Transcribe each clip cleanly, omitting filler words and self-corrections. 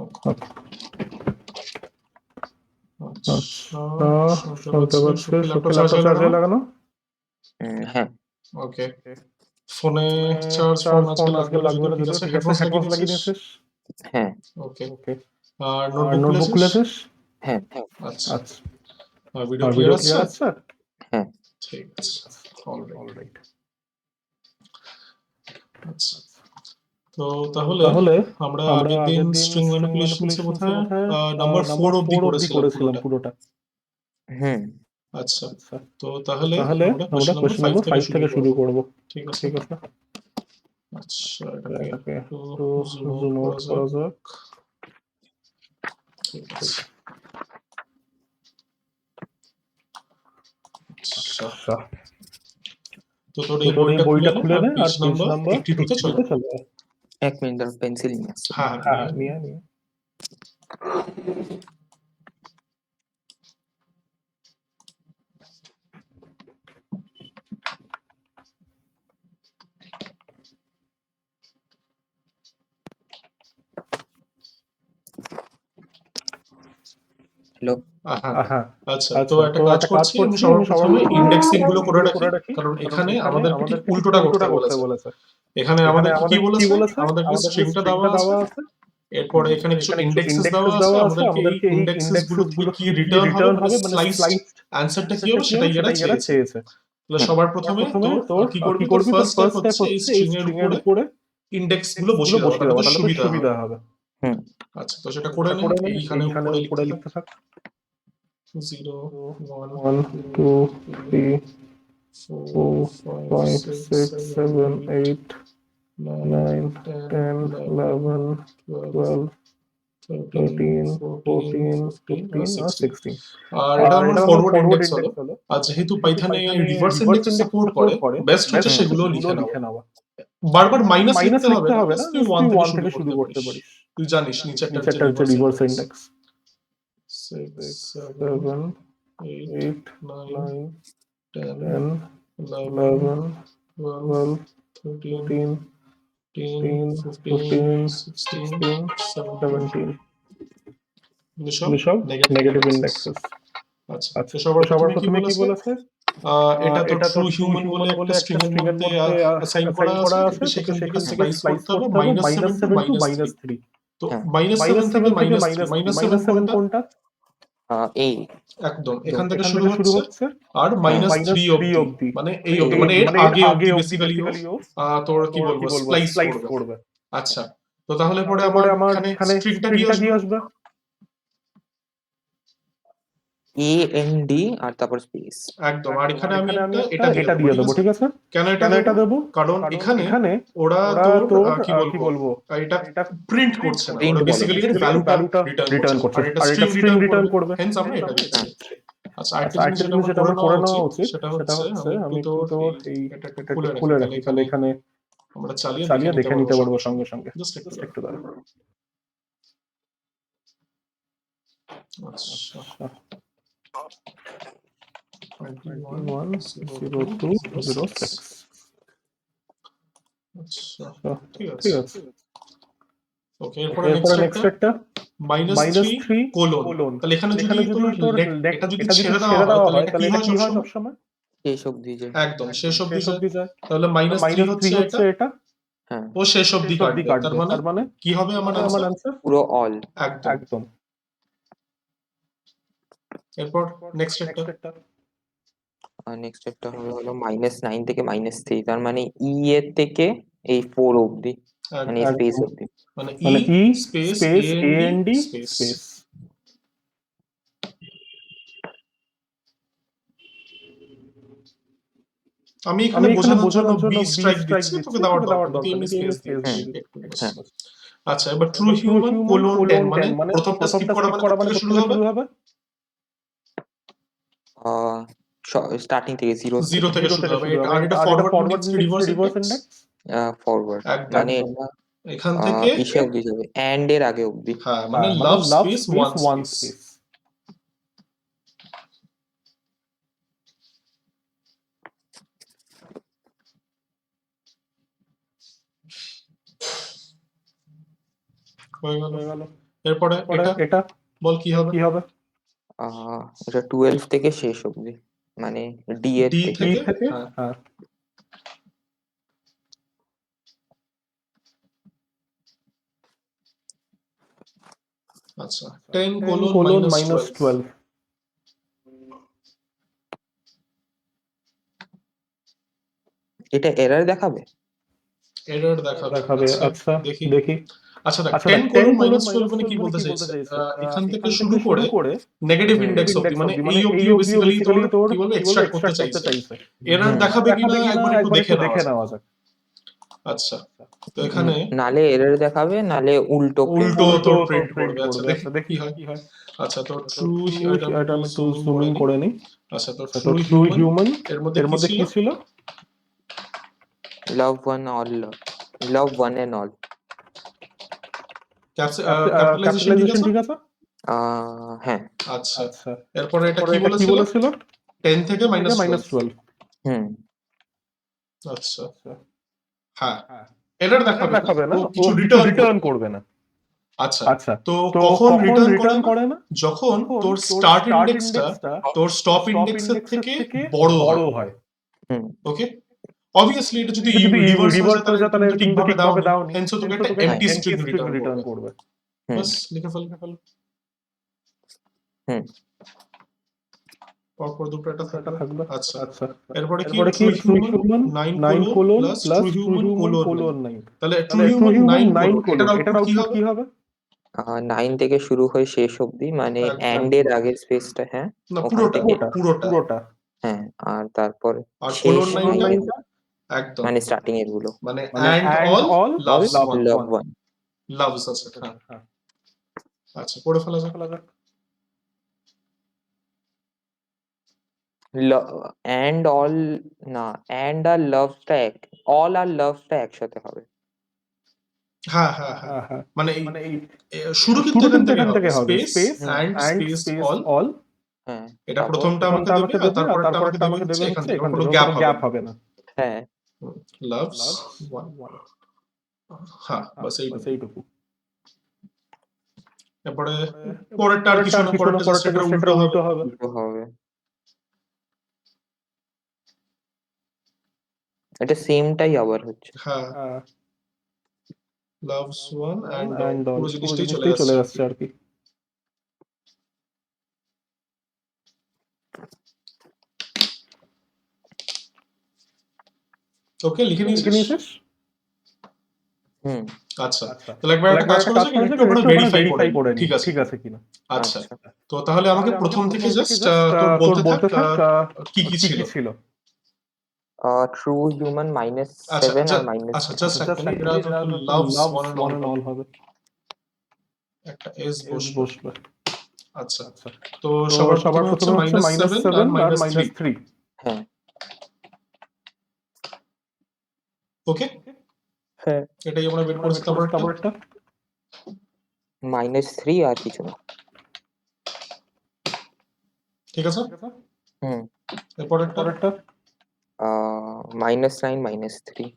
ওকে। আচ্ছা, শুনতে পাচ্ছি। সুখী ল্যাপটপ চার্জে লাগানো? হ্যাঁ। ওকে। ফোনে চার্জ ফোন আজকে লাগবে না যদিও, ঠিক আছে। হেডফোনস লাগিয়ে নিয়েছিস? হ্যাঁ। ওকে। আর নোটবুক খুলেছিস? হ্যাঁ। আচ্ছা। আর ভিডিও ক্লিয়ার আছে? হ্যাঁ। ঠিক আছে, অলরাইট। আচ্ছা, তো তাহলে আমরা আগের দিন স্ট্রিং ম্যানিপুলেশনস এ বোধহয় নাম্বার 4 অবধি করেছিলাম পুরোটা। আচ্ছা, তো তাহলে আমরা কোশ্চেন নাম্বার 5 থেকে শুরু করব। ঠিক আছে। আচ্ছা, এটাকে একটু জুম আউট করা যাক। ঠিক আছে। আচ্ছা, তো তোর এই বইটা খুলে নে আর পেজ নাম্বার 82 তে চলে যায়। 1 মিনিট দাঁড়াও, পেন্সিল নিয়ে আসছি। হ্যাঁ, নিয়ে। হ্যালো। আচ্ছা, তো একটা কাজ করছি, আমি সবার প্রথমে ইন্ডেক্সিং গুলো করে রাখি, কারণ এখানে আমাদের ঠিক উল্টোটা করতে বলেছে। এখানে আমাদের কি বলেছে, আমাদেরকে স্ট্রিংটা দেওয়া আছে, এরপর এখানে কিছু ইন্ডেক্সেস দেওয়া আছে, আমাদেরকে এই ইন্ডেক্সেস গুলো থেকে কি রিটার্ন হবে, মানে স্লাইসড অ্যানসারটা কি হবে সেটাই এরা চেয়েছে। তাহলে সবার প্রথমে তোর কি করবি, তোর ফার্স্ট স্টেপ হচ্ছে এই স্ট্রিং এর উপরে ইন্ডেক্স গুলো বসিয়ে দেওয়া, তাহলে তো সুবিধা হবে। আচ্ছা, তো সেটা করে নে, এইখানে উপরে লিখতে থাক। 0 1 2 3 4 5 6 7 8 9 10 11 12 13 14 15 আর 16। আর এটা আমার ফরওয়ার্ড ইন্ডেক্স হলো। আর যেহেতু পাইথনে রিভার্স ইন্ডেক্স সাপোর্ট করে, বেস্ট হচ্ছে সেগুলো লিখে নেওয়া। বারবার মাইনাস লিখতে হবে না, তুই 1 থেকে শুরু করতে পারিস। তুই জানিস নিচেরটা হচ্ছে রিভার্স ইন্ডেক্স। 6 7 8 9 10 11 12 13 15 16 17 সব নেগেটিভ ইন্ডেক্সেস। আচ্ছা, তো সবার প্রথমে কি বলেছে, এটা তো ট্রু হিউম্যান বলে একটা স্ট্রিং এর মধ্যে অ্যাসাইন করা আছে, সেখান থেকে স্লাইস করতে হবে -7 টু -3। তো -7 থেকে -3, -7 কোনটা? এই একদম এখান থেকে শুরু হচ্ছে আর -3 অবধি, মানে এই অবধি, মানে এর আগে অবধি বেসিক্যালি তোর কি বলবো স্প্লাইস করবে। আচ্ছা, তো তাহলে পরে আমার এখানে স্ট্রিংটা কি আসবে? AND আর তারপর স্পেস। একদম, আর এখানে আমি এটা দিয়ে দেবো, ঠিক আছে। কেন এটা দেবো? কারণ এখানে ওরা তোর কি বলবো এটা প্রিন্ট করছে না, ওরা বেসিক্যালি এর ভ্যালুটা রিটার্ন করছে, আর এটা স্ট্রিং রিটার্ন করবে, হেন্স আমরা এটা দিচ্ছি। আচ্ছা, আরেকটা জিনিস যেটা আমার করে নেওয়া উচিত সেটা হচ্ছে আমি তোর এটা খুলে রাখি, তাহলে এখানে আমরা চালিয়ে দেখে নিতে পারবো সঙ্গে সঙ্গে। জাস্ট একটু দাঁড়াও। আচ্ছা, 210206। আচ্ছা, ঠিক আছে। ওকে, এরপরে নেক্সট একটা -3 কোলন। তাহলে এখানে যদি তোর এটা যদি ছেড়ে দেওয়া হয়, তাহলে এটা কি হয় সব সময়? শেষ অবধি যায়। একদম শেষ অবধি যায়। তাহলে -3 হচ্ছে এটা, হ্যাঁ, ও শেষ অবধি কাটবে, তার মানে কি হবে আমার আনসার? পুরো অল। একদম। এরপর নেক্সট একটা হলো -9 থেকে -3, তার মানে ই এর থেকে এই 4 অবধি, মানে স্পেস অবধি, মানে ই স্পেস AND স্পেস। আমি এখানে বোঝানোর জন্য বি স্ট্রাইক দিচ্ছি, তোকে দেওয়ার দরকার নেই, এমনি স্পেস দিয়ে একটু। আচ্ছা, এবার ট্রু হিউম্যান কোলন 10, মানে প্রথমটা স্কিপ করা মানে কোথা থেকে শুরু হবে? স্টার্টিং থেকে 0 থেকে শুরু হবে। আর এটা forward index, reverse index? Forward, মানে এটা এখান থেকে ইসে অবধি যাবে, এন্ড এর আগে অবধি। হ্যাঁ, মানে লাভ স্পেস 1 স্পেস। হয়ে গেল। এরপরে এটা বল কি হবে? এটা 12 থেকে শেষ অবধি, মানে ডি এর ডি থেকে। থেকে হ্যাঁ। আচ্ছা 10:-12 এটা এরর দেখাবে? এরর দেখাবে। আচ্ছা দেখি। আচ্ছা দেখ 10:-12 মানে কি বলতে চাইছে, এখান থেকে শুরু করে নেগেটিভ ইন্ডেক্স অবধি, মানে এই অবধিও বেসিক্যালি তোর কি বলবো এক্সট্রাক্ট করতে চাইছে। এরর দেখাবে কিনা একবার একটু দেখে নেওয়া যাক। আচ্ছা তো এখানে নালে এরর দেখাবে, নালে উল্টো তোর প্রিন্ট করবে। আচ্ছা দেখি কি হয়। আচ্ছা তো ট্রু, এটা আমি একটু জুম ইন করে নিই। আচ্ছা তো ট্রু হিউম্যান এর মধ্যে কি ছিল? Love one and all. Capitalization ঠিক আছে? হ্যাঁ। আচ্ছা এরপরে এটা কি বলেছিল? 10 থেকে -12। আচ্ছা হ্যাঁ এরর দেখাবে না, কিছু রিটার্ন করবে না। আচ্ছা তো কখন রিটার্ন করে না? যখন তোর স্টার্ট ইন্ডেক্সটা তোর স্টপ ইন্ডেক্সের থেকে বড় হয়। ওকে, অবভিয়াসলি এটা যদি রিভার্স হয়ে যায় তাহলে তুমি তো ঠিকভাবে দাওনি, হেন্স তোকে একটা এমটি স্ট্রিং রিটার্ন করবে। বাস লিখে ফেল। পরপর দুটো একটা থাকবে। আচ্ছা এরপরে কি true human 9 plus true human 9। তাহলে ট্রু হিউম্যান 9 এটার আউটপুট কি হবে? 9 থেকে শুরু হয়ে শেষ অবধি, মানে এন্ড এর আগের স্পেসটা। হ্যাঁ, না ওখান থেকে পুরোটা। হ্যাঁ, আর তারপর আর শেষ 9 একদম মানে স্টার্টিং এর গুলো, মানে and all loves one. loves আছে। হ্যাঁ আচ্ছা পড়ে ফেলা যাক। and all না, and আর লাভসটা all আর লাভসটা একসাথে হবে। হ্যাঁ মানে শুরু কিন্তু এখান থেকে হবে, স্পেস এন্ড স্পেস অল। হ্যাঁ, এটা প্রথমটা আমাকে দেবে আর তারপরটা আমাকে দেবে হচ্ছে এখান থেকে, কোনো গ্যাপ হবে না। হ্যাঁ, লাভস ওয়ান। হ্যাঁ বাস এইটুকু। এরপরে পরেরটা আর কিছু না, পরেরটা জাস্ট এটা উল্টো হবে। এটা সেমটাই আবার হচ্ছে। হ্যাঁ লাভস ওয়ান এন্ড পুরো জিনিসটাই চলে আসছে আর কি। ওকে লিখে নিয়েছিস? আচ্ছা তাহলে একবার একটা কাজ করা যাক, একটু আমরা ভেরিফাই করে নিই ঠিক আছে কিনা। আচ্ছা তো তাহলে আমাকে প্রথম থেকে জাস্ট তোর বলতে থাক কি ছিল। ট্রু হিউম্যান -7 আর আচ্ছা জাস্ট একটা মিনিট, এটা লাভস ওয়ান এন্ড অল হবে, একটা এস বসবে। আচ্ছা তো সবার প্রথমে হচ্ছে -7 আর -3। হ্যাঁ ওকে হ্যাঁ, এটাই আমরা বের করেছি। তারপরটা -3 আর কিছু না। ঠিক আছে। এরপরটা -9 -3।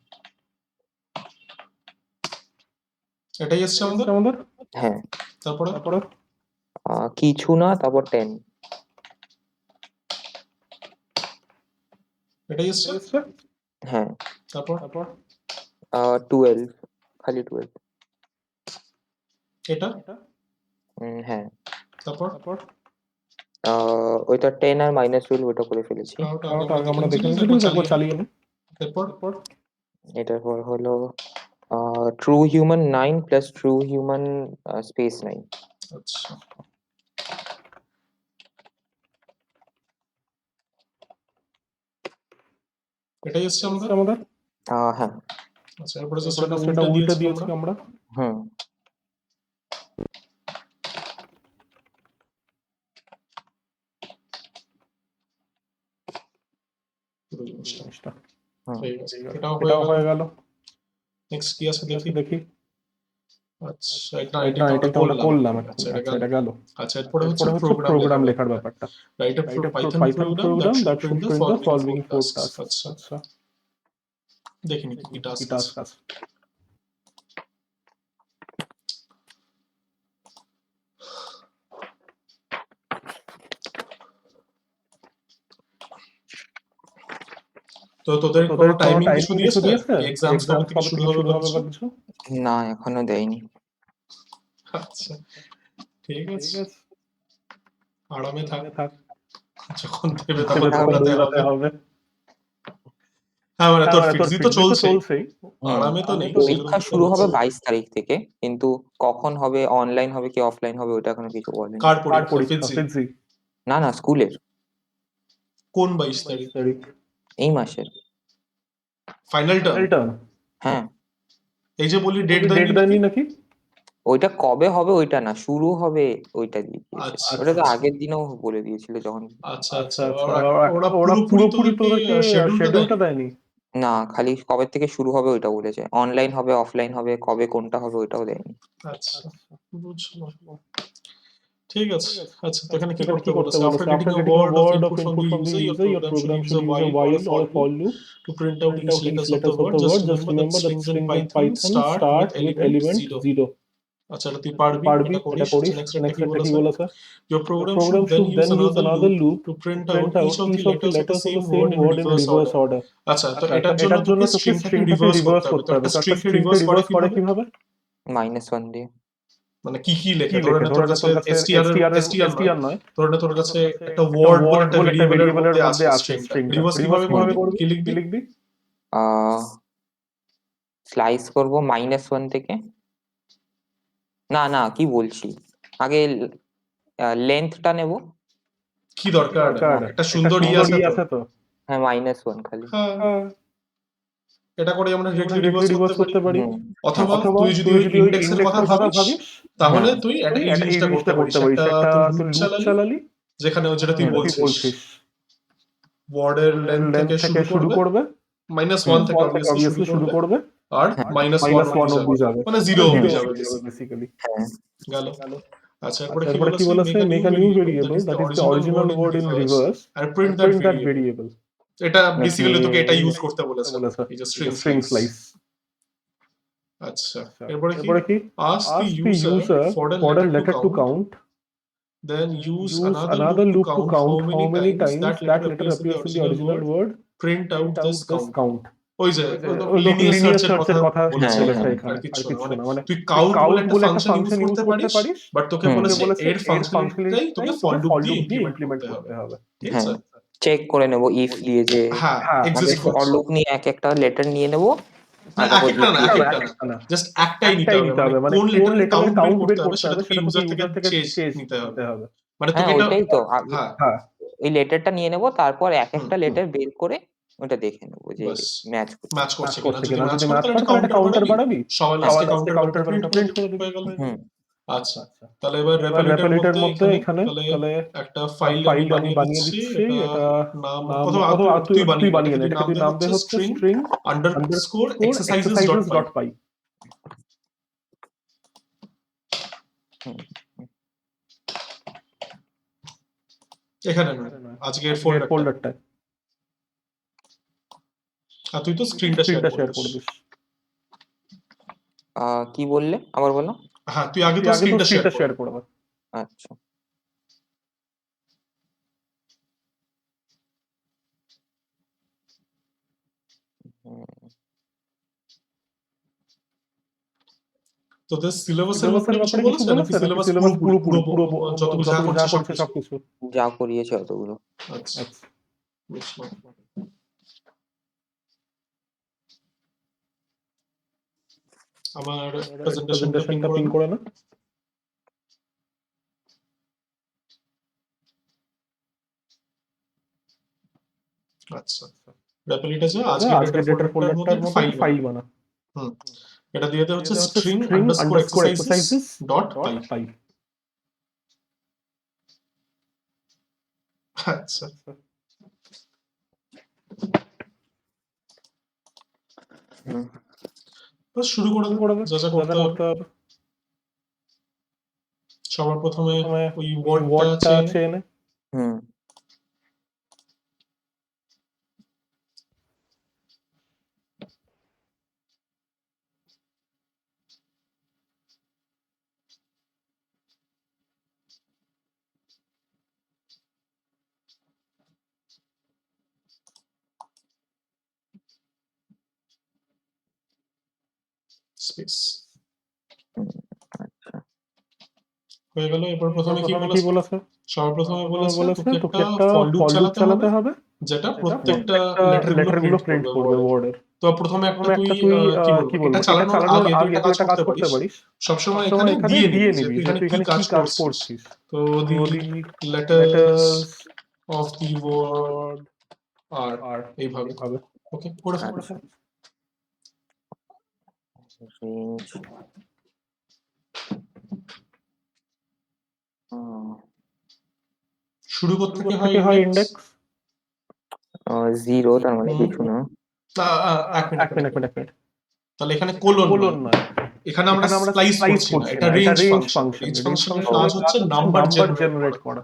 এটাই এসছে আমাদের। হ্যাঁ, তারপরে কিছু না, তারপর 10। এটাই এসছে। হ্যাঁ, তারপর 12, খালি 12। এটা হ্যাঁ, তারপর ওইটা 10 আর -12 ওটা করে ফেলেছি। ওটা আগে আমরা দেখে নিয়েছি, একবার চালিয়ে নে। এরপর এটার পর হলো true human 9 plus true human space 9। আচ্ছা এটাই এসছে আমাদের। হ্যাঁ, আচ্ছা এরপরে জাস্ট এটা উল্টে দিয়েছি আমরা। এটাও হয়ে গেল। নেক্সট কি আছে দেখি। আচ্ছা এটা আমরা করলাম। আচ্ছা এটা গেল। আচ্ছা এরপরে হচ্ছে প্রোগ্রাম লেখার ব্যাপারটা। Write a Python program that should print the following 4 tasks. আচ্ছা দেখিনি কি টাস্ক আছে। তো তোদের কোনো টাইমিং কিছু দিয়েছে? এক্সামস কবে থেকে শুরু হবে বা কিছু? না, এখনো দেয়নি। আচ্ছা, ঠিক আছে, আরামে থাক, যখন দেবে তখন দৌড়াতে হবে। হ্যাঁ, মানে তোর ফিক্সড তো চলছেই, আরামে তো নেই। পরীক্ষা শুরু হবে 22 তারিখ থেকে, কিন্তু কখন হবে, অনলাইন হবে কি অফলাইন হবে ওটা এখনো কিছু বলেনি। কার পরীক্ষা? ফিক্সড? না না, স্কুলের। কোন 22 তারিখ? এই মাসের। Final term? হ্যাঁ। এই যে বলি ডেট দেয়নি নাকি? ওইটা কবে হবে ওইটা না, শুরু হবে ওইটা দিয়ে দিয়েছে। আচ্ছা, ওটা তো আগের দিনেও বলে দিয়েছিল যখন। আচ্ছা আচ্ছা, ওরা পুরোপুরি তোদেরকে শিডিউলটা দেয়নি? না, খালি কবে থেকে শুরু হবে ওইটা বলেছে। অনলাইন হবে অফলাইন হবে কবে কোনটা হবে ওইটাও দেয়নি। আচ্ছা, বুঝলাম। ঠিক আছে। আচ্ছা, তো এখানে কি করতে বলেছে? After getting a word of input from the user, your program should use a while or a for loop to print out each letters of the word. Just remember that strings in Python start with element 0. আচ্ছা, এটা তুই পারবি, এটা করিস। Next একটা কি বলেছে? Your program should then use another loop to print out each of the letters of the same word in reverse order. আচ্ছা, তো এটার জন্য তোকে স্ট্রিংটাকে রিভার্স করতে হবে। তো একটা স্ট্রিংকে রিভার্স করে কিভাবে? -1 দিয়ে। মানে কি কি লেখে? ধরে নে তোর কাছে str নয়, ধরে নে তোর কাছে একটা ওয়ার্ড বলে একটা ভেরিয়েবলের মধ্যে আছে স্ট্রিংটা। রিভার্স কিভাবে করবি? কি লিখবি? স্লাইস করব -1 থেকে। না না, কি বলছি, আগে লেন্থটা নেব। কি দরকার? একটা সুন্দর আছে তো। হ্যাঁ, -1 খালি। হ্যাঁ, এটা করে আমরা ডিরেক্টলি রিভার্স করতে পারি। অথবা তুই যদি ওই ইন্ডেক্সের কথা ভাবিস, তাহলে তুই এই জিনিসটা করতে পারিস। একটা তুই লুপ চালালি, যেখানে যেটা তুই বলছিস, ওয়ার্ডের লেন্থ থেকে শুরু করবে, -1 থেকে অবভিয়াসলি শুরু করবে, আর -1 অবধি যাবে, মানে 0 অবধি যাবে বেসিক্যালি। গেল। আচ্ছা, এরপরে কি বলেছে? Make a new variable that is the original word in reverse আর প্রিন্ট দ্যাট ভেরিয়েবল। এটা বেসিক্যালি তোকে এটা ইউজ করতে বলেছে, এই যে স্ট্রিং স্লাইস। আচ্ছা, এরপরে কি? ask the user for a letter to count, then use another loop to count how many times that letter appears in the original word, print out this count. ওই যে linear সার্চের কথা বলেছে এখানে, আর কিছু না। মানে তুই কাউন্ট বলে একটা ফাংশন ইউজ করতে পারিস, বাট তোকে বলেছে এর ফাংশনালিটিটাই তোকে ফর লুপ দিয়ে ইমপ্লিমেন্ট করতে হবে। ঠিক আছে? চেক করে নেব ইফ দিয়ে যে হ্যাঁ, এক্সিস্ট করছে। ফর লুপ নিয়ে একটা লেটার নিয়ে নেব। একটা না, জাস্ট একটাই নিতে হবে। মানে কোন লেটারের কাউন্ট বের করতে হবে সেটা তোকে ইউজার থেকে চেজ নিতে হবে। মানে তোকে এটা, ওইটাই তো, হ্যাঁ, ওই লেটারটা নিয়ে নেব, তারপর একটা লেটার বের করে ওটা দেখে নেব যে ম্যাচ করছে কিনা। যদি ম্যাচ করে তাহলে একটা কাউন্টার বাড়াবি, সবার লাস্টে কাউন্টার প্রিন্ট করে হয়ে গেল। আচ্ছা, তাহলে এবার রেপলিটার মধ্যে এখানে তাহলে একটা ফাইল আমি বানিয়ে দিচ্ছি। এটা নাম অথবা তুই বানিয়ে নে। এটাকে নাম দে হচ্ছে string underscore exercises dot py। এখানে নয়, আজকের ফোল্ডারটা। আর তুই তো স্ক্রিনটা শেয়ার করে দিস। কি বললে আবার বলো? হ্যাঁ, তুই আগে তো স্ক্রিনটা শেয়ার করে দে। আচ্ছা। তোদের সিলেবাসের ব্যাপারে কিছু বলেছে নাকি? সিলেবাস পুরো যতগুলো যা করছে সবকিছু যা করিয়েছে অতগুলো। আচ্ছা, বুঝলাম। আমার প্রেজেন্টেশনটা পিন করে না। আচ্ছা, রেপলিটা যা আজকের ডেটার ফোল্ডারটার মধ্যে ফাইল বানা। এটা দিয়ে দে হচ্ছে string underscore exercises dot py। আচ্ছা, বাস শুরু করে দে, যা যা করতে হবে। সবার প্রথমে ওই ওয়ার্ডটা চেনে। স্পেস আচ্ছা হয়ে গেল। এরপর প্রথমে কি বলেছে? সর্বপ্রথমে বলেছে তোকে তোকে একটা একটা ফর লুপ ফর লুপ চালাতে হবে হবে যেটা প্রত্যেকটা লেটার লেটার গুলো গুলো প্রিন্ট প্রিন্ট করবে করবে বোর্ডে। বোর্ডের। তো প্রথমে একটা তুই তুই কি বলবো, এটা চালানোর আগে তুই একটা কাজ করতে পারিস, সবসময় এখানে দিয়ে নিবি যে তুই এখানে কি কাজ করছিস। তো the letters of the word আর এইভাবে ওকে করে ফেল। আচ্ছা রেঞ্জ শুরু করতে থেকে থেকে হয় ইন্ডেক্স। 0 তার মানে কিছু না। এক এক মিনিট মিনিট তাহলে এখানে কোলন কোলন নয়, এখানে আমরা স্প্লাইস করছি না, এটা রেঞ্জ ফাংশন। রেঞ্জ ফাংশনের কাজ হচ্ছে নাম্বার জেনারেট করা।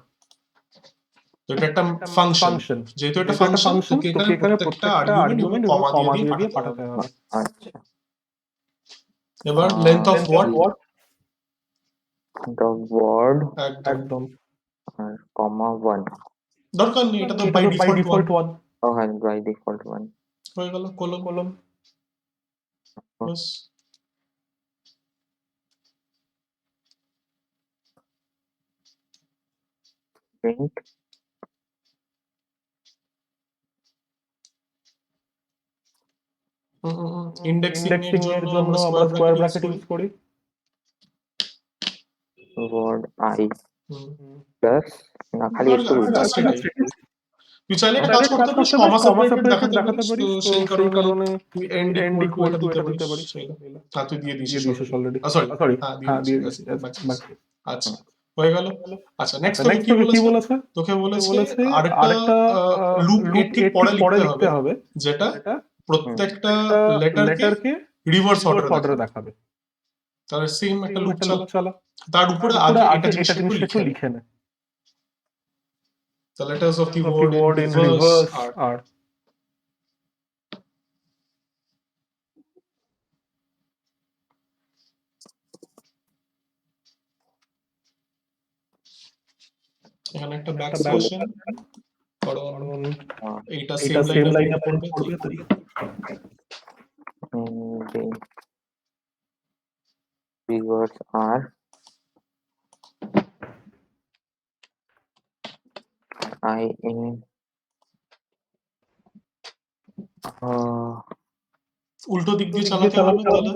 তো এটা একটা ফাংশন, যেহেতু এটা ফাংশন তোকে এখানে প্রত্যেকটা আর্গুমেন্ট এবং কমা দিয়ে দিয়ে পাঠাতে হবে। আচ্ছা এবার লেন্থ অফ ওয়ার্ড ওয়ার্ড একদম আর কমা 1 দরকার নেই, এটা তো বাই ডিফল্ট 1 ও হ্যাঁ বাই ডিফল্ট 1 হয়ে গেল। কোলন বাস। প্রিন্ট ইন্ডেক্সিং এর জন্য আমরা আমরা square square bracket bracket use করি। ওয়ার্ড আই প্লাস না খালি একটু তুই চাইলে এটা কাজ করতে পারিস, কমা সেপারেটেড দেখাতে পারিস, তো সেই কারণে তুই এন্ড এন্ড ইকুয়াল টু এটা ইকুয়াল দিতে টু পারিস। হ্যাঁ তুই দিয়ে দিয়েছিস অলরেডি। সরি হ্যাঁ দিয়ে দিয়েছিস। দিয়েছি। আচ্ছা হয়ে গেল। আচ্ছা নেক্সট নেক্সট কি বলেছে? বলেছে? তোকে বলেছে বলেছে আরেকটা লুপ এর ঠিক পরে লিখতে হবে যেটা প্রত্যেকটা লেটারকে রিভার্স অর্ডারে দেখাবে। তাহলে সেম একটা লুপ চালা, তার উপরে আগে এটা জিনিসটা একটু লিখে নে। The letters of the word in reverse are এখানে একটা ব্যাকস্ল্যাশন কারণ এইটা সেম লাইনে পড়বে তাই রিভার্স আর আই ইন উল্টো দিক দিয়ে চালাতে হবে তাহলে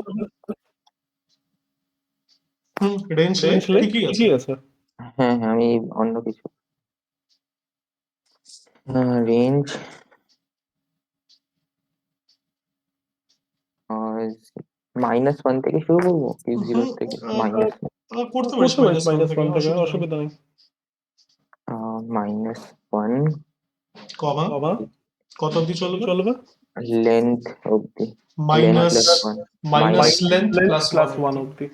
রেঞ্জ ঠিকই আছে। হ্যাঁ আমি অন্য কিছু রেঞ্জ -1 থেকে শুরু করবো কি 0 থেকে মাইনাস করতে পারিস -1 থেকে, অসুবিধা নেই। -1 কমা কত অবধি চলবে? লেন্থ অবধি মাইনাস লেন্থ প্লাস 1 অবধি।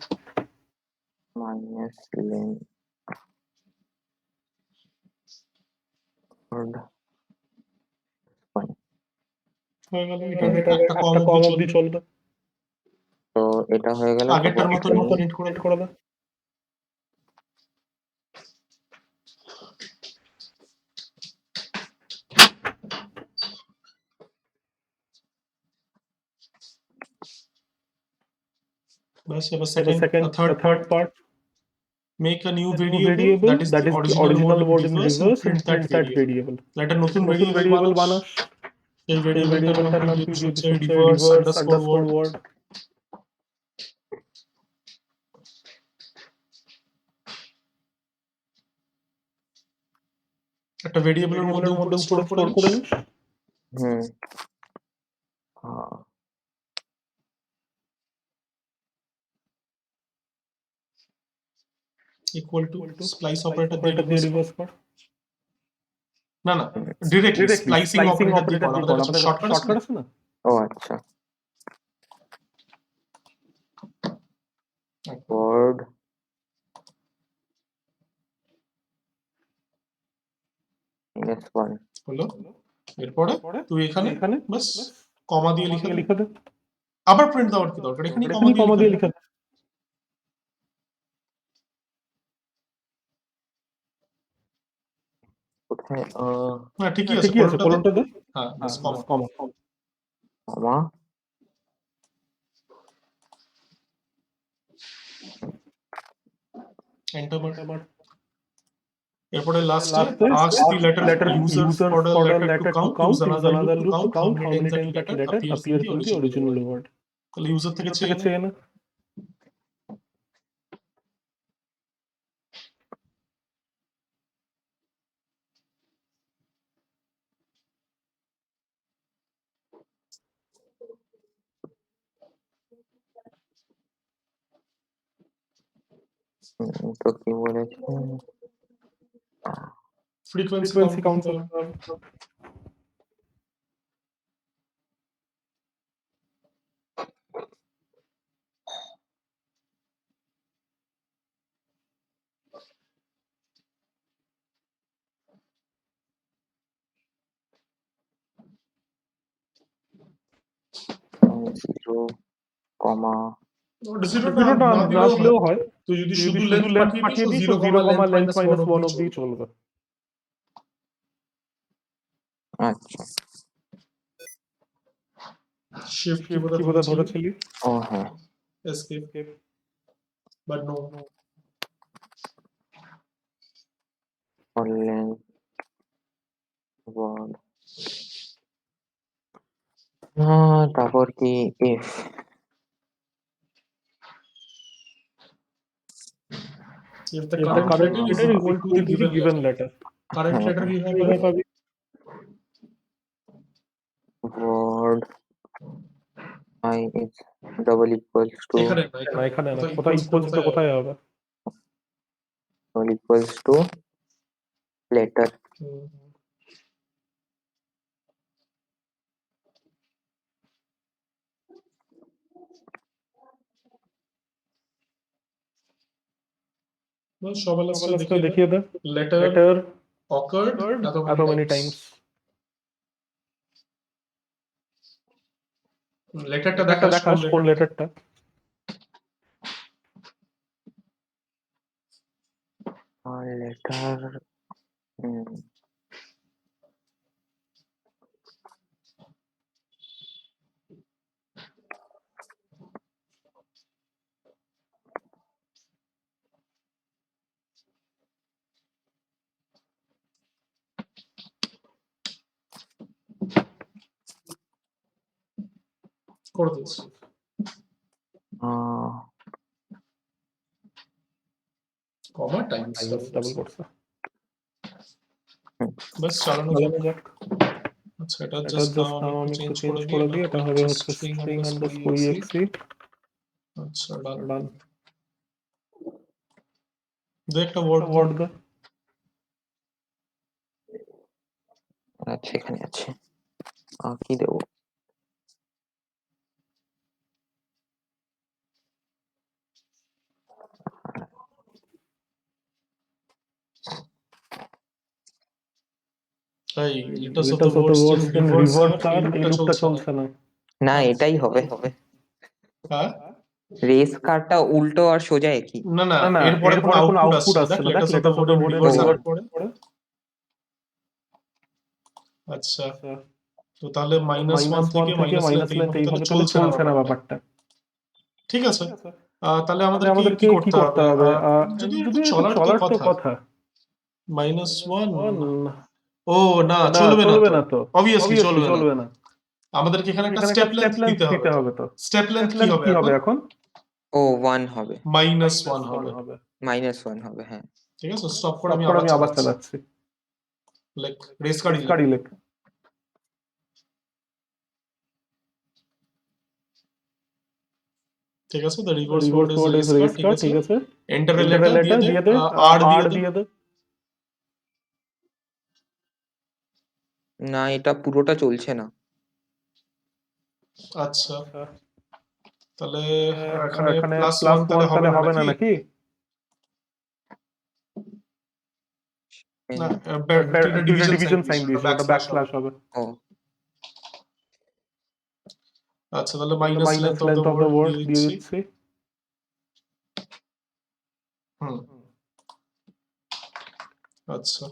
মাইনাস লেন্থ হয়ে গেল। এটা একটা কম অবধি চলবে। তো এটা হয়ে গেল আগেরটার মতন প্রিন্ট করে দাও। বাস এবার third part make a new variable that is the original word in reverse and print that variable. একটা নতুন ভেরিয়েবল বানাস, এই ভেরিয়েবলটার নাম তুই দিয়ে দিস reverse underscore word। একটা ভেরিয়েবলের মধ্যে উপরে স্টোর করে নিস। ইকুয়াল টু স্প্লাইস অপারেটর দিয়ে রিভার্স কর। না ডাইরেক্টলি স্প্লাইসিং অপারেটর দিয়ে কর, আমাদের কাছে শর্টকাট আছে না। ও আচ্ছা word -1 হলো। এরপরে তুই এখানে বাস কমা দিয়ে লিখে দে। আবার প্রিন্ট দেওয়ার কি দরকার, এখানে কমা দিয়ে লিখে দে। কোথায় হ্যাঁ ঠিকই আছে, কোলনটা দে। হ্যাঁ বাস কমা কমা এন্টার মার। এরপরে লাস্টে ask the letter user for the letter to count, use another loop to count how many times that letter appears in the original word. তাহলে ইউজার থেকে চেয়ে না। তো কি বলেছে ফ্রিকোয়েন্সি কাউন্ট করতে হবে। জিরো কমা জিরোটা না দিলেও হয়। তুই যদি শুধু লেন্থ পাঠিয়ে দিস তো 0, লেন্থ মাইনাস 1 অবধি চলবে। আচ্ছা শিফট কিবোর্ডে ধরেছিলি? ও হ্যাঁ escape but no for length word তারপর কি if the current letter is equal to the given letter. Current letter কিভাবে পাবি? word I is double equals to এখানে না, কোথায় ইকুয়ালস তো কোথায় হবে? double equals to letter সবার লাস্টে দেখিয়ে দে। লেটার occurred এত many times. লেটারটা দেখাস কোন লেটারটা? letter করে দিস। কমা টাইমস ডাবল করছে। বাস চালানো যাক। আচ্ছা এটা জাস্ট নাও আমি একটু চেঞ্জ করে দিই। এটা হবে হচ্ছে string_exe। আচ্ছা ডান। দে একটা ওয়ার্ড দে। আচ্ছা এখানে আছে কি দেবো letters of the words in reverse আর এই লুপটা চলছে না। না এটাই হবে হ্যাঁ রেস কারটা উল্টো আর সোজা একই না না এরপরে কোনো আউটপুট আসছে না। letters of the word in reverse আর পরে আচ্ছা তো তাহলে -1 থেকে -length এইভাবে চলছে না ব্যাপারটা। ঠিক আছে তাহলে আমাদেরকে কি করতে হবে? যদি একটু চলার তো কথা -1 ও না চলবে না তো অবভিয়াসলি চলবে না। আমাদেরকে এখানে একটা স্টেপ লেন্থ দিতে হবে তো। স্টেপ লেন্থ কি হবে এখন? ও 1 হবে -1 হবে -1 হবে হ্যাঁ ঠিক আছে স্টপ করে আমি আবার চালাচ্ছি। লাইক রেস কার্ড লেখ। ঠিক আছে the reverse word is race card ঠিক আছে এন্টার এ লেটার দিয়ে দে আর দিয়ে দে। না এটা পুরোটা চলছে না আচ্ছা তাহলে এখানে +1 তাহলে হবে না নাকি? না ডিভিশন সাইন দিয়েছে ওটা ব্যাকস্ল্যাশ হবে। ও আচ্ছা তাহলে minus length of the word দিয়ে দিচ্ছি। আচ্ছা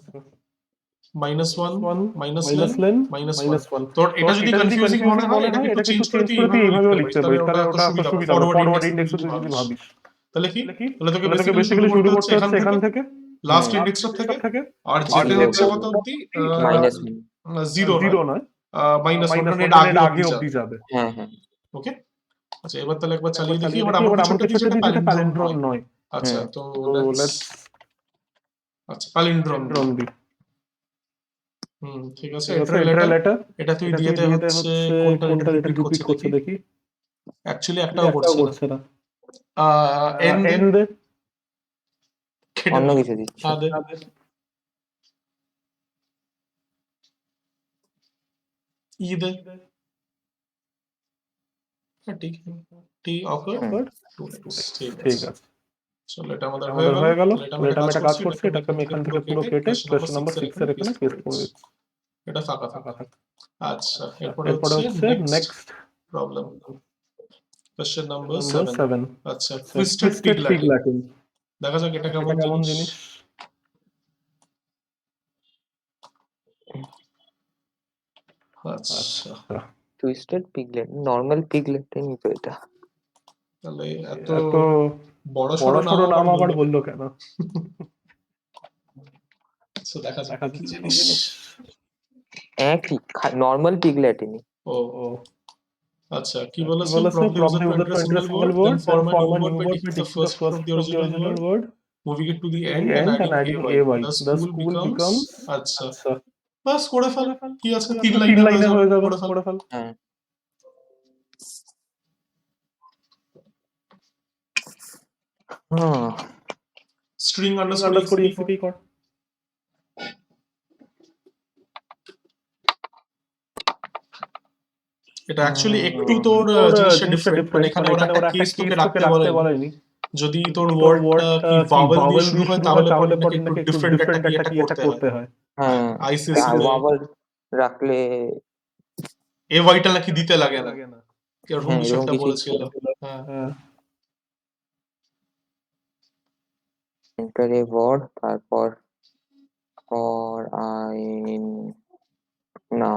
-1 -লেন্থ -1 তোর এটা যদি কনফিউজিং মনে হয় এটাকে একটু চেঞ্জ করে তুই এইভাবে লিখতে পারিস তাহলে ওটা সুবিধা হবে ফরওয়ার্ড ইন্ডেক্স যদি ভাবিস তাহলে কি, তাহলে তোকে বেসিক্যালি শুরু করতে হচ্ছে এখান থেকে, লাস্ট ইন্ডেক্সটা থেকে, আর যেতে হচ্ছে কত অবধি, মাইনাস 0 নয়, মাইনাস 1 এর আগে অবধি যাবে। হ্যাঁ হ্যাঁ ওকে, আচ্ছা এবার তাহলে একবার চালিয়ে দেখি। এবার আমার পিছনটা দিই যেটা প্যালিন্ড্রোম নয়। আচ্ছা তো লেটস, আচ্ছা প্যালিন্ড্রোম দিই। ঠিক আছে, এন্টার লেটার, এটা তুই দিয়েতে হচ্ছে কোনটা রিপিট করছে দেখি। অ্যাকচুয়ালি একটাও করছে না। এন দে, অন্য কিছু দিচ্ছে। ই দে, ঠিক, টি অফার ঠিক আছে। চলো এটা আমাদের হয়ে গেল। এটা আমি কাজ করছি, এটাকে আমি এখান থেকে পুরো কেটে কোয়েশ্চেন নাম্বার 6 এর এখানে পেস্ট করে দিচ্ছি। এটা ফাঁকা থাক। আচ্ছা এরপরে হচ্ছে নেক্সট প্রবলেম, কোয়েশ্চেন নাম্বার 7। আচ্ছা টুইস্টেড পিগ ল্যাটিন, দেখা যাক এটা কেমন জিনিস। আচ্ছা টুইস্টেড পিগলেট, নরমাল পিগলেট নেই তো এটা। তাহলে এত বড় সড়ো নাম আবার বললো কেন? সো দেখা যাক কি জিনিস। একই নরমাল পিগলেটই। ও আচ্ছা কি বলেছে, probably use a single word, then form a new word by taking the first part of the original word, moving it to the end and adding ay. The school becomes, আচ্ছা বাস করে fail, কি আছে, 3 লাইনে হয়ে যাবে, করে fail. হ্যাঁ string underscore এক্সিপি কর। এটা অ্যাকচুয়ালি একটু তোর জিনিসটা ডিফারেন্ট, মানে এখানে ওরা একটা কেস তোকে রাখতে বলেনি। যদি তোর ওয়ার্ডটা কি ভাওয়েল দিয়ে শুরু হয় তাহলে পরে নাকি একটু ডিফারেন্ট একটা কি একটা করতে হয়। হ্যাঁ ভাওয়েল রাখলে এ ভাইটাল নাকি দিতে লাগে না, এরকম কিছু একটা বলেছিল। হ্যাঁ এন্টার এ ওয়ার্ড, তারপর ফর আই না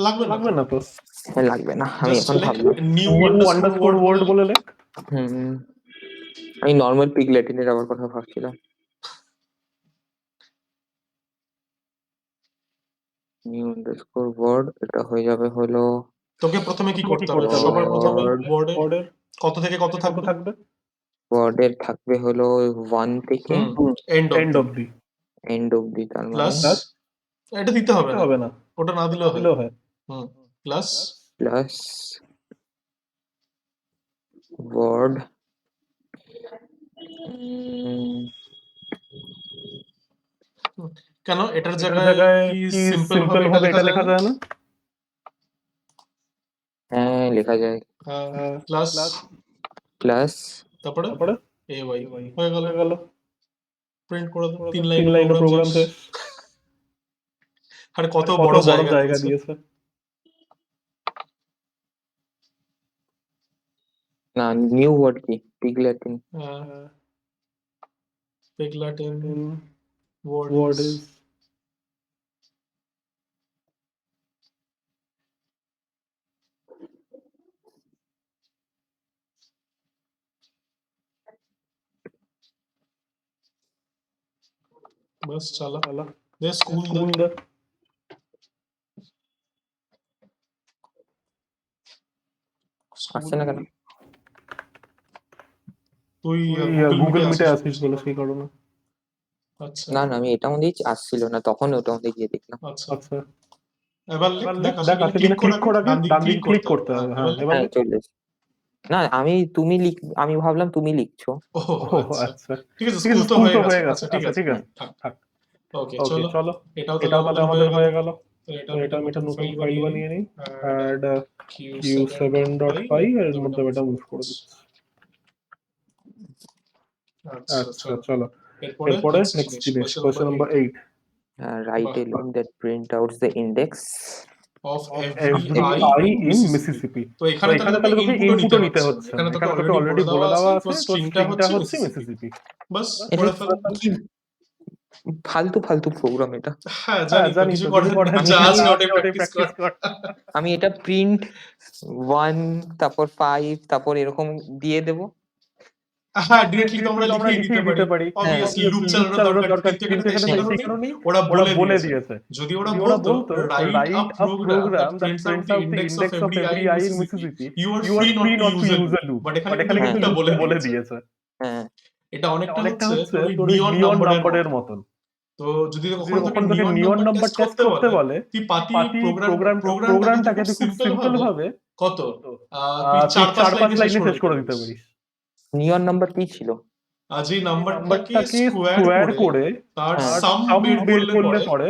লাগবে না তো, লাগবে না, আমি এখন ভাবলাম নিউ আন্ডারস্কোর ওয়ার্ড বলে লেখ। আমি নরমাল পিগলেটিনের আবার কথা ভাবছিলাম। নিউ আন্ডারস্কোর ওয়ার্ড, এটা হয়ে যাবে হলো, তোকে প্রথমে কি করতে হবে, সবার প্রথমে ওয়ার্ডের কত থেকে কত থাকবে, ওয়ার্ডের থাকবে হলো 1 থেকে এন্ড অবধি, তার মানে প্লাস এটা দিতে হবে না, ওটা না দিলেও হয়। প্লাস ওয়ার্ড কেন এটার জায়গায় কি সিম্পল ভাবে এটা লেখা যায় না? হ্যাঁ লেখা যায়, প্লাস তারপরে এ ওয়াই হয়ে গেল, প্রিন্ট করে দাও, 3 লাইন প্রোগ্রাম শেষ। আর কত বড় জায়গা দিয়েছে। না নিউ ওয়ার্ড কি পিগলেটিন, ওয়ার্ড ইজ बस चला दे स्कूल दे আসছে না কেন? তুই গুগল মিটে আসিস বলে সেই কারণে। আচ্ছা না আমি এটা মধ্যেই আসছিল না, তখন ওটা মধ্যে গিয়ে দেখলাম। আচ্ছা এবার দেখ আসলে ক্লিক করা, ডান দিক ক্লিক করতে হবে। হ্যাঁ এবার চলে এসেছে। না আমি ভাবলাম তুমি লিখছো। ও আচ্ছা ঠিক আছে, স্কুল তো হয়ে গেছে। আচ্ছা ঠিক আছে থাক। ওকে চলো এটাও তাহলে আমাদের হয়ে গেল। তো এটা আমি একটা নতুন ফাইল বানিয়ে নিই, অ্যাড q7.5 এর মধ্যে এটা মুভ করে দিচ্ছি। আচ্ছা চলো এরপরে নেক্সট জিনিস, question number 8, write a line that print out the index of every I in Mississippi. তো এখানে তাহলে তোকে ইনপুটও নিতে হচ্ছে, এখানে তোকে অলরেডি বলে দেওয়া আছে তো স্ট্রিংটা হচ্ছে মিসিসিপি। বাস করে ফেল। ফালতু প্রোগ্রাম এটা। হ্যাঁ জানি কিছু করার নেই, যা আছে ওটাই প্র্যাকটিস কর। আমি এটা প্রিন্ট 1 তারপর 5 তারপর এরকম দিয়ে দেব, হ্যাঁ, ডিরেক্টলি তো আমরা লিখেই দিতে পারি। অবভিয়াসলি লুপ চালানোর দরকার কিন্তু এখানে সেই কারণেই ওরা বলে দিয়েছে। যদি ওরা বলতো write a program that prints out the index of every I in Mississippi, you are free not to use a loop. But এখানে কিন্তু লুপটা বলে দিয়েছে। এটা অনেকটা হচ্ছে তোর নিয়ন নাম্বারের মতন। তো যদি ওখানে তোকে নিয়ন নাম্বার টেস্ট করতে বলে, তুই পাতি প্রোগ্রামটাকে তুই খুব সিম্পল ভাবে কত তুই 4-5 লাইনে শেষ করে দিতে পারিস। নিয়ন নাম্বার কি ছিল? যে নাম্বারটাকে স্কোয়ার করে তার সাম বের করলে পরে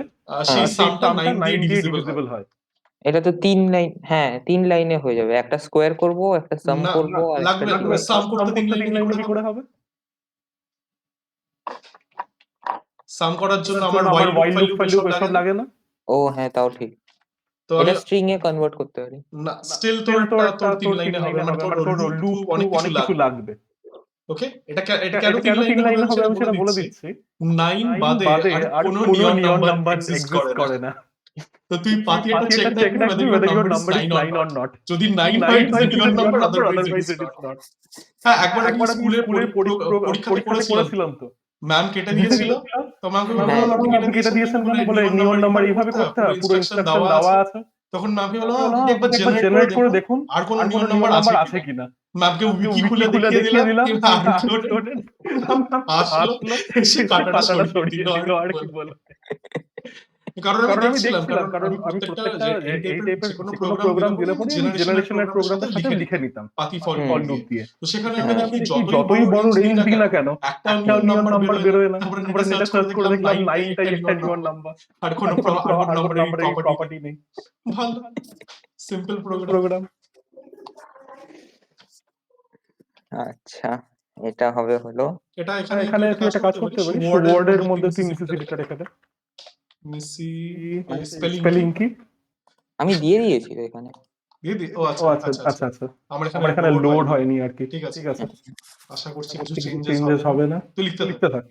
সেই সামটা 9 দিয়ে ডিভিজিবল হয়। এটা তো 3 লাইন, হ্যাঁ 3 লাইনে হয়ে যাবে। একটা স্কোয়ার করব, একটা সাম করব, আর লাগবে না সাম করতে 3 লাইনে কি করে হবে? সাম করার জন্য আমার while loop এসব লাগে না? ও হ্যাঁ, তাও ঠিক। তো এটা স্ট্রিং এ কনভার্ট করতে পারি না, স্টিল তোর 3 লাইনে হবে, মানে তোর লুপ অনেক কিছু লাগবে। ওকে, এটা কেন 3 লাইনে হবে আমি সেটা বলে দিচ্ছি। 9 বাদে আর কোনো নিয়ন নাম্বার এক্সিস্ট করে না। তো তুই পাতি একটা চেক রাখবি whether your number is 9 or not. যদি 9 হয় নিয়ন number, otherwise it is not. হ্যাঁ, একবার আমি স্কুলে পরীক্ষাতে করেছিলাম তো। ম্যাম কেটে দিয়েছিল, তো ম্যামকে বললাম আপনি কেটে দিয়েছেন মানে বলে নিয়ন নাম্বার এইভাবে করতে হয়, পুরো ইনস্ট্রাকশন দেওয়া আছে। তখন ম্যামকে বললাম আপনি একবার জেনারেট করে দেখুন আর কোন নিয়ন নাম্বার আছে কিনা। ম্যামকে উইকি খুলে দেখিয়ে দিলাম, আসলো সে কাটাটা সরিয়ে দিল আর কি বলবো। কারণ আমি দেখছিলাম, কারণ আমি প্রত্যেকটা এই টাইপের কোনো প্রোগ্রাম দিলে পরে জেনারেশনের প্রোগ্রামটার সাথে লিখে নিতাম পাতি ফর লুপ দিয়ে। তো সেখানে আমি যতই বড় রেঞ্জ দিই না কেন, একটা নিয়ন নাম্বার বেরোয় না। আমরা নেটে সার্চ করে দেখলাম 9টাই একটা নিয়ন নাম্বার, আর কোনো নাম্বারের প্রপার্টি নেই। ভালো সিম্পল প্রোগ্রাম। আচ্ছা, এটা হবে হলো এখানে তুই একটা কাজ করতে পারিস, ওয়ার্ডের মধ্যে তুই মিসিসিপিটা রেখে দে। মিসি স্পেলিং কি আমি দিয়ে দিয়েছি এখানে। ও আচ্ছা আমার এখানে লোড হয়নি আর কি। ঠিক আছে, আশা করছি কিছু চেঞ্জেস হবে না। তুই লিখতে থাক।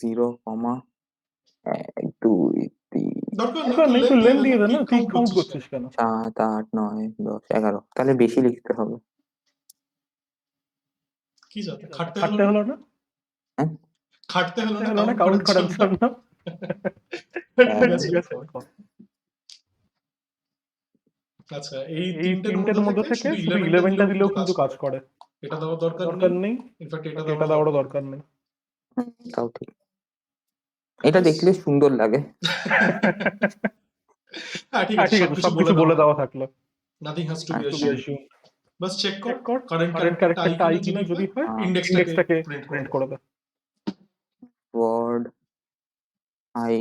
জিরো কমা 1 2 3 দরকার নেই তো লেন দিয়ে দে না, তুই কাউন্ট করছিস কেন? 7 8 9 10 11, তাহলে বেশি লিখতে হবে। কি যাতে খাটতে হলো না, খাটতে হলো না কাউন্ট করার জন্য। আচ্ছা, এই তিনটের মধ্যে থেকে শুধু 11টা দিলেও কিন্তু কাজ করে। এটা দেওয়া দরকার নেই, ইনফ্যাক্ট এটা দেওয়ার দরকার নেই। তাও ঠিক, এটা দেখলে সুন্দর লাগে। হ্যাঁ ঠিক আছে, সবকিছু বলে দেওয়া থাকলো। Nothing has to be assumed. বাস চেক কর কারেন্ট ক্যারেক্টারটা আই কিনা, যদি হয় ইন্ডেক্সটাকে প্রিন্ট করে দাও। word I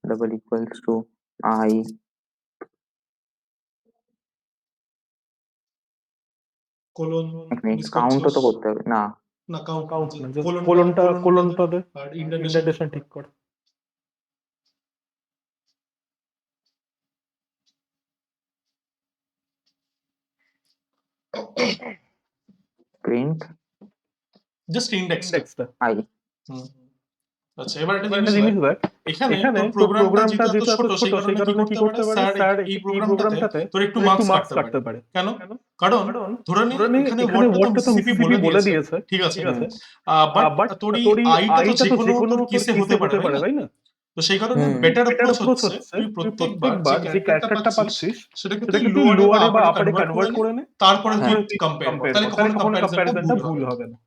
double equals to I colon count তো করতে হবে না, কাউন্ট না, কোলনটা দে আর ইন্ডেন্টেশন ঠিক কর। প্রিন্ট জাস্ট ইন্ডেক্সটা I। আচ্ছা, এবার একটা জিনিস দেখ, এখানে প্রোগ্রামটা যেহেতু এত ছোট সেই কারণে কি করতে পারে স্যার, এই প্রোগ্রামটাতে তোর একটু মার্কস কাটতে পারে। কেন? কারণ ধরে নে এখানে ওয়ার্ডটা তো মিসিসিপি বলে দিয়েছে, ঠিক আছে, বাট তোর এই আইটা তো যেকোনো কেসে হতে পারে, তাই না? তো সেই কারণে বেটার অ্যাপ্রোচ হচ্ছে তুই প্রত্যেকবার যে ক্যারেক্টারটা পাচ্ছিস সেটাকে তুই লোয়ারে বা আপারে কনভার্ট করে নে, তারপরে তুই কম্পেয়ার কর, তাহলে কখনো কম্প্যারিজনটা ভুল হবে না।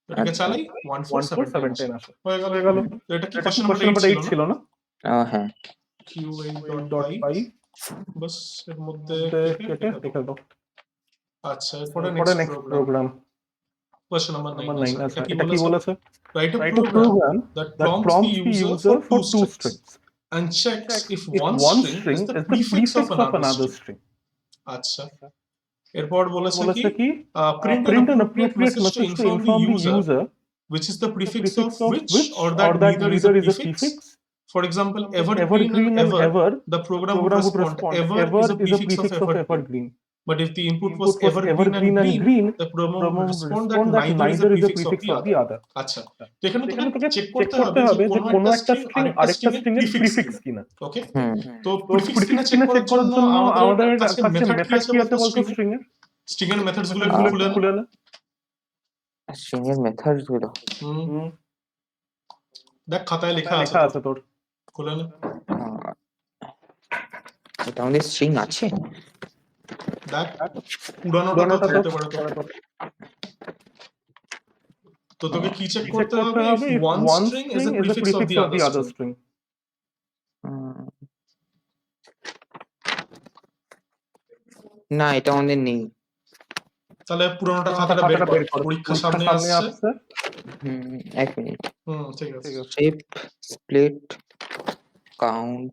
এটাকে চালাই 14710 আসে, হয়ে গেল। তো এটা কি কোশ্চেন নাম্বার 8 ছিল না? হ্যাঁ, qa.py বাস এর মধ্যে কেটে রেখে দাও। আচ্ছা, এরপরে নেক্সট প্রোগ্রাম কোশ্চেন নাম্বার 9। আচ্ছা, এটা কি বলেছে? Write a program that prompts the user for two strings and checks if one string is the prefix of another string. আচ্ছা, এরপর বলেছে কি print an appropriate message to inform the user which is the prefix of which or that neither is a prefix. For example, evergreen and ever, the program would respond ever is a prefix of evergreen, but if the input was evergreen and green, the program will respond that neither is a prefix of the other. আচ্ছা, তো এখানে তোকে check করতে হবে যে কোনো একটা string আরেকটা স্ট্রিং এর প্রিফিক্স কিনা। ওকে, তো প্রিফিক্স কিনা চেক করার জন্য আমাদের কাছে মেথড কি আছে বলতো স্ট্রিং এর মেথডস গুলো খুলে নে। স্ট্রিং এর মেথডস গুলো দেখ খাতায় লেখা আছে তোর, খুলে নে। এটা আমাদের স্ট্রিং আছে, দেখ পুরানোটা তো হতে পারে তো তোকে কি চেক করতে হবে if one string is a prefix of the other string. না এটা আমাদের নেই। তাহলে পুরানোটা খাতাটা বের কর, পরীক্ষা সামনে আসছে। এক মিনিট। ঠিক আছে। Strip, split, count,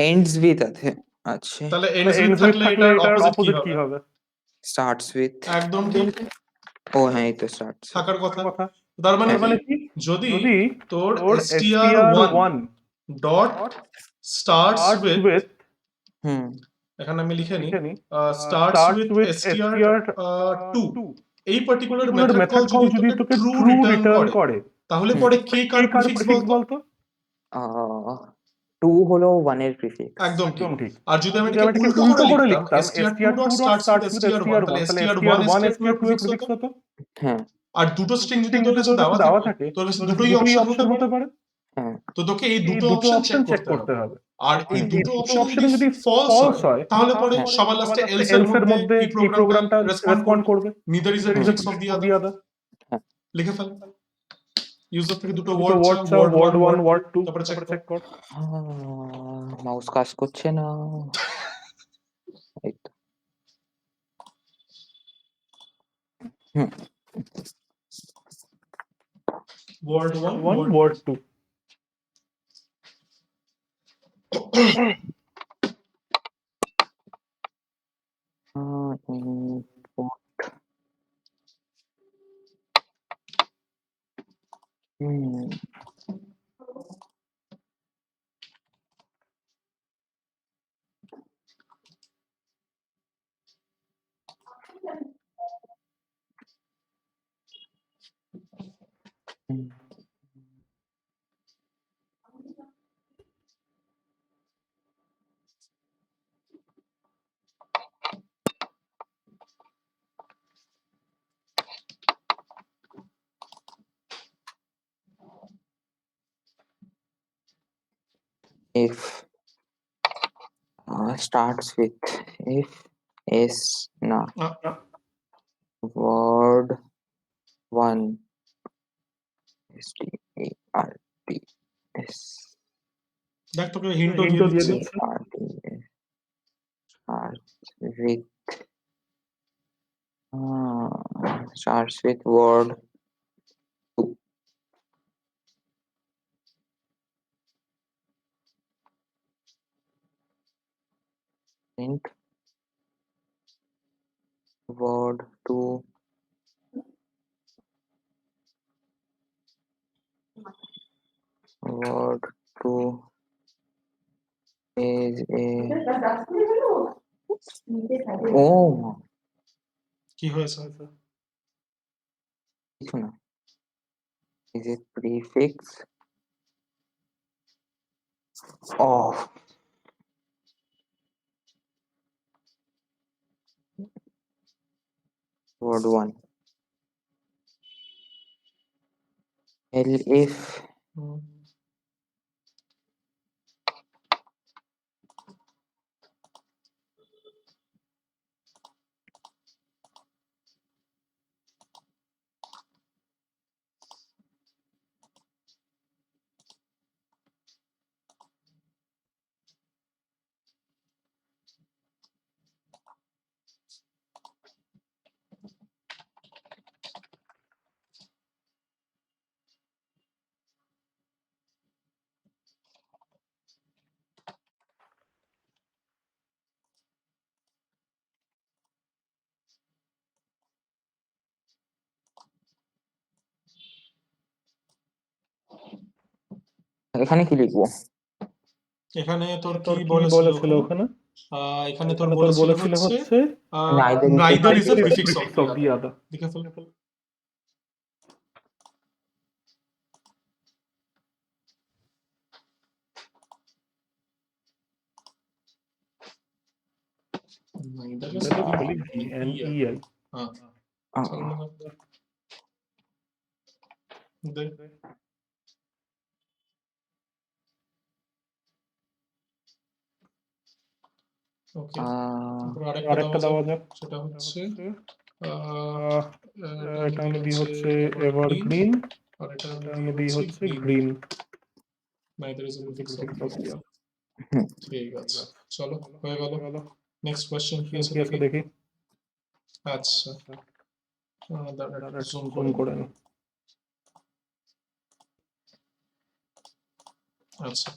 ends with আছে। তাহলে এন্ডস উইথ থাকলে এটার অপোজিট কি হবে? Starts with. একদম ঠিক। ও হ্যাঁ, এই তো স্টার্টস থাকার কথা। তার মানে কি যদি তোর str1 ডট স্টার্টস উইথ, এখানে আমি লিখে নিই স্টার্টস উইথ str2, এই পার্টিকুলার মেথড কল যদি তোকে ট্রু রিটার্ন করে তাহলে পরে কে কার প্রিফিক্স বলতো? 2 হলো 1 এর প্রিফিক্স। একদম ঠিক। আর যদি আমি এটাকে উল্টো করে লিখতাম str2.starts with str1, তাহলে str1 str2 এর প্রিফিক্স হতো। হ্যাঁ, আর দুটো স্ট্রিং যদি তোর কাছে দেওয়া থাকে তোর কাছে দুটোই অপশন হতে পারে। তো তোকে এই দুটো অপশন চেক করতে হবে। আর এই দুটো অপশন যদি ফলস হয় তাহলে পরে সবার লাস্টে এলস এর মধ্যে এই প্রোগ্রামটা রেসপন্ড করবে neither is a prefix of the other. লিখে ফেল। ইউজার থেকে দুটো ওয়ার্ড 1 ওয়ার্ড 2 তারপরে চেক কর। মাউস কাজ করছে না। এই তো। Word 1 word 2 if starts with if s না word 1 starts দেখ তোকে হিন্টও দিয়ে দিচ্ছি। starts with word 2. Print word 2 word 2 is a কি হয়েছে? কিছু না, is a prefix of word 1. if এখানে কি লিখবো? এখানে তোর কি বলেছিল ওখানে? এখানে তোর বলেছিল হচ্ছে neither neither is is a a prefix prefix of the other দেখে ফেল neither is NEI দে ওকে আরেকটা দেওয়া যাক সেটা হচ্ছে এটা আমি দিই হচ্ছে এভারগ্রিন আর এটা আমি দিই হচ্ছে green neither is a prefix of the other ঠিক আছে চলো হয়ে গেল নেক্সট কোশ্চেন কি আছে দেখি আচ্ছা দাঁড়া জুম করে নি আচ্ছা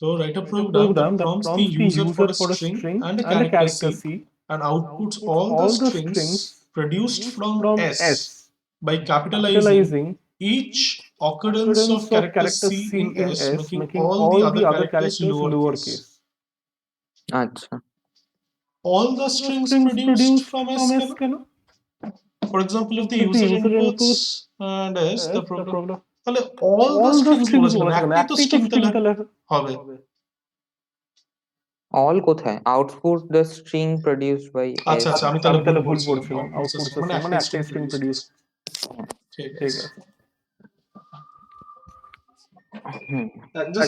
তো write a program that prompts the user for a string and a character C and outputs all the strings produced from S by capitalizing each occurrence of character C in S, making all the other characters lowercase. আচ্ছা All the strings produced from S কেন? For example, if the user inputs and S, the program তাহলে all the strings বলেছে কেন? একটাই তো string তাহলে হবে। all কোথায় output the string produced by আচ্ছা আমি তাহলে ভুল পড়ছিলাম আউটপুট মানে একটা স্ট্রিং প্রডিউস ঠিক আছে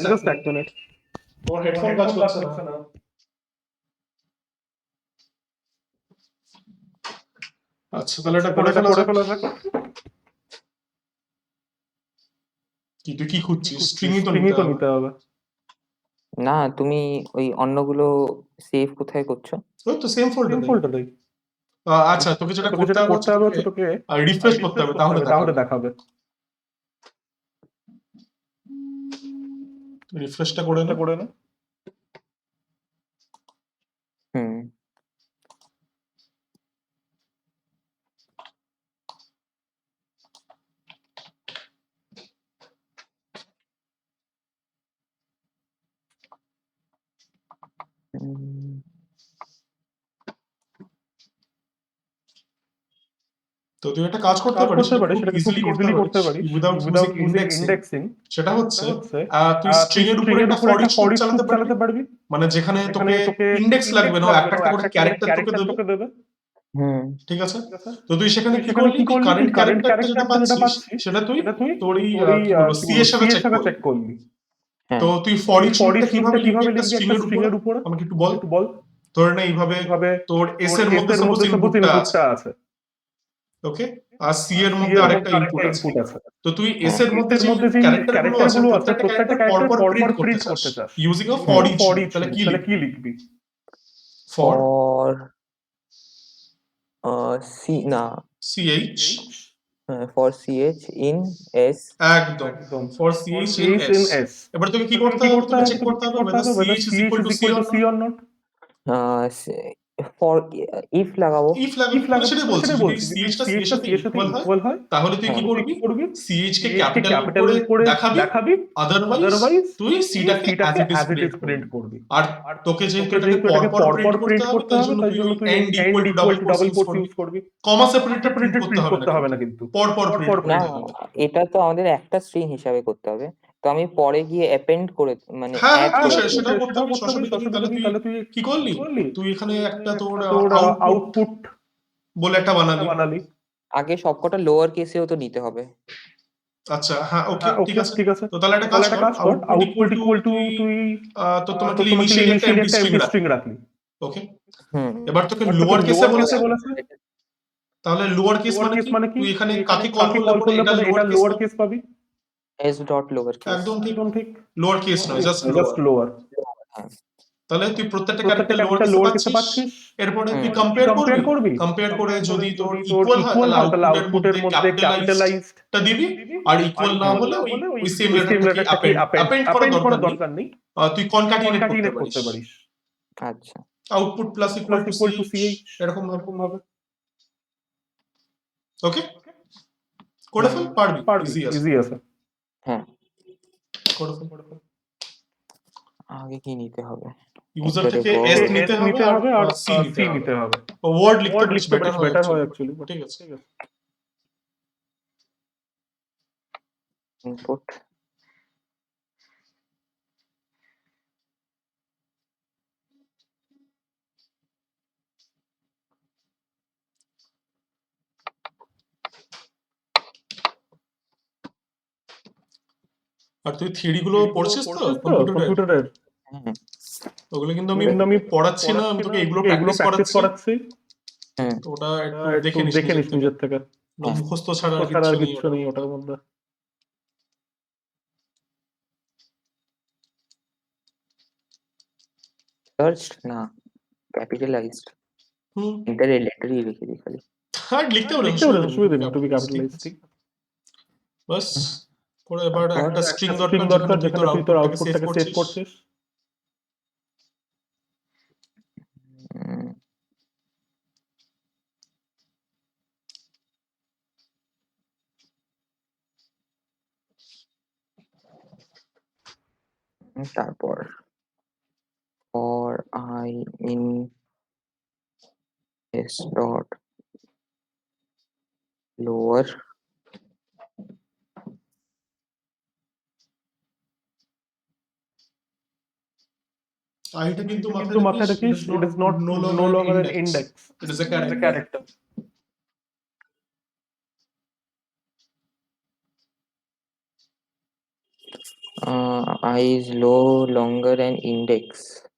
জাস্ট এক মিনিট তোমার হেডফোন কাজ করছে না আচ্ছা তাহলে এটা করে ফেলা যাক কি তুই কি খুঁজছিস স্ট্রিংই তো নিতে হবে না তুমি ওই অন্যগুলো সেভ কোথায় করছো ওই তো সেম ফোল্ডারে আচ্ছা তোকে যেটা করতে হবে হচ্ছে তোকে রিফ্রেশ করতে হবে তাহলে দেখাবে রিফ্রেশটা করে না হুম তো তুই একটা কাজ করতে পারিস সেটা খুব ইজিলি করতে পারিস উইদাউট ইউজিং ইন্ডেক্সিং সেটা হচ্ছে তুই স্ট্রিং এর উপরে একটা ফর ইচ লুপ চালাতে পারবি মানে যেখানে তোকে ইন্ডেক্স লাগবে না একটা করে ক্যারেক্টার তোকে দেবে ঠিক আছে তো তুই সেখানে কি করলি কারেন্ট ক্যারেক্টারটা যেটা পাচ্ছিস সেটা তুই তোর এই সি এর সাথে চেক করলি তো তুই ফর ইচ লুপটা কিভাবে লিখবি একটা স্ট্রিং এর উপর আমাকে একটু বল ধরে নে এইভাবে তোর এস এর মধ্যে সাপোজ ইনপুটটা আছে ওকে আর সি এর মধ্যে আরেকটা ইনপুট আছে তো তুই এস এর মধ্যে যে ক্যারেক্টারগুলো আছে প্রত্যেকটা ক্যারেক্টার পরপর প্রিন্ট করতে চাস ইউজিং আ ফর ইচ তাহলে কি লিখবি ফর সি না CH for CH in S একদম ফর সিএইচ ইন এস এবার তোকে কি করতে হবে তোকে চেক করতে হবে whether CH is equal to C or not for if লাগাবো সেটা বলছি যদি সিএইচ টা সি এর সাথে ইকুয়াল হয় তাহলে তুই কি করবি সিএইচ কে ক্যাপিটাল করে দেখাবি আদারওয়াইজ তুই সি টাকে অ্যাজ ইট ইজ প্রিন্ট করবি আর তোকে যেহেতু এটাকে পরপর প্রিন্ট করতে হবে তাই জন্য তুই end equal to double quotes use করবি কমা সেপারেটেড প্রিন্ট করতে হবে না কিন্তু পরপর প্রিন্ট না এটা তো আমাদের একটা স্ট্রিং হিসাবে করতে হবে তো আমি পরে গিয়ে অ্যাপেন্ড করে মানে অ্যাড করে সেটা করতে হবে অসুবিধা নেই তাহলে তুই কি করলি তুই এখানে একটা তোর আউটপুট বলে একটা বানালি আগে সবকটা লোয়ার কেসেও তো নিতে হবে আচ্ছা হ্যাঁ ওকে ঠিক আছে তো তাহলে একটা কাজ কর আউটপুট ইকুয়াল টু তুই তো তোমাকে ইনিশিয়ালি একটা এমটি স্ট্রিং রাখলি ওকে এবার তোকে লোয়ার কেসে বলেছে তাহলে লোয়ার কেস মানে কি তুই এখানে কাকে কল করলে পরে এটা লোয়ার কেস পাবি s ডট লোয়ার কেস একদম ঠিক লোয়ার কেস নয় জাস্ট লোয়ার তাহলে তুই প্রত্যেকটা ক্যারেক্টার লোয়ার কেসে পাচ্ছিস এরপরে তুই কম্পেয়ার করে যদি তোর ইকুয়াল হয় তাহলে আউটপুটের মধ্যে ক্যাপিটালাইজডটা দিবি আর ইকুয়াল না হলে ওই সেম লেটারটাকে অ্যাপেন্ড করার দরকার নেই তুই কনক্যাটিনেট করতে পারিস আচ্ছা output plus equal to CH এরকম ভাবে ওকে করে ফেল পারবি ইজি আছে হ্যাঁ করে ফেল আগে কি নিতে হবে ইউজার এটারে থেকে বল। এস নিতে হবে আর সি নিতে হবে। ওয়ার্ড লিখতে বেশ বেটার হয় অ্যাকচুয়ালি। ঠিক আছে। ইনপুট আর তুই থিওরি গুলো পড়ছিস তো কম্পিউটারের? হ্যাঁ ওগুলো কিন্তু আমি পড়াচ্ছি না, আমি তোকে এগুলো প্র্যাকটিস করাচ্ছি। হুম তো ওটা একটু দেখে নিস নিজের থেকে। হ্যাঁ। মুখস্থ ছাড়া আর কিচ্ছু নেই ওটার মধ্যে। সার্চড না ক্যাপিটালাইজড হুম, ইন্টারলেটারি লিখে দিই খালি। আর লিখতে পারে অসুবিধা নেই, টু বি ক্যাপিটালাইজড। বাস করে এবার একটা স্ট্রিং দরকার যেখানে তুই তোর আউটপুটটাকে সেভ করছিস। উম, তারপর for I in s dot lower আইটা কিন্তু মাথায় রাখিস, it is not no longer an index, it is a character. I is no longer an index.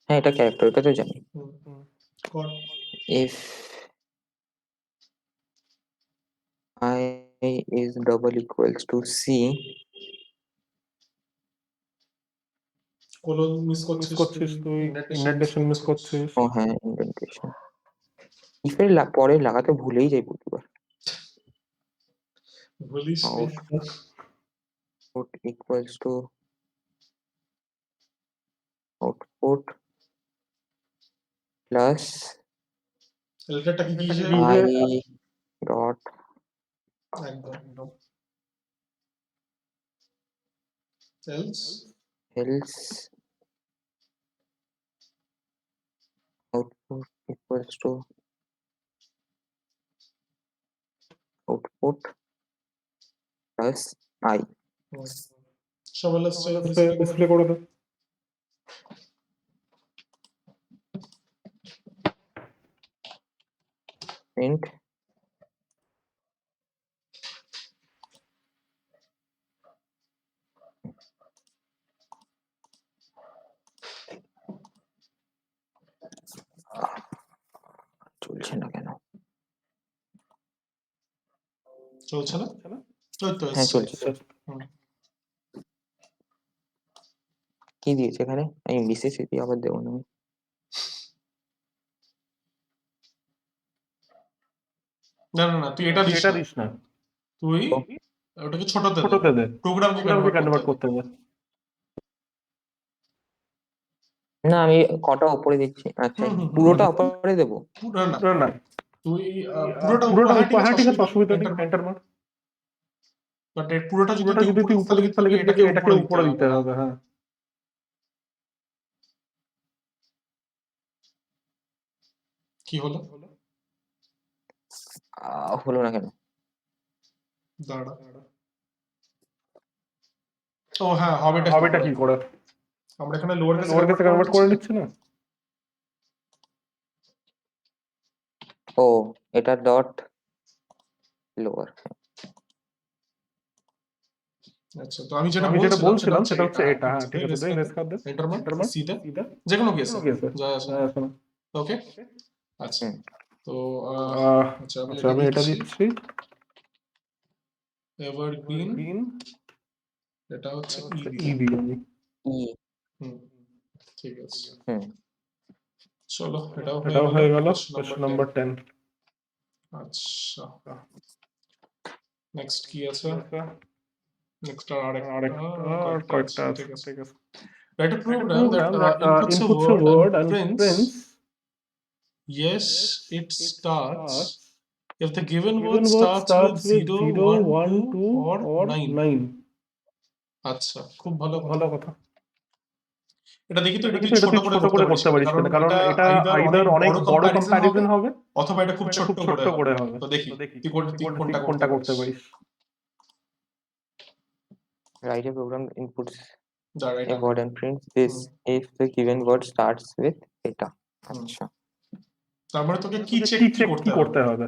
হ্যাঁ এটা ক্যারেক্টার, এটা তো জানি। if I is double equals to c colon miss করছিস তুই, ইন্ডেন্টেশন মিস করছিস। ও হ্যাঁ ইন্ডেন্টেশন if এর পরে লাগাতে ভুলেই যাই প্রতিবার। বলিস output equals to output plus লেটারটা কি I dot একদম else else output equals to output plus I সবাই ডিসপ্লে করে দে। print চলছে না কেন? চলছে না? ওই তো হ্যাঁ চলছে। কি দিয়েছে এখানে? আমি বিশেষ এটি আবার দেবো না। না তুই এটা দিস না, তুই ওটাকে ছোটতে দে, প্রোগ্রামকে কনভার্ট করতে দে। না আমি কটা উপরে দিচ্ছি, আচ্ছা পুরোটা উপরে দেবো? না তুই পুরোটা উপরে, ঠিক আছে অসুবিধা নেই, এন্টার মার। বাট পুরোটা যদি তুই উপরে দিতে, তাহলে এটাকে উপরে দিতে হবে। হ্যাঁ কি হলো? হলো না কেন? দাঁড়া, ও হ্যাঁ হবেটা কি করে? আমরা এখানে লোয়ার কেসে কনভার্ট করে নিচ্ছি না। ও এটা ডট লোয়ার। আচ্ছা তো আমি যেটা বলছিলাম সেটা হচ্ছে এটা। হ্যাঁ ঠিক আছে, ইরেজ কর দে, এন্টার মার সিধা যে কোনো কেসে যা আসে না। ওকে আচ্ছা তো আচ্ছা আমি এটা দিচ্ছি এভারগ্রিন, এটা হচ্ছে ই দিই আমি। ঠিক আছে চলো এটাও হয়ে গেল কোশ্চেন নাম্বার 10। আচ্ছা নেক্সট কি আছে? নেক্সট আরেকটা আছে, ঠিক আছে। Write a program that inputs a word and prints yes it starts if the given word starts with 0, 1, 2 or 9. আচ্ছা খুব ভালো কথা। এটা দেখি তো এটা তুই ছোট করে করতে পারিস কিনা, কারণ এটা আইদার অনেক বড় কম্প্যারিজন হবে অথবা এটা খুব ছোট্ট করে হবে। তো দেখি তুই কোনটা করতে পারিস। Write a program inputs দাঁড়া, a word and prints this if the given word starts with এটা। আচ্ছা, তার মানে তোকে কি চেক করতে হবে?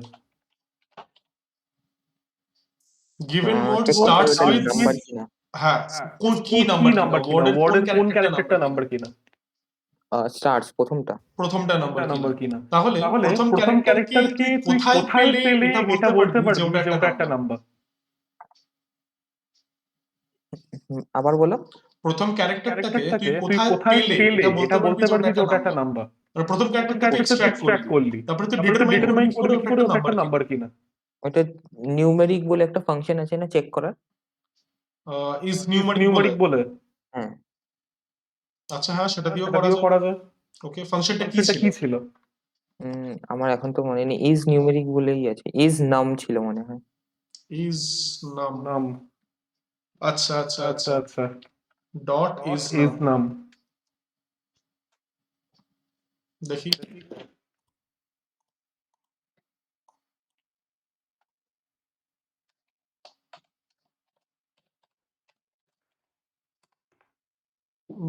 given word starts with number কিনা, হ্যাঁ, কোন কি নাম্বার কিনা, ওয়ার্ডের কোন ক্যারেক্টারটা নাম্বার কিনা, স্টার্টস প্রথমটা নাম্বার কিনা। তাহলে প্রথম ক্যারেক্টারকে তুই কোথায় পেলে এটা বলতে পারবি যে ওটা একটা নাম্বার। আবার বলো। প্রথম ক্যারেক্টারটাকে তুই কোথায় পেলে এটা বলতে পারবি যে ওটা একটা নাম্বার। মানে প্রথম ক্যারেক্টারটাকে এক্সট্রাক্ট করলি, তারপরে তুই ডিটারমাইন করবি কি করে ওটা একটা নাম্বার কিনা। ওটা নিউমেরিক বলে একটা ফাংশন আছে না চেক করার, ইজ নিউমেরিক বলে। হ্যাঁ আচ্ছা, হ্যাঁ সেটা দিয়েও করা যায়। ওকে, ফাংশনটা কি ছিল? আমার এখন তো মনে নেই, ইজ নিউমেরিক বলেই আছে, ইজ নাম ছিল মনে হয়। ইজ নাম, আচ্ছা ডট ইজ নাম। দেখি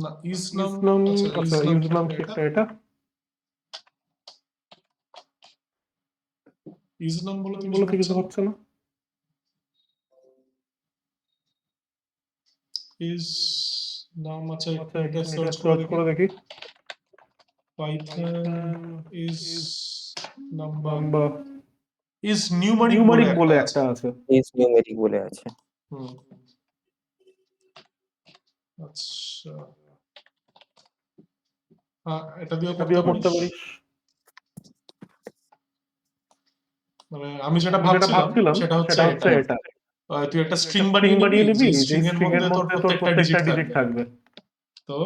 না, ইজ নাম, আচ্ছা ইজ নাম কি একটা, এটা ইজ নাম বলে কিছু হচ্ছে না। ইজ নাম, আচ্ছা এটা সার্চ করে দেখি। Python is number, is numeric বলে একটা আছে। ইজ নিউমেরিক বলে আছে। আচ্ছা, হ্যাঁ এটা দিয়েও করতে পারিস। মানে আমি যেটা ভাবছিলাম সেটা হচ্ছে এটা, তুই একটা স্ট্রিং বানিয়ে নিবি, যে স্ট্রিং এর মধ্যে তোর প্রত্যেকটা ডিজিট থাকবে। তো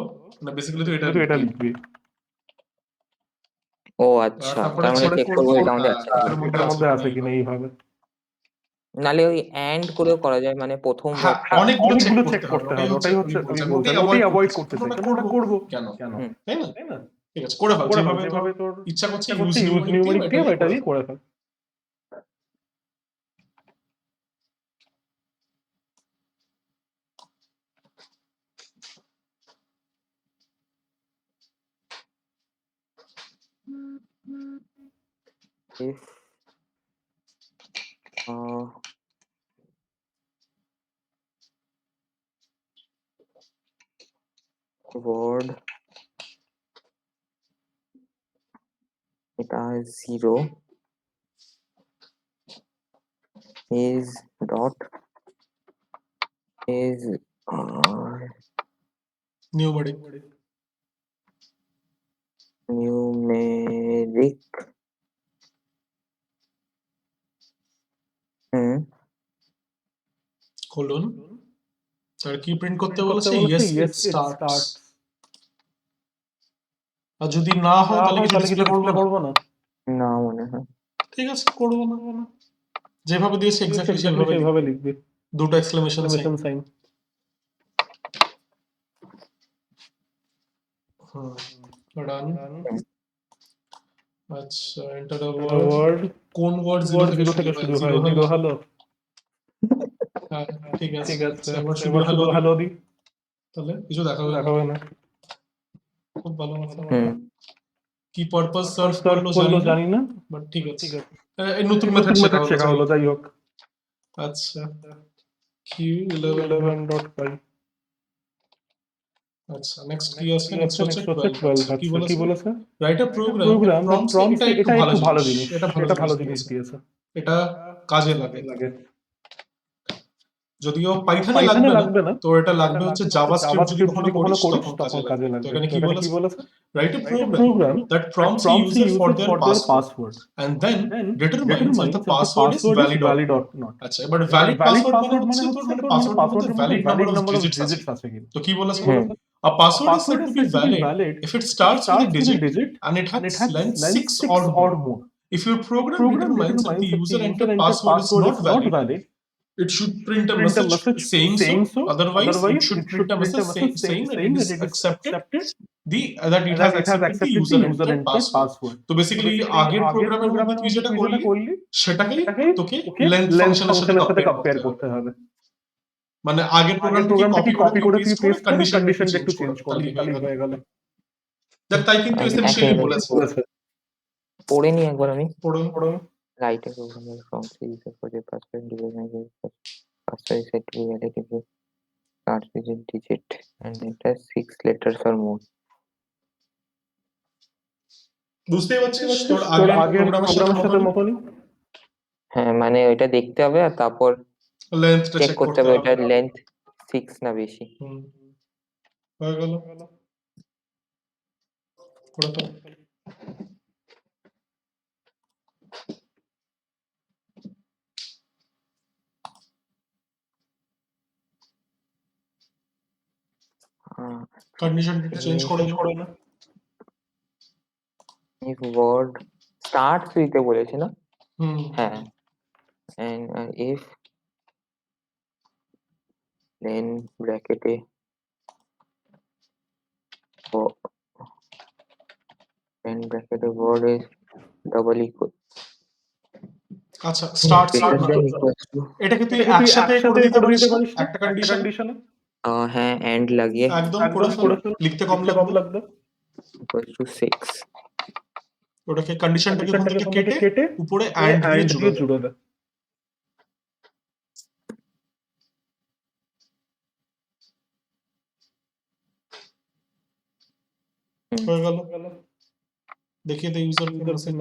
মানে বেসিক্যালি তুই এটা লিখবি। ও আচ্ছা, তার মানে চেক করবো এটা আমাদের আছে এর মধ্যে আছে কিনা এইভাবে। নালে ওই এন্ড করেও করা যায়, মানে প্রথম অনেকগুলো চেক করতে হবে, ওটাই হচ্ছে আমি বলছি, ওটাই অ্যাভয়েড করতে চাই। আমরা করব কেন, তাই না? ঠিক আছে, করে ফেল যেভাবে তোর ইচ্ছা করছে, ইউজ নিউমেরিক দিয়ে এটা দিয়ে করে ফেল। if word এটা 0 is dot is numeric colon, আর কি প্রিন্ট করতে বলেছে? yes it starts। আর যদি না হয় তাহলে কি ডিসপ্লে করব না? না মনে হয়। ঠিক আছে, করব না। যেভাবে দিয়েছে এক্স্যাক্টলি সেভাবে লিখবি, দুটো এক্সক্লেমেশন সাইন। রান। আচ্ছা, এন্টার দ্য ওয়ার্ড। কোন ওয়ার্ড 0 থেকে শুরু হয়? Zero hello. হ্যাঁ ঠিক আছে, এবার শুধু হ্যালো দি, তাহলে কিছু দেখাবে না। খুব ভালো কথা। কি পারপাস সার্ভ করলো জানি না, বাট ঠিক আছে, এই নতুন মেথড শেখা হলো, যাই হোক। আচ্ছা, q11.py। আচ্ছা, নেক্সট কি আছে? নেক্সট হচ্ছে 12। কি বলেছে? Write a program that prompts, এটা একটু ভালো জিনিস, এটা ভালো জিনিস দিয়েছে, এটা কাজে লাগে। যদিও পাইথনে লাগবে না, তো এটা লাগবে হচ্ছে জাভাস্ক্রিপ্ট যদি কখনো করিস তখন কাজে লাগবে। তো এখানে কি বলেছে? Write a program that prompts user for their password and then determines if the password is valid or not. আচ্ছা, এবার ভ্যালিড পাসওয়ার্ড মানে হচ্ছে তোর মানে পাসওয়ার্ডের মধ্যে ভ্যালিড নাম্বার অফ ডিজিটস আছে। তো কি বলেছে? A password is said to be valid if it starts with a digit and it has length 6 or more. If your program determines that the user entered password is not valid, it should print a message saying so. Otherwise, it should print a message saying that it is accepted that it has accepted the user enter password. তো basically আগের প্রোগ্রামের মধ্যে তুই যেটা করলি সেটাকেই তোকে length ফাংশনের সাথে কম্পেয়ার করতে হবে। মানে আগের প্রোগ্রামটাকে কপি করে তুই পেস্ট করে কন্ডিশনটা একটু চেঞ্জ করবি, তাহলেই হয়ে গেল। দেখ তাই কিন্তু এসেনশিয়ালি বলেছে। পড়ে নি একবার আমি। পড়ো। Write a program from C user for the password device password is set to be valid if it starts with a digit and it has 6 letters or more. বুঝতেই পারছিস তোর আগের প্রোগ্রামের সাথে মতনই। হ্যাঁ মানে ওইটা দেখতে হবে আর তারপর লেন্থটা চেক করতে হবে এটার লেন্থ 6 না বেশি। হয়ে গেল। কন্ডিশনটা চেঞ্জ করে না। if word starts with এ বলেছে না? হ্যাঁ and if then bracket A then bracket A word is double equal আচ্ছা স্টার্টস এটাকে তুই একসাথে করে দিতে পারিস একটা কন্ডিশনে। হ্যাঁ এন্ড লাগিয়ে একদম করে লিখতে কম লাগবে equals to 6 ওটাকে কন্ডিশনটাকে ওখান থেকে কেটে উপরে এন্ড দিয়ে জুড়ে দে। হয়ে গেল। দেখিয়ে দে ইউজার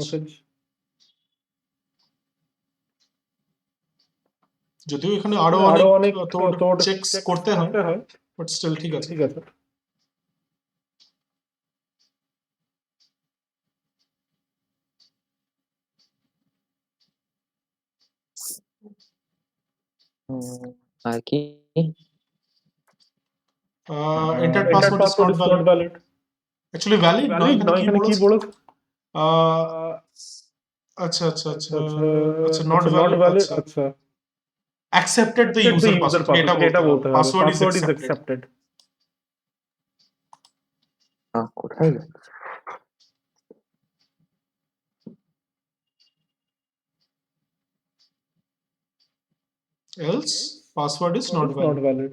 মেসেজ। যদিও এখানে আরো অনেক তোর চেকস করতে হয় বাট স্টিল ঠিক আছে। আর কি entered password is not valid. Actually valid নয়, এখানে কি বলেছে? আচ্ছা not valid। আচ্ছা accepted the user password এটা বলতে হবে password is accepted। কোথায় else password is not valid।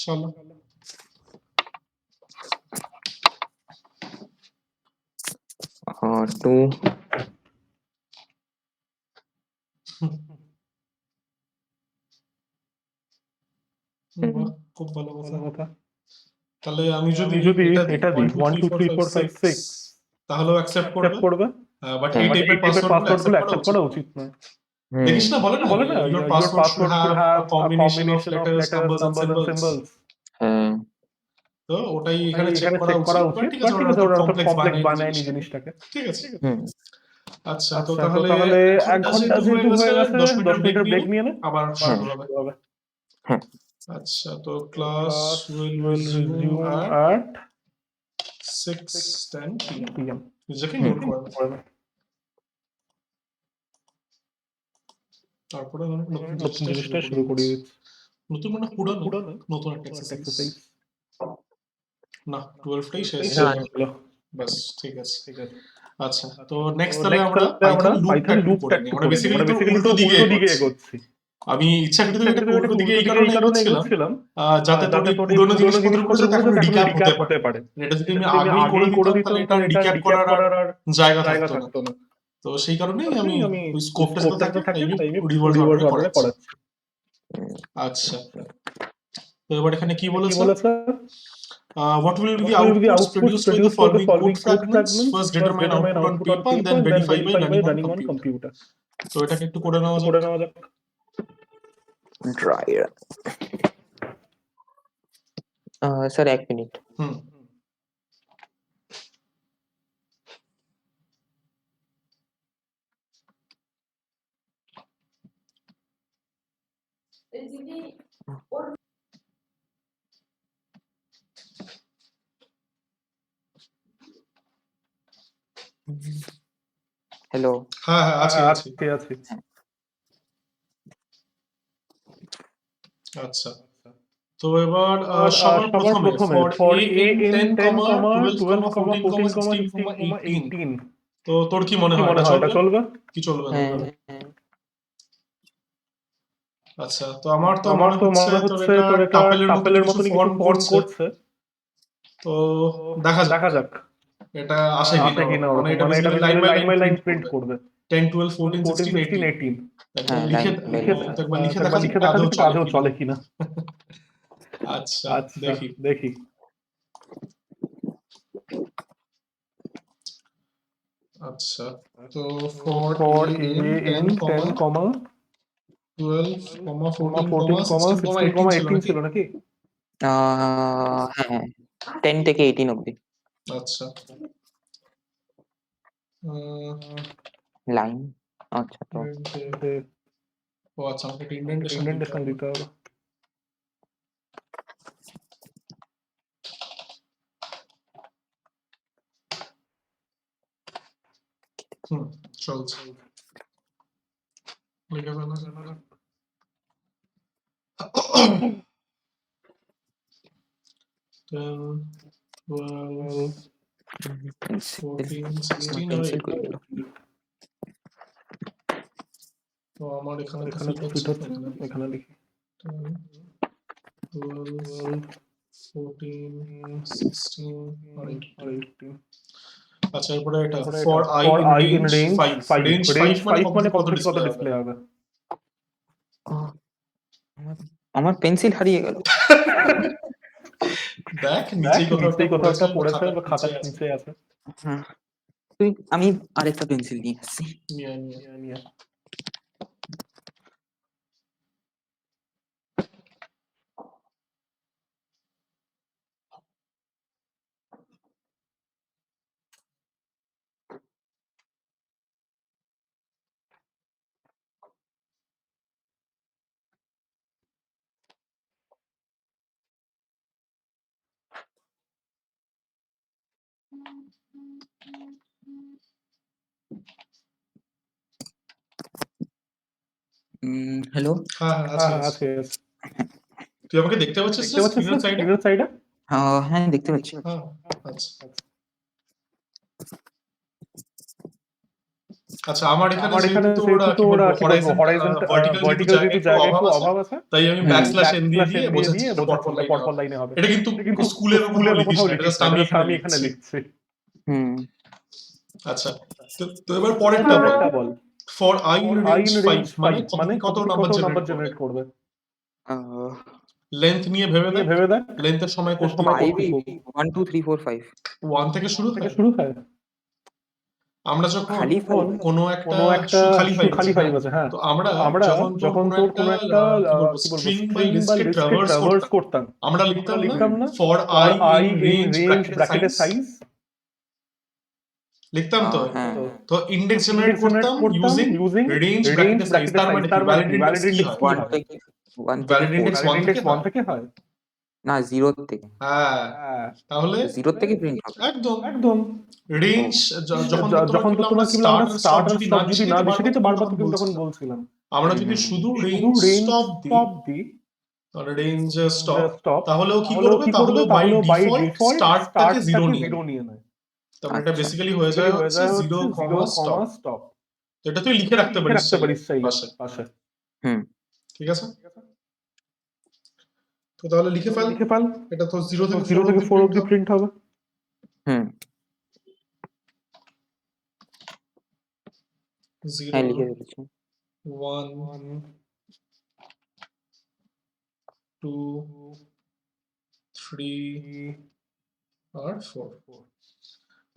চলো টু খুব ভালো কথা। তাহলে আমি যদি এটা দিই 1 2 3 4 5 6 তাহলেও অ্যাকসেপ্ট করবে বাট এই টাইপের পাসওয়ার্ডগুলো অ্যাকসেপ্ট করা উচিত নয়। দেখিস না বলে না your password should have a combination of letters numbers and symbols। তো ওটাই এখানে চেক করা উচিত ঠিক আছে ওরা কমপ্লেক্স বানায়নি জিনিসটাকে ঠিক আছে। আচ্ছা তো তাহলে 1 ঘন্টা যেহেতু হয়ে গেছে 10 মিনিটের ব্রেক নিয়ে নে আবার শুরু হবে। আচ্ছা তো class will resume at 6:10 PM নিজেকে নোট করে তারপরে নতুন জিনিসটা শুরু করি। নতুন মানে পুরনো নতুন একটা এক্সারসাইজ না 12 টাই শেষ হলো বাস ঠিক আছে। আচ্ছা তো নেক্সট তাহলে আমরা পাইথন লুপটা একটু করে নিই। মানে বেসিক্যালি উল্টো দিকে এগোচ্ছি। আমি ইচ্ছাকৃত এটাকে উল্টো দিকে এই কারণে এগোচ্ছিলাম যাতে তোর পুরনো জিনিসপত্রগুলো যাতে এখন রিক্যাপ হতে পারে। এটা যদি আমি আগেই করে দিতাম তাহলে এটা রিক্যাপ করার আর জায়গা থাকতো না। তো সেই কারণেই আমি ওই স্কোপটা যাতে থাকে তাই আমি রিভার্স অর্ডারে করাচ্ছি। আচ্ছা তো এবার এখানে কি বলেছে? What will be the outputs produced by the following code fragments? First determine output on paper and then verify by running on computer. তো এটাকে একটু করে নেওয়া যাক। Dryer sir 1 minute. হ্যালো। হ্যাঁ হ্যাঁ আছি আছি আছি। আচ্ছা তো এবার সবার প্রথমে ফর এ ইন 10, 12, 14, 16, 18 তো তোর কি মনে হয় এটা চলবে কি চলবে না হ্যাঁ আচ্ছা তো আমার তো মনে হচ্ছে তোর এটা টাপেলের মতনই কিছু ফর্ম করছে তো দেখা যাক এটা আসে কিনা মানে এটা basically line by line print করবে 10, 12, 14, 16, 18 হ্যাঁ একবার লিখে দেখা যাক আদৌ চলে কিনা আচ্ছা দেখি আচ্ছা তো ফর এ ইন 10, 12, 14, 16, 18 ছিল নাকি হ্যাঁ 10 থেকে 18 অব্দি আচ্ছা লাইন। আচ্ছা তো ও আচ্ছা আমাকে একটা ইন্ডেন্টেশন দিতে হবে চলছে লিখে ফেলা 10, 12, 14, 16 আর পেন্সিল 18 করে দিল। তো আমার এখানে তো ফিট হচ্ছে এখানে লিখি 10, 12, 14, 16 আর 18 আচ্ছা এরপরে এটা for I in range 5 range 5 মানে কত ডিসপ্লে হবে আমার পেন্সিল হারিয়ে গেল। দেখ নিচেই কোথাও একটা পড়েছে বা খাতার নিচে আছে হ্যাঁ আমি আরেকটা পেন্সিল নিয়ে আসছি। নিয়ে হ্যালো। হ্যাঁ আছে তুই আমাকে দেখতে পাচ্ছিস স্ক্রিনের সাইডে হ্যাঁ দেখতে পাচ্ছি। হ্যাঁ আচ্ছা আচ্ছা আমার এখানে যেহেতু ওরা কি বলবো হরাইজন্টাল ভার্টিক্যাল যেহেতু জায়গা একটু অভাব আছে তাই আমি ব্যাকস্ল্যাশ এন দিয়ে বোঝাচ্ছি এটা পরপর লাইনে হবে এটা কিন্তু স্কুলের কোথাও লিখিস না এটা জাস্ট আমি এখানে লিখছি আচ্ছা তো এবার পরেরটা বল ফর আই ইন রেঞ্জ 5 মানে কত নাম্বার জেনারেট করবে লেন্থ নিয়ে ভেবে দেখ লেন্থের সময় করতে 1 2 3 4 5 1 থেকে শুরু হয় আমরা যখন কোনো একটা খালি ফাইভ আছে হ্যাঁ তো আমরা যখন তোর কোনো একটা কি বলবো স্ট্রিং বা লিস্টকে ট্রাভার্স করতাম আমরা লিখতাম না ফর আই ইন রেঞ্জ ব্র্যাকেটের সাইজ লিখতাম তো ইন্ডেক্স জেনারেট করতাম ইউজিং রেঞ্জ ব্র্যাকেটের সাইজ তার মানে কি ভ্যালিড ইন্ডেক্স কি হয় 1 থেকে ভ্যালিড ইন্ডেক্স 1 থেকে হয় না 0 থেকে। হ্যাঁ তাহলে 0 থেকে প্রিন্ট হবে একদম রেঞ্জ যখন তো তোমার কি বলে আমরা স্টার্ট আর স্টপ যদি না লিখে দিতে বারবার তো তখন বলছিলাম আমরা যদি শুধু রেঞ্জ স্টপ দিই রেঞ্জ স্টপ তাহলেও কি করবে তাহলে বাই ডিফল্ট স্টার্টটাকে 0 নিয়ে নেয় তাহলে এটা বেসিক্যালি হয়ে যায় হচ্ছে 0, স্টপ তো এটা তুই লিখে রাখতে পারিস পাশে ঠিক আছে তো তাহলে লিখে ফেল এটা তো 0 থেকে 4 অবধি প্রিন্ট হবে 0 1 2 3 আর 4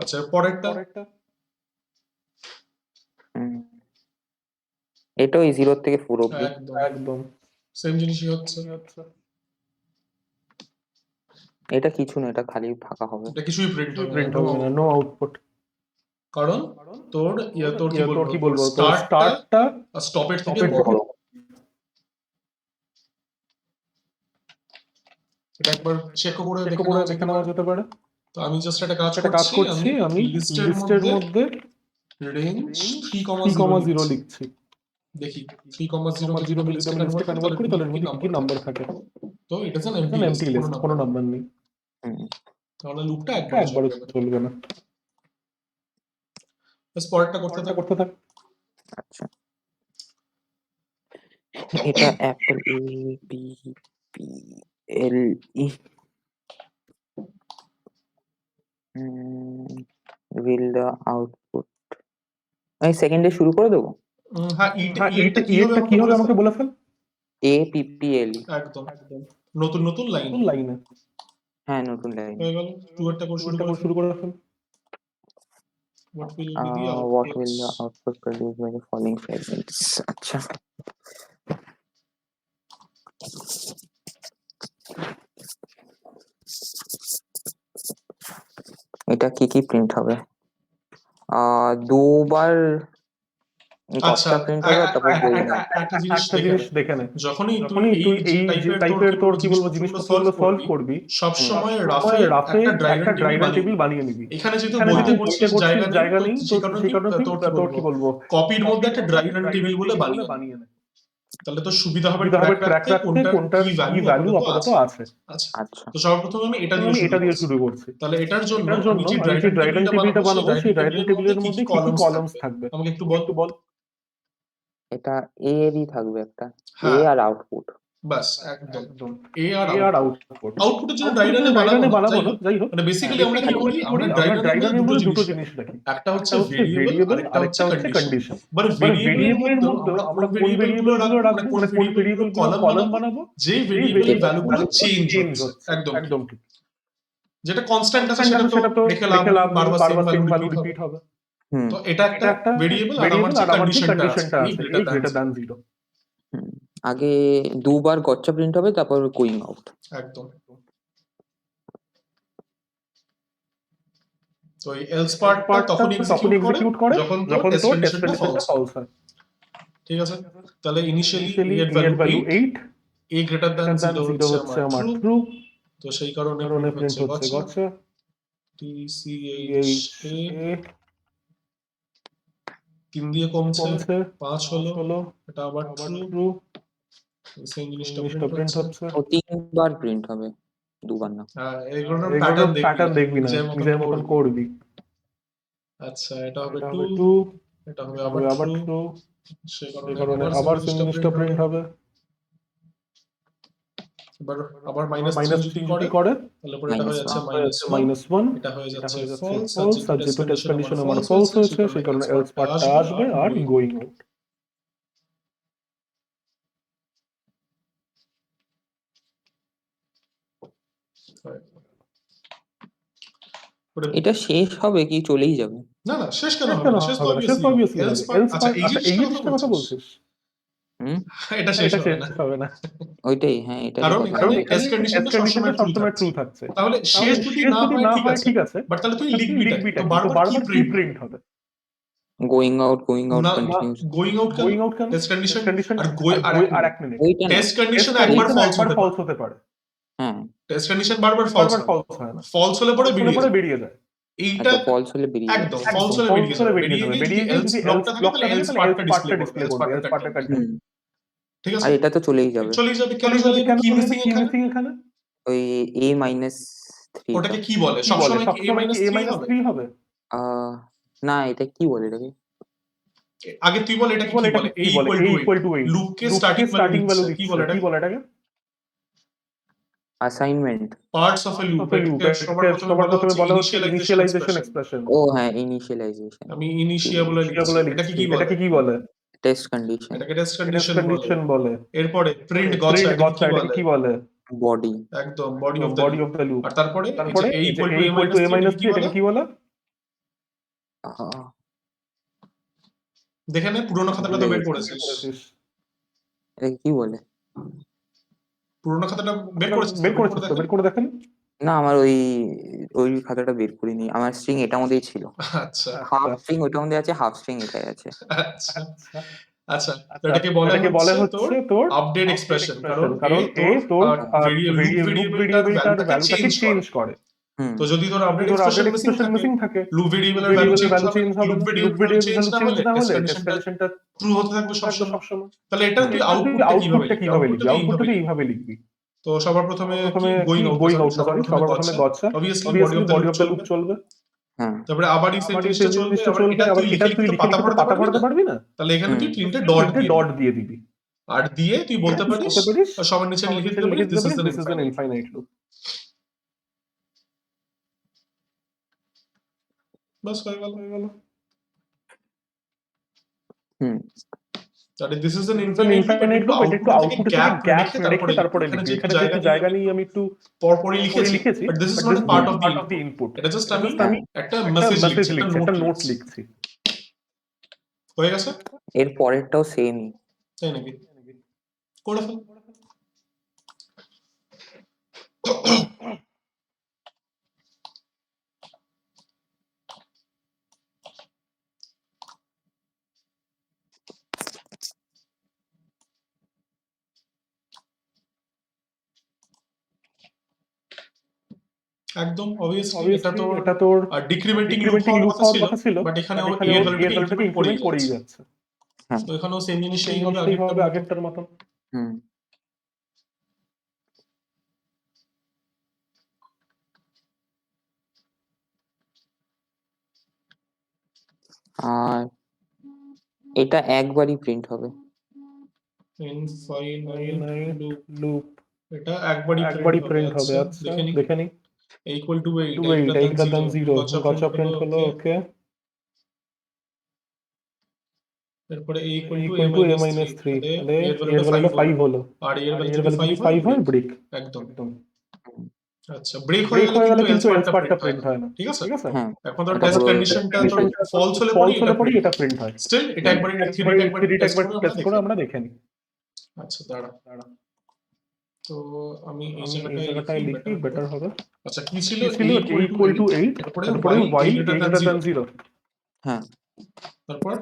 আচ্ছা পরেরটা এটা ওই 0 থেকে 4 অবধি একদম সেম জিনিসই হচ্ছে এটা কিছু না, এটা খালি ফাঁকা হবে। এটা কিছুই প্রিন্ট হবে না, নো আউটপুট। কারণ তোর কি বলবো স্টার্টটা স্টপের থেকে বড়। এটা একবার চেক করে দেখে নেওয়া যেতে পারে। তো আমি জাস্ট একটা কাজ করছি, আমি লিস্টের মধ্যে রেঞ্জ 3,0 লিখছি। দেখি 3,0 কে যদি আমি যদি লিস্টে আমি লিস্টে কনভার্ট করি তাহলে এর মধ্যে কি নাম্বার থাকে? তো এটা হচ্ছে এমটি এমটি লিস্ট, কোনো নাম্বার নেই। তাহলে লুপটা একবার চলবে না। বাস পরেরটা করতে থাক। আচ্ছা, এটা apple A B P L E will the output আমি সেকেন্ডে শুরু করে দেবো। হ্যাঁ ইটা কি হবে আমাকে বলে fail. A P P L একদম নতুন লাইনে। হ্যাঁ, নতুন লাইন। হয়ে গেল। 2 এরটা করে শুরু করে fail. what will the output produced by the following fragments? আচ্ছা, এটা কি প্রিন্ট হবে? দুবার আচ্ছা প্রিন্ট হবে, তারপর একটা জিনিস দেখে নে। যখনই তুই এই টাইপের তোর কি বলবো জিনিসপত্রগুলো সলভ করবি সব সময় রাফে একটা ড্রাই রান টেবিল বানিয়ে নিবি। এখানে যেহেতু বইতে করছিস জায়গা নেই তো তোর কি বলবো কপির মধ্যে একটা ড্রাই রান টেবিল বলে বানিয়ে নে। তাহলে তো সুবিধা হবে ট্র্যাক রাখতে কোনটা কি ভ্যালু আপাতত আছে। আচ্ছা, তো সর্বপ্রথম আমি এটা দিয়ে শুরু করছি। তাহলে এটার জন্য আমি যে ড্রাই রান টেবিলটা বানাবো সেই ড্রাই রান টেবিলের মধ্যে কি কলামস থাকবে আমাকে একটু বল। এটা এ এরই থাকবে একটা, এ আর আউটপুট। বাস একদম এ আর আউটপুটের জন্য ড্রাই রানে বানাবো না, যাই হোক। মানে বেসিক্যালি আমরা কি করি আমরা ড্রাই রানের মধ্যে দুটো জিনিস রাখি। একটা হচ্ছে ভেরিয়েবল আর একটা হচ্ছে কন্ডিশন। মানে ভেরিয়েবলের মধ্যে আমরা কোন ভেরিয়েবলগুলো রাখবো মানে কোন ভেরিয়েবল কলাম বানাবো যে ভেরিয়েবলের ভ্যালুগুলো চেঞ্জ হচ্ছে। একদম ঠিক। যেটা কনস্ট্যান্ট আছে সেটা তো রেখে লাভ বারবার সেম ভ্যালু রিপিট হবে। তো এটা একটা ভেরিয়েবল আর আমার যে কন্ডিশনটা আছে গ্রেটার দ্যান 0। আগে দুবার গচ্চা প্রিন্ট হবে, তারপর গোয়িং আউট। একদম। তো এই এলস পার্টটা তখন এক্সিকিউট করে যখন তোর টেস্ট কন্ডিশনটা ফলস হয়। ঠিক আছে, তাহলে ইনিশিয়ালি এ এর ভ্যালু 8, এ গ্রেটার দ্যান 0 হচ্ছে আমার ট্রু। তো সেই কারণে প্রিন্ট হচ্ছে গচ্চা TCHA 3 দিয়ে কমছে 5 হলো, এটা আবার ট্রু। সেম জিনিসটা প্রিন্ট হচ্ছে। ও তিনবার প্রিন্ট হবে, দুবার না। হ্যাঁ, এগুলোর প্যাটার্ন দেখবি না, নিজের মতন করবি। আচ্ছা, এটা হবে 2, এটা হবে আবার ট্রু। সেই কারণে আবার সেম জিনিসটা প্রিন্ট হবে। এবার আবার -3 যদি করে তাহলে পরে এটা হয়ে যাচ্ছে -1, এটা হয়ে যাচ্ছে ফলস। আর যেহেতু টেস্ট কন্ডিশন আমার ফলস হয়েছে সেই কারণে এলস পার্টটা আসবে আর গোয়িং আউট। এটা শেষ হবে কি চলেই যাবে? না শেষ কেন হবে না? শেষ তো অবভিয়াসলি এলস পার্ট। আচ্ছা, এই জিনিসটার কথা বলছিস? এটা শেষ হবে না। ওইটাই, হ্যাঁ, এটা কারণ এখানে টেস্ট কন্ডিশনটা সবসময় ট্রু থাকছে। তাহলে শেষ যদি না হয় ঠিক আছে, বাট তাহলে তুই লিখবি তো বারবার কি প্রিন্ট হবে? Going out continuous. Going out কেন? টেস্ট কন্ডিশন আর আর এক মিনিট। ওইটা টেস্ট কন্ডিশন একবার ফলস হতে পারে। হ্যাঁ, টেস্ট কন্ডিশন বারবার ফলস হয় না। ফলস হলে পরে বেরিয়ে যায়। এইটা ফলস হলে বেরিয়ে যায়। একদম ফলস হলে বেরিয়ে গিয়ে যদি এলস ব্লকটা থাকে তাহলে এলস পার্টটা ডিসপ্লে করবে, এলস পার্টটা কন্টিনিউ। ঠিক আছে, আর এটা তো চলেই যাবে। কেন কি মিসিং এখানে? ওই A-3 ওটাকে কি বলে? সবসময় কি A-3 হবে? না, এটা কি বলে এটাকে? আগে তুই বল এটা কি বলে? A = 8 লুপকে স্টার্টিং ভ্যালু কি বলে এটাকে? Assignment. Parts of A loop. সবার প্রথমে বলা হচ্ছে ইনিশিয়ালাইজেশন এক্সপ্রেশন। ও হ্যাঁ, ইনিশিয়ালাইজেশন। আমি ইনিশিয়া বলে লিখছি। এটাকে কি বলে? Test condition. এটাকে টেস্ট কন্ডিশন বলে। এরপরে প্রিন্ট গচ্চা এটাকে কি বলে? বডি। একদম বডি অফ দ্য লুপ। আর তারপরে A = A-3 এটাকে কি বলে? দেখে নে পুরনো খাতাটা তো বের করেছিস। এটাকে কি বলে? পুরনো খাতাটা বের করে দেখেন। না, আমার ওই খাতাটা বের করিনি। আমার স্ট্রিং এটার মধ্যেই ছিল। আচ্ছা, হাফ স্ট্রিং ওটার মধ্যে আছে, হাফ স্ট্রিং এটাই আছে। আচ্ছা, তো এটাকে বলা হচ্ছে তোর আপডেট এক্সপ্রেশন। কারণ এ তোর লুপ ভেরিয়েবলটার ভ্যালুটাকে চেঞ্জ করে। হুম তো যদি তোর আপডেট তোর update expression expression missing missing থাকে, থাকে, লুপ ভেরিয়েবলের ভেরিয়েবলের ভ্যালু ভ্যালু চেঞ্জ চেঞ্জ হবে, হবে লুপ না, লুপ ভেরিয়েবল চেঞ্জ ভেরিয়েবল না চেঞ্জ হলে না হলে টেস্ট টেস্ট কন্ডিশনটা কন্ডিশনটা ট্রু হতে থাকবে থাকবে সবসময়। সবসময়। তাহলে এটা তুই আউটপুটটা কিভাবে লিখবি? আউটপুটটাকে আউটপুটটাকে এইভাবে এইভাবে লিখবি। লিখবি। তো সবার প্রথমে প্রথমে গোয়িং আউট গোয়িং আউট সবার প্রথমে সবার প্রথমে গচ্ছা, গচ্ছা, obviously body obviously of the body loop of the loop চলবে, চলবে, তারপরে আবার আবার এই এই সেন্টেন্সটা চলবে, সেন্টেন্সটা আবার চলবে, এটা আবার তুই এটা লিখে তুই লিখে লিখে পাতা লিখে তো পড়াতে পাতা পারবি পড়াতে না, পারবি না, তাহলে এখানে তুই তিনটে তিনটে ডট ডট দিয়ে দিবি, আর দিয়ে তুই বলতে পারিস বলতে পারিস সবার নিচে লিখে দিতে পারিস this is this is an an infinite. Infinite loop. বাস হয়ে গেল। হুম তাহলে this is an infinite infinite loop, loop, এটা একটু আউটপুট থেকে আউটপুট থেকে গ্যাপ গ্যাপ রেখে তারপরে তারপরে লিখবি। লিখবি। এখানে এখানে যেহেতু জায়গা নেই আমি একটু পরপরই লিখেছি, লিখেছি, but this is not but this a is part not of part of the the input. Input. এটা জাস্ট আমি আমি একটা একটা মেসেজ মেসেজ লিখছি, লিখছি, একটা একটা নোট নোট লিখছি। লিখছি। হয়ে গেছে? এর পরেরটাও সেমই। তাই নাকি? করে ফেল। একদম অবভিয়াসলি এটা তোর ডিক্রিমেন্টিং লুপ হওয়ার কথা ছিল, বাট এখানে ও এর ভ্যালুটাকে ইনক্রিমেন্ট করেই যাচ্ছে। হ্যাঁ তো এখানেও সেম জিনিসটাই সেই হবে জিনিসটাই হবে আগেরটার মতো। আগেরটার মতন। হুম আর এটা একবারই প্রিন্ট হবে। ইনফাইনাইট লুপ, লুপ এটা একবারই একবারই প্রিন্ট প্রিন্ট হবে। হবে। আচ্ছা আচ্ছা দেখে নি, দেখে নি, ইকুয়াল টু 8 8 8 দেন 0 গচ্ছা প্রিন্ট হলো, ওকে। ওকে। এরপরে a equal to equal to a a minus 3, তাহলে তাহলে এর এর ভ্যালুটা ভ্যালুটা 5 5 হলো, আর এর আর ভ্যালু এর যদি ভ্যালু যদি 5 5 হয় হয় ব্রেক। একদম। একদম আচ্ছা ব্রেক ব্রেক হয়ে গেলে কিন্তু এলস এলস পার্টটা পার্টটা প্রিন্ট হয় না, ঠিক আছে? হ্যাঁ এখন ধর এটা টেস্ট পুরো কন্ডিশনটা ফলস হলে ফলস হলে এটা পরেই print এটা হয়। প্রিন্ট হয়। স্টিল এটা একবার একবার থ্রিটা একবার টেস্ট করে আমরা আমরা দেখে নিই। আচ্ছা দাঁড়া, তো আমি এই আমি এই জায়গাটায় জায়গাটায় লিখি, বেটার হবে। আচ্ছা কি ছিল কি ছিল a ইকুয়াল টু 8, তারপরে তারপরে y a গ্রেটার দ্যান 0, হ্যাঁ তারপর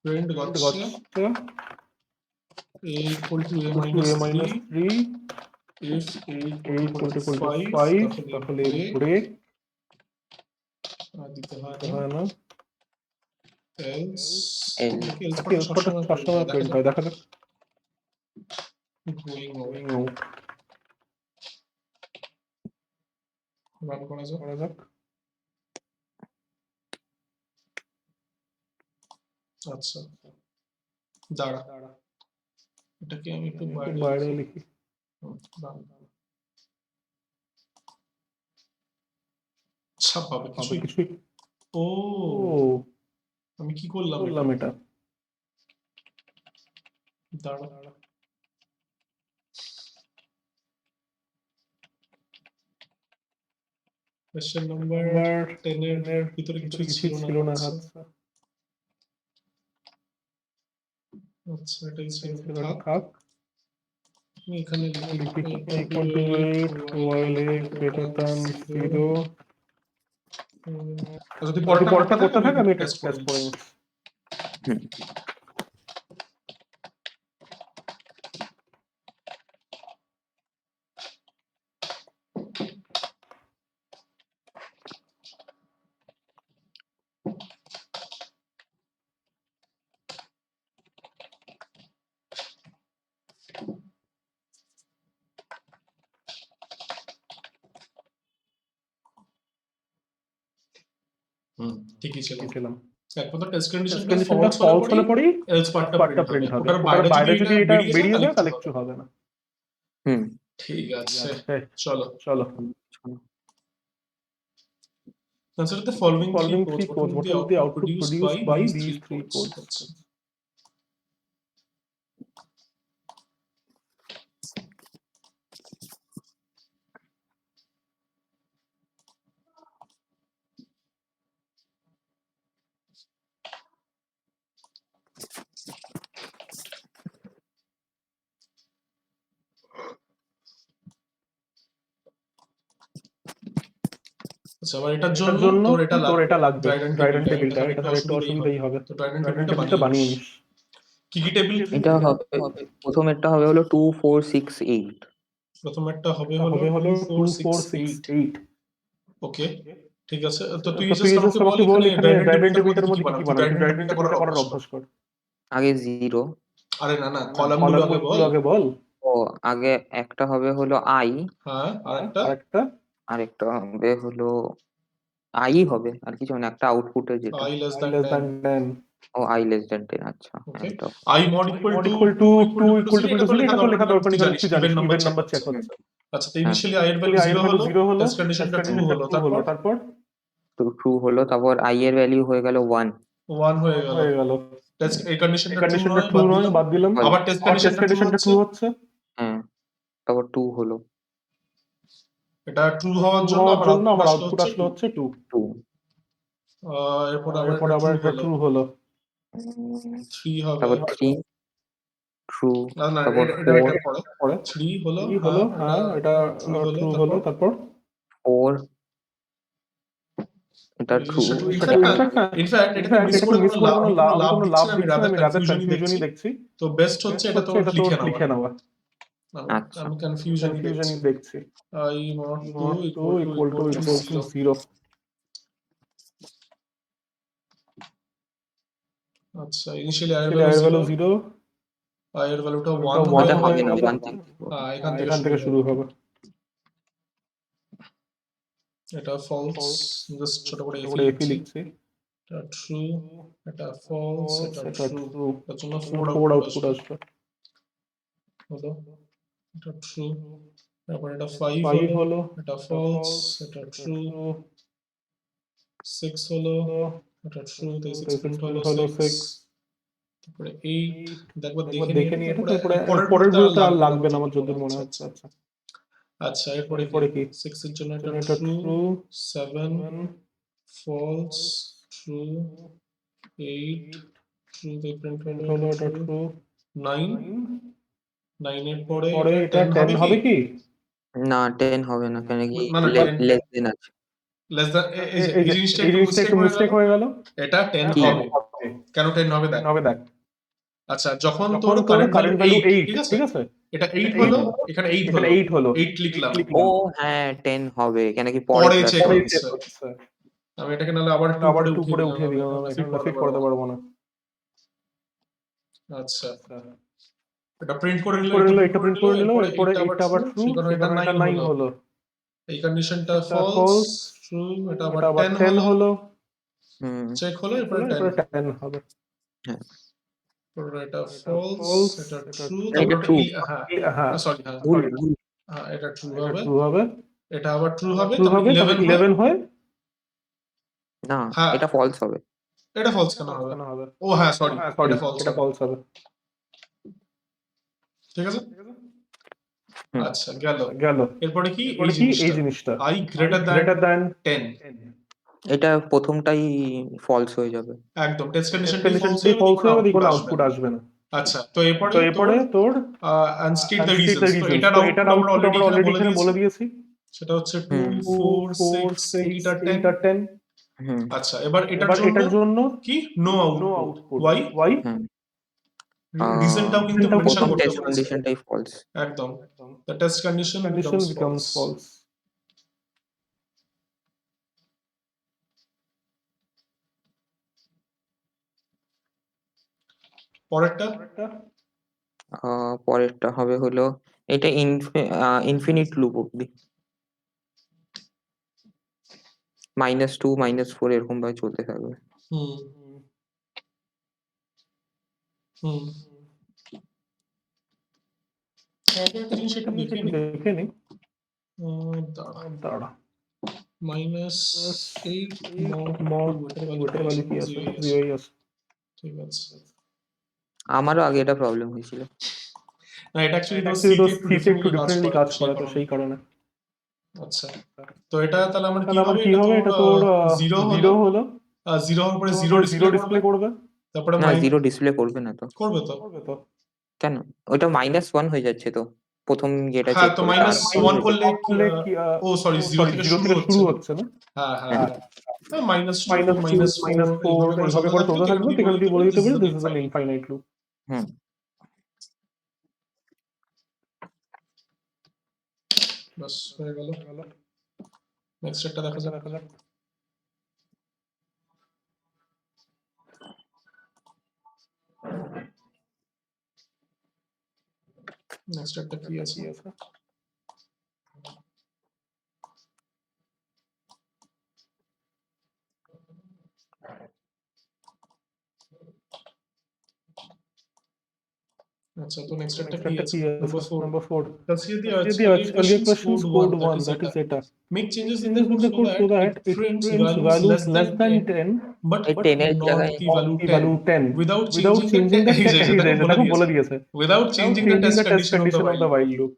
প্রিন্ট গচ্ছা গচ্ছা a equal to a equal to a minus minus 3 3, if a a equal to equal to 5 5, তাহলে তাহলে ব্রেক ব্রেক দিতে হয় হয় না, এলস else এলস এলস পার্টটা সবসময় প্রিন্ট হয়। দেখা যাক গোয়িং গোয়িং আউট রান করা যাক। আচ্ছা দাঁড়া, এটাকে আমি একটু বাইরে লিখি। রান ছাপাবে কিছুই। ও আমি কি করলাম এটা দাঁড়া, কোশ্চেন নাম্বার 10 এর ভিতরে কিছুই ছিল না। আচ্ছা এটাই ছিল, থাক। আমি এখানে লিখি equal to 8 while a greater than 0। যদি পরেরটা করতে থাক, আমি এটা টেস্ট টেস্ট করে নিচ্ছি। ঠিকই ছিল। একমাত্র টেস্ট কন্ডিশনটা কন্ডিশনটা ফলস হলে পরেই এলস পার্টটা প্রিন্ট হবে। ওটার ওটার বাইরে যদি এটা বেরিয়ে বেরিয়ে যায় যায় তাহলে কিছু হবে না। ঠিক আছে চলো Consider the following following three three codes. codes. What will the output produced by these three codes? আচ্ছা আবার এটার জন্য তোর এটা লাগবে ট্রাইডেন্ট টেবিলটা, এটা তাহলে একটু অসুবিধাই হবে। তো ট্রাইডেন্ট টেবিলটা বানিয়ে নিস। কি টেবিল? এটা হবে প্রথমেরটা হবে হলো 2 4 6 8। প্রথমেরটা হবে হলো 2 4 6 8। ওকে, ঠিক আছে। তো তুই তো জাস্ট তুই আমাকে জাস্ট বল আমাকে বল এখানে এখানে ড্রাইভ এন্ড ড্রাইভ টেবিলটার এন্ড মধ্যে টেবিলটার কি মধ্যে কি কি বানাবি? তুই কি ড্রাইভ বানাবি? এন্ড ড্রাইভ টেবিলটা এন্ড করার টেবিলটা করার অভ্যাস কর। অভ্যাস কর। আগে 0। আরে না, কলামগুলো আগে বল। কলামগুলো আগে বল। ও আগে একটা হবে হলো I, হ্যাঁ, আরেকটা? আরেকটা আরেকটা হবে হলো I হবে, আর কিছু না, একটা আউটপুটের যেটা। I less I than less 10. than 10. O I less than 10, আচ্ছা ওকে। এটা। I mod equal mod to equal 2 to equal 2 to equal 0 to এটা তো 0 লেখা এটা তো লেখা দরকার নেই, দরকার কারণ নেই, তুই কারণ জানিস তুই জানিস even number even check number check হচ্ছে। হচ্ছে। আচ্ছা, তো হ্যাঁ, ইনিশিয়ালি i এর ভ্যালু তাহলে i 0 এর ভ্যালু হলো, 0 হলো, টেস্ট কন্ডিশনটা টেস্ট 2 কন্ডিশনটা হলো, 2 হলো, তারপর তারপর তো ট্রু হলো, তারপর I এর ভ্যালু হয়ে গেল 1। 1 হয়ে গেল। হয়ে গেল। টেস্ট এই এই কন্ডিশনটা ট্রু কন্ডিশনটা নয়, ট্রু বাদ নয়, দিলাম। বাদ দিলাম। আবার টেস্ট আর টেস্ট কন্ডিশনটা ট্রু কন্ডিশনটা হচ্ছে। ট্রু হচ্ছে। হ্যাঁ, তারপর 2 হলো। এটা ট্রু হওয়ার ট্রু জন্য হওয়ার আবার জন্য আবার আউটপুট আউটপুট আসলো আসলো হচ্ছে হচ্ছে 2। 2। 2। এরপর আবার এরপর এটা আবার ট্রু এটা হলো। ট্রু হলো। 3 হবে। তারপর 3 ট্রু, না না, তারপর এটা 4 এটার পরে। পরে 3 হলো, 3 হলো, হ্যাঁ, হ্যাঁ এটা ট্রু হলো, ট্রু হলো, তারপর 4 এটা ট্রু। ইনফ্যাক্ট এটাকে মিস এটাকে করে মিস করে কোনো কোনো লাভ কোনো দিচ্ছি লাভ না, আমি দিচ্ছে না, রাদার আমি রাদার কনফিউশনই দেখছি। কনফিউশনই দেখছি। তো বেস্ট হচ্ছে এটা তোর এটা লিখে নেওয়া। লিখে নেওয়া। আচ্ছা, আমি কনফিউশনই দেখছি। কনফিউশনই দেখছি। I mod 2 not 2 equal to 0. 0. আচ্ছা, ইনিশিয়ালি i এর তাহলে i এর ভ্যালু ভ্যালু 0, 0, i এর ভ্যালুটা ওটা 1 1 হয়ে এটা হয়ে হবে না, গেল। 1 থেকে এখান থেকে শুরু হবে। এটা ফলস, জাস্ট ছোট করে তারপরে এফি এফি লিখছি। লিখছি। এটা ট্রু, এটা ফলস, এটা এটা ট্রু। ট্রু, তার জন্য 4 4 আউটপুট আউটপুট আসবে। হলো। এটা ট্রু, তারপর এটা 5 5 হলো, হলো, এটা ফলস, এটা এটা ট্রু। ট্রু, 6 হলো, এটা ট্রু, তাই 6 প্রিন্ট হলো 6। 6। তারপরে 8, একবার একবার দেখে দেখে নিই নিয়ে এটা, এটা, তারপরে পরের পরের গুলোতে আর গুলোতে আর লাগবে না লাগবে আমার না আমার যতদূর যতদূর মনে মনে হচ্ছে। হচ্ছে। আচ্ছা, আচ্ছা, এরপরে এরপরে কি? 6 এর জন্য এটা এটা true, true, 7 false, true, 8 true, তাই প্রিন্ট হলো, হলো, এটা এটা ট্রু। ট্রু, 9, 9 এর পরে পরে এটা এটা 10 10 হবে কি? না 10 হবে না, কেন কি না না, লেস দেন আছে। লেস দ্যান, এই জিনিসটা এই একটু জিনিসটা একটু মিস্টেক হয়ে গেল। এটা 10 কি? হবে। কেন 10 হবে দেখ। হবে দেখ, আচ্ছা, যখন যখন তোর তোর কারেন্ট ভ্যালু কারেন্ট ভ্যালু 8, 8, ঠিক আছে, ঠিক আছে, এটা 8 এটা হলো, 8 এখানে 8 এখানে হলো, 8 হলো, 8 লিখলাম। ও হ্যাঁ 10 হবে, কেন কি পরে পরে চেক পরে হচ্ছে। চেক হচ্ছে। আমি এটাকে নাহলে আবার 2 আবার করে 2 উঠিয়ে করে দিলাম, উঠিয়ে আমি দিলাম, এখানে আমি ফিট এখানে ফিট করাতে করতে পারবো পারবো না। না। আচ্ছা, আচ্ছা, এটা প্রিন্ট করে নিল, করে এটা নিল, প্রিন্ট এটা করে প্রিন্ট নিল, করে নিল, এরপরে এরপরে 8টা আবার 8টা আবার ট্রু, ট্রু, সেই কারণে এটা সেখানে এটা 9 9 হলো। হলো। এই কন্ডিশনটা এটা ফলস, ফলস, ট্রু, এটা আবার এটা আবার 10 10 হলো, হলো, চেক হলো, এরপরে 10 এরপরে হবে। 10 হবে। হ্যাঁ, তারপরে এটা এটা ফলস, ফলস, এটা এটা ট্রু, ট্রু, তারপরে এটা ট্রু। হ্যাঁ, হ্যাঁ, সরি, হ্যাঁ, ভুল ভুল। হ্যাঁ, এটা ট্রু এটা হবে, ট্রু হবে, এটা আবার ট্রু হবে, ট্রু তারপরে হবে, তারপরে 11 হয়। 11 হয়। না, হ্যাঁ, এটা ফলস হবে। এটা ফলস কেন হবে? ও হ্যাঁ, সরি, সরি, এটা ফলস এটা হবে। ফলস হবে। ঠিক আছে। হুম। আচ্ছা, গেল। গেল। এরপরে কি? এরপরে এই কি? এই জিনিসটা জিনিসটা i গ্রেটার গ্রেটার দ্যান 10। 10। এটা প্রথমটাই ফলস হয়ে যাবে। একদম টেস্ট টেস্ট কন্ডিশনটাই ফলস কন্ডিশনটি হয়ে যাবে, ফলস কোনো হয়ে যাবে, আউটপুট কোনো আসবে আউটপুট না। আসবে না। আচ্ছা, তো এরপরে তো এরপরে তোর আনস্টেট দ্য আনস্টেট রিজনস, দ্য তো রিজনস, এটার তো আউটপুট এটার আমরা আউটপুট অলরেডি আমরা এখানে অলরেডি এখানে বলে দিয়েছি। সেটা হচ্ছে 2 হুম 4 4 6 8 আর 10। 8 আর 10। হুম আচ্ছা, এবার এবার এটার জন্য কি no no output. Output. Why? Why? হুম রিজনটাও কিন্তু মেনশন প্রথম করতে টেস্ট বলেছে। কন্ডিশনটাই ফলস। একদম, the test condition condition becomes becomes false. False. পরেরটা পরেরটা হবে হলো এটা ইনফিনিট লুপ অব্দি, -2 -4 এরকম ভাবে চলতে থাকবে। হুম হুম একটা জিনিস একটু দেখে নি। দেখে নি, দাঁড়া, দাঁড়া, -8 mod mod 2 এটার ভ্যালু এটার ভ্যালু কি আছে? 0 0 আছে। ঠিক আছে। আমারও আগে এটা প্রবলেম হয়েছিল। না, এটা অ্যাকচুয়ালি তো অ্যাকচুয়ালি তো সি তে একটু একটু ডিফারেন্টলি কাজ করে, তো সেই সেই কারণে। আচ্ছা, তো এটা তাহলে আমার কি তাহলে আমার হবে? কি এটা হবে? তোর এটা তোর 0 0 হলো, 0 হওয়ার পরে 0 0 ডিসপ্লে ডিসপ্লে করবে, করবে। তারপরে না, 0 ডিসপ্লে করবে না তো। করবে তো। করবে তো। কেন? ওইটা -1 হয়ে যাচ্ছে তো, প্রথম যেটা হ্যাঁ, চেক তো করে তার -1 করলে কি ও সরি, 0 থেকে 0 থেকে শুরু শুরু হচ্ছে। হচ্ছে না। হ্যাঁ হ্যাঁ, হ্যাঁ। -2 -2 -4 এইভাবে করে চলতে থাকবে। এখানে তুই বলে দিতে পারিস this is an infinite. Infinite loop. হুম বাস হয়ে গেল। নেক্সট একটা দেখা যাক। নেক্সট একটা কি আছে? আচ্ছা, তো নেক্সট একটা কি আছে? Number 4 consider the earlier question scored 1, that is eta. Make changes in the code so that it prints values less than 10 but এই 10 এর not জায়গায় the value value 10 without without changing the এই যে দেখো দেখো বলে দিয়েছে without changing the test condition of the while loop। loop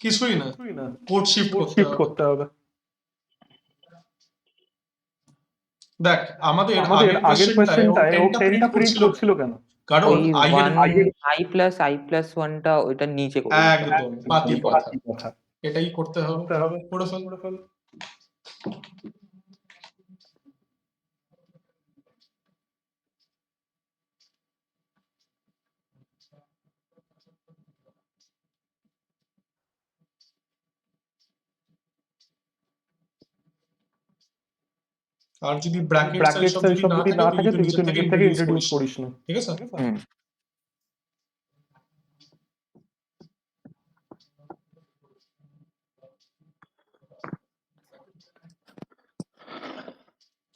কিছুই না, কোড শিফট shift করতে হবে। দেখ আমাদের আমাদের আগের কোয়েশ্চেনটায় ও 10টা 10টা প্রিন্ট প্রিন্ট করছিল কেন? কারণ ওই i এর 1 i+1 টা ওইটা নিচে করে দিতে হবে। একদম পাতি কথা, এটাই করতে হবে। করে ফেল। আর যদি ব্র্যাকেটস এইসব যদি না থাকে তুই কিন্তু নিজের থেকে ইন্ট্রোডিউস করিস না, ঠিক আছে? হুম।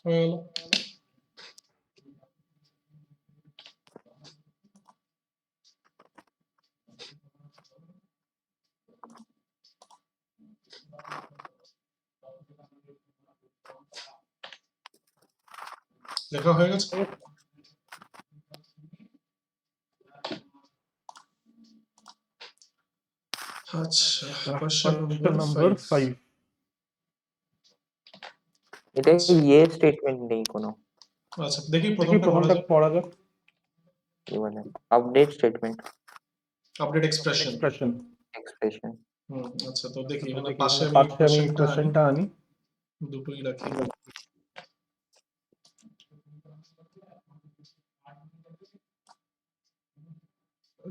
হয়ে গেল। লেখা হয়ে গেছে। আচ্ছা, কোশ্চেন নাম্বার 5। এটা ইয়ে স্টেটমেন্ট নেই কোনো। আচ্ছা, দেখি প্রথমটা পড়া যাক। কি বলে update statement, update expression. Expression. আচ্ছা, তো দেখি এখানে পাশে আমি আমি কোশ্চেনটা আনি, দুটোই রাখি।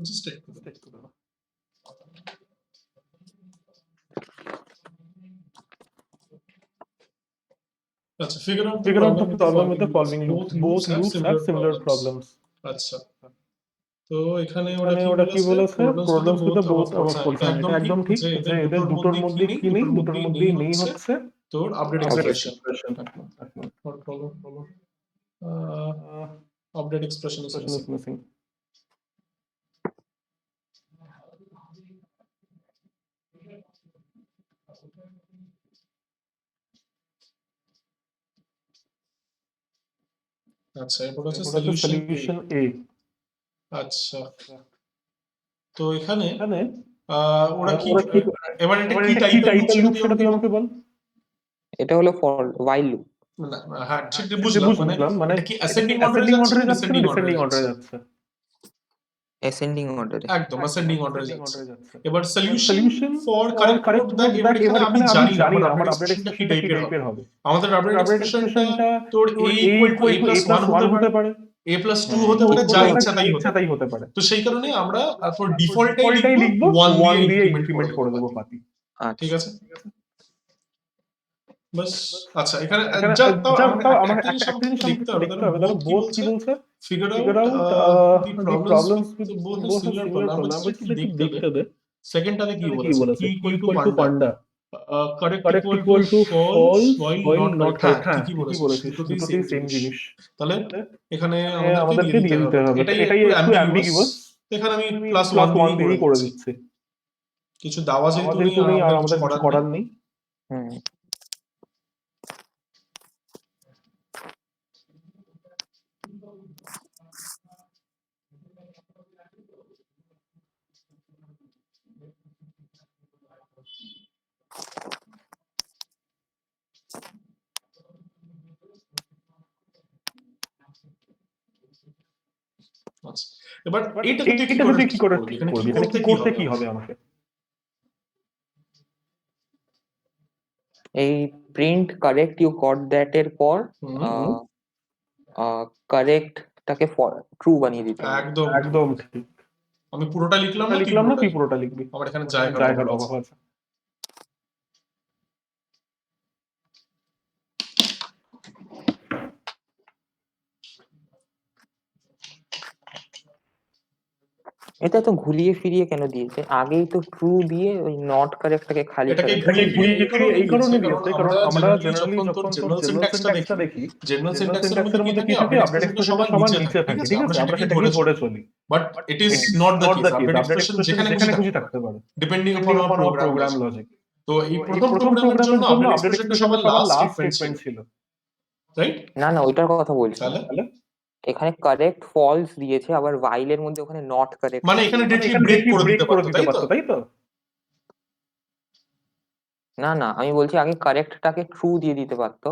জাস্ট একটু দাও। আচ্ছা, figure out the problem with the following loop. Both loops have similar problems. আচ্ছা, তো এখানে ওরা কি বলেছে? Problems with the both our polls. এটা একদম ঠিক যে এদের দুটোর মধ্যে কি নেই, দুটোর মধ্যেই নেই হচ্ছে তোর update expression. Update expression is missing. আচ্ছা, এরপর হচ্ছে সলিউশন এ। আচ্ছা, তো এখানে ওরা কি এবার এটা কি টাইপের লুপ সেটা তুই আমাকে বল। এটা হলো ফর while loop। হ্যাঁ, সেটা বুঝলাম, মানে এটা কি অ্যাসেন্ডিং অর্ডারে যাচ্ছে না ডিসেন্ডিং অর্ডারে যাচ্ছে? অ্যাসেন্ডিং অর্ডারে। একদম অ্যাসেন্ডিং অর্ডারে যাচ্ছে। এবার সলিউশন ফর কারেক্ট কোড দেখ, এবার এখানে আমি জানি না আমার আপডেট এক্সপ্রেশনটা কি টাইপের হবে। আমাদের আপডেট এক্সপ্রেশনটা তোর a = a+1 হতে পারে, a+2 হতে পারে, যা ইচ্ছা তাই হতে পারে। তো সেই কারণে আমরা তোর ডিফল্টটাই লিখবো 1 দিয়ে ইনক্রিমেন্ট করে দেব পাতি। ঠিক আছে? বাস। আচ্ছা, এখানে তাও আমার একটা জিনিস দেখতে হবে, তাহলে বোথ কি বলছে? Figure out the problems with both have similar problem. আমরা just একটু দেখতে দে। সেকেন্ডটাতে কি বলেছে? কি equal to panda, correct equal to false while not correct। কি বলেছে? দুটোতেই সেম জিনিস। তাহলে এখানে আমাদেরকে দিয়ে দিতে হবে। এটাই একটু অ্যাম্বিগুয়াস। এখানে আমি +1 দিয়েই করে দিচ্ছি। কিছু দেওয়া যেহেতু নেই আর আমাদের কিছু করার নেই। হুম। আচ্ছা, এবার এটাকে তুই কি করে ঠিক করবি? এখানে কি করতে কি হবে আমাকে? এই print correct you got that এর পর কারেক্ট টাকে ট্রু বানিয়ে দিতে হবে। একদম ঠিক। আমি পুরোটা লিখলাম না, তুই পুরোটা লিখবি। আমার এখানে জায়গার অভাব আছে। এটা তো ঘুরিয়ে ফিরিয়ে কেন দিয়েছে? আগেই তো ট্রু দিয়ে ওই নট কারেক্টটাকে খালি এটাকে করে ঘুরিয়ে ফিরিয়ে ঘুরিয়ে ফিরিয়ে এই কারণে দিয়েছে কারণ আমরা জেনারেলি জেনারেলি যখন তোর যখন জেনারেল জেনারেল সিনট্যাক্সটা সিনট্যাক্সটা দেখি দেখি জেনারেল জেনারেল সিনট্যাক্সের মধ্যে কি সিনট্যাক্সের থাকে মধ্যে কি আপডেট থাকে এক্সপ্রেশনটা আপডেট সবার এক্সপ্রেশনটা নিচে সবার থাকে নিচে যে থাকে, আমরা ঠিক আছে? আমরা সেটাকেই সেটাকেই ধরে ধরে চলি। চলি। But it is not the not the case case update update expression expression যেখানে যেখানে খুশি খুশি থাকতে থাকতে পারে পারে depending depending upon upon our our program program logic. Logic. তো এই এই প্রথম প্রথম প্রোগ্রামের জন্য প্রোগ্রামের জন্য আপডেট আপডেট এক্সপ্রেশনটা এক্সপ্রেশনটা সবার সবার লাস্ট লাস্ট স্টেটমেন্ট ছিল, স্টেটমেন্ট ছিল, রাইট? না না, ওইটার কথা বলছি না। তাহলে তাহলে এখানে কারেক্ট ফলস দিয়েছে, আবার while এর মধ্যে ওখানে নট কারেক্ট মানে এখানে দিয়েছে। ডিরেক্টলি এখানে ব্রেক ডিরেক্টলি করে ব্রেক দিতে করে পারতো, দিতে তাই তো? পারতো, তাই তো? না না, আমি বলছি আগে কারেক্টটাকে ট্রু দিয়ে দিতে পারতো,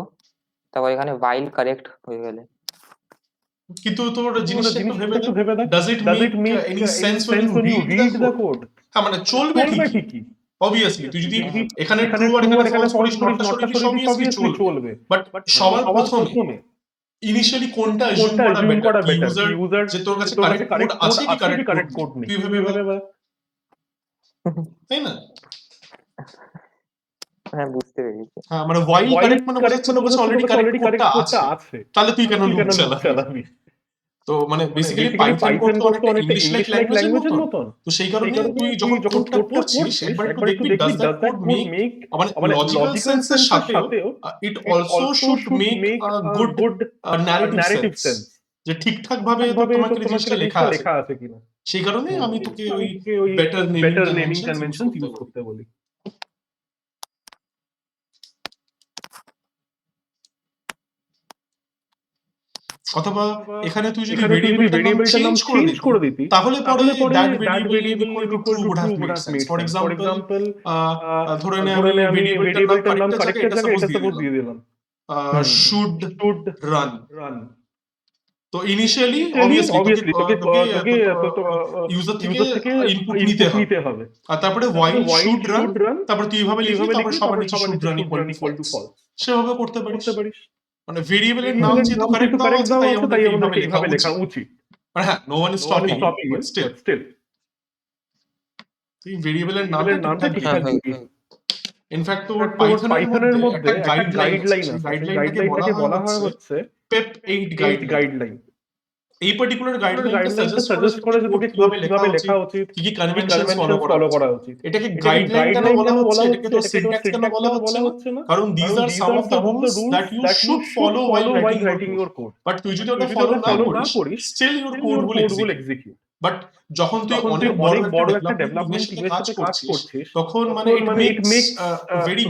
তারপর এখানে while কারেক্ট হয়ে গেলে। কিন্তু তোর কিন্তু জিনিসটা একটু জিনিসটা ভেবে একটু দেখ, ভেবে দেখ, does it does make it make any any sense when sense you when you read the read the code? code? হ্যাঁ মানে চলবে চলবে ঠিকই, ঠিকই, অবভিয়াসলি তুই যদি যদি এখানে এখানে ট্রু আর ট্রু আর এখানে এখানে ফলস ফলস করিস করিস, নটটা নটটা সরিয়ে দিস সরিয়ে দিস, অবভিয়াসলি অবভিয়াসলি চলবে। চলবে। বাট বাট সবার সবার প্রথমে প্রথমে ইনিশিয়ালি কোনটা অ্যাজিউম কোনটা করা অ্যাজিউম বেটার করা কি বেটার, ইউজার কি ইউজার যে তোর কাছে তোর কারেক্ট কাছে কোড কারেক্ট কোড আছে কি আছে কি কারেক্ট কোড কারেক্ট নেই, কোড নেই, তুই তুই ভেবে ভেবে দেখ, দেখ। তাই না? হ্যাঁ, বুঝতে পেরেছি। হ্যাঁ মানে while হোয়াইল কারেক্ট মানে কারেক্ট বোঝাচ্ছে মানে তোর কাছে বোঝাচ্ছে তোর অলরেডি কাছে কারেক্ট অলরেডি কোডটা কারেক্ট কোডটা আছে, আছে, তাহলে তুই কেন তুই লুপ কেন লুপ চালাবি? চালাবি? তো মানে মানে basically basically Python code Python তো কোড তো অনেকটা অনেকটা ইংলিশ লাইক ইংলিশ লাইক ল্যাঙ্গুয়েজের ল্যাঙ্গুয়েজের মতন। মতন। তো সেই সেই কারণে কারণে তুই তুই যখন যখন কোডটা কোডটা পড়ছিস পড়ছিস একবার একটু একবার একটু দেখবি দেখবি does that does that code code make make মানে লজিক্যাল লজিক্যাল সেন্সের সেন্সের সাথেও সাথেও it it also also should should make make a a good good narrative narrative sense, sense, যে ঠিকঠাক ভাবে তো ঠিকঠাকভাবে তো তোমাকে তোমাকে জিনিসটা লেখা জিনিসটা আছে। লেখা আছে কিনা। সেই কারণেই আমি তোকে ওই তোকে ওই better naming better naming conventions use conventions করতে ইউজ বলি। করতে বলি। অথবা এখানে তুই যদি এখানে তুই যদি ভেরিয়েবলটার নাম ভেরিয়েবলটার নাম চেঞ্জ চেঞ্জ করে দিতি, তাহলে পরে তাহলে পরে that that variable variable equal to true would would have have made made sense. For sense. For example example, ধরে নে ধরে নে আমি আমি ভেরিয়েবলটার নাম ভেরিয়েবলটার নাম কারেক্টের কারেক্টের জায়গায় এটা জায়গায় সাপোজ এটা দিয়ে সাপোজ দিলাম দিয়ে দিলাম, শুড শুড রান। রান। তো ইনিশিয়ালি অবভিয়াসলি অবভিয়াসলি তোকে তোকে ইউজার ইউজার থেকে ইনপুট ইনপুট নিতে হবে। আর তারপরে তারপরে while while should run, should run, তারপরে তুই এইভাবে তুই লিখলি, এভাবে তারপরে লিখলি, সবার তারপর নিচে সবার should নিচে run should equal run to equal to false, false সেভাবে করতে পারিস। করতে পারিস। মানে ভেরিয়েবলের নাম ভেরিয়েবলের যেহেতু নাম কারেক্ট যেহেতু দেওয়া কারেক্ট আছে দেওয়া তাই আছে, তাই আমাদেরকে আমাদেরকে এইভাবে এইভাবে লেখা লেখা উচিত। উচিত। মানে হ্যাঁ, no one is No one is stopping you, stopping but you, still but still তুই ভেরিয়েবলের ভেরিয়েবলের নামটা নামটা ঠিকঠাক হ্যাঁ লিখবি। ঠিকঠাক হ্যাঁ লিখবি। ইনফ্যাক্ট তোর তোর পাইথনের পাইথনের মধ্যে মধ্যে একটা একটা গাইডলাইন গাইডলাইন আছে, সেই আছে, সেই গাইডলাইনটাকে গাইডলাইনটাকে বলা বলা হয় হয় হচ্ছে PEP 8 গাইডলাইন। গাইডলাইন। এই পার্টিকুলার এই গাইডলাইনটা গাইডলাইনটা সাজেস্ট করে যে তোকে কোড কিভাবে লেখা উচিত, কি কি কি কনভেনশনস ফলো কনভেনশন করা ফলো উচিত। করা উচিত। এটাকে এটাকে গাইডলাইন কেন গাইডলাইন বলা কেন হচ্ছে, বলা এটাকে হচ্ছে, তোর এটাকে তোর সিনট্যাক্স কেন সিনট্যাক্স বলা কেন হচ্ছে বলা না? হচ্ছে না? কারণ these are some of the rules that you should follow while writing your code. But তুই যদি ওটা ফলো না করিস, still your code will execute. But যখন তুই অনেক বড় একটা ডেভেলপমেন্ট টিমের সাথে কাজ করছিস, তখন মানে it makes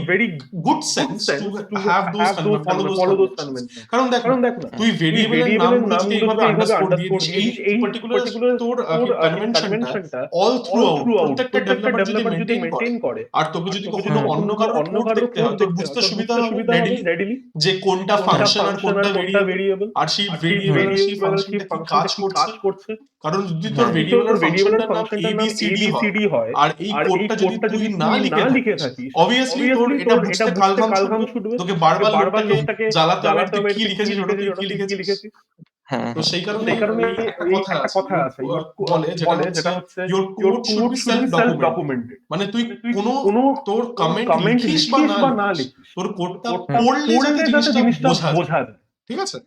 very good sense to have those follow those conventions. কারণ দেখ না, তুই ভেরিয়েবলের নামগুলো যদি এইভাবে আন্ডারস্কোর দিয়ে দিস, এই পার্টিকুলার তোর কনভেনশনটা অল থ্রু আউট প্রত্যেকটা ডেভেলপার যদি মেইনটেইন করে, আর তোকে যদি কখনো অন্য কারোর কোড দেখতে হয় তোর বুঝতে সুবিধা হবে রেডিলি যে কোনটা ফাংশন আর কোনটা ভেরিয়েবল, আর সেই ভেরিয়েবল আর সেই ফাংশনটা কি কাজ করছে। কারণ যদি তোর ভেরিয়েবল আর ফাংশনটার নাম ABCD হয় আর এই কোডটা যদি তুই না লিখে থাকিস, অবভিয়াসলি তোর এটা বুঝতে কালঘাম ছুটবে, তোকে বারবার লোকটাকে জ্বালাতে হবে তুই কি লিখেছিস, ওটা তুই কি লিখেছিস। হ্যাঁ তো সেই কারণে সেই কারণে একটা এই কথা একটা আছে, কথা আছে বলে যেটা হচ্ছে your code should be self documented. মানে তুই কোনো তোর কমেন্ট লিখিস বা না লিখিস, তোর কোডটা পড়লে যাতে জিনিসটা বোঝা যায়। ঠিক আছে?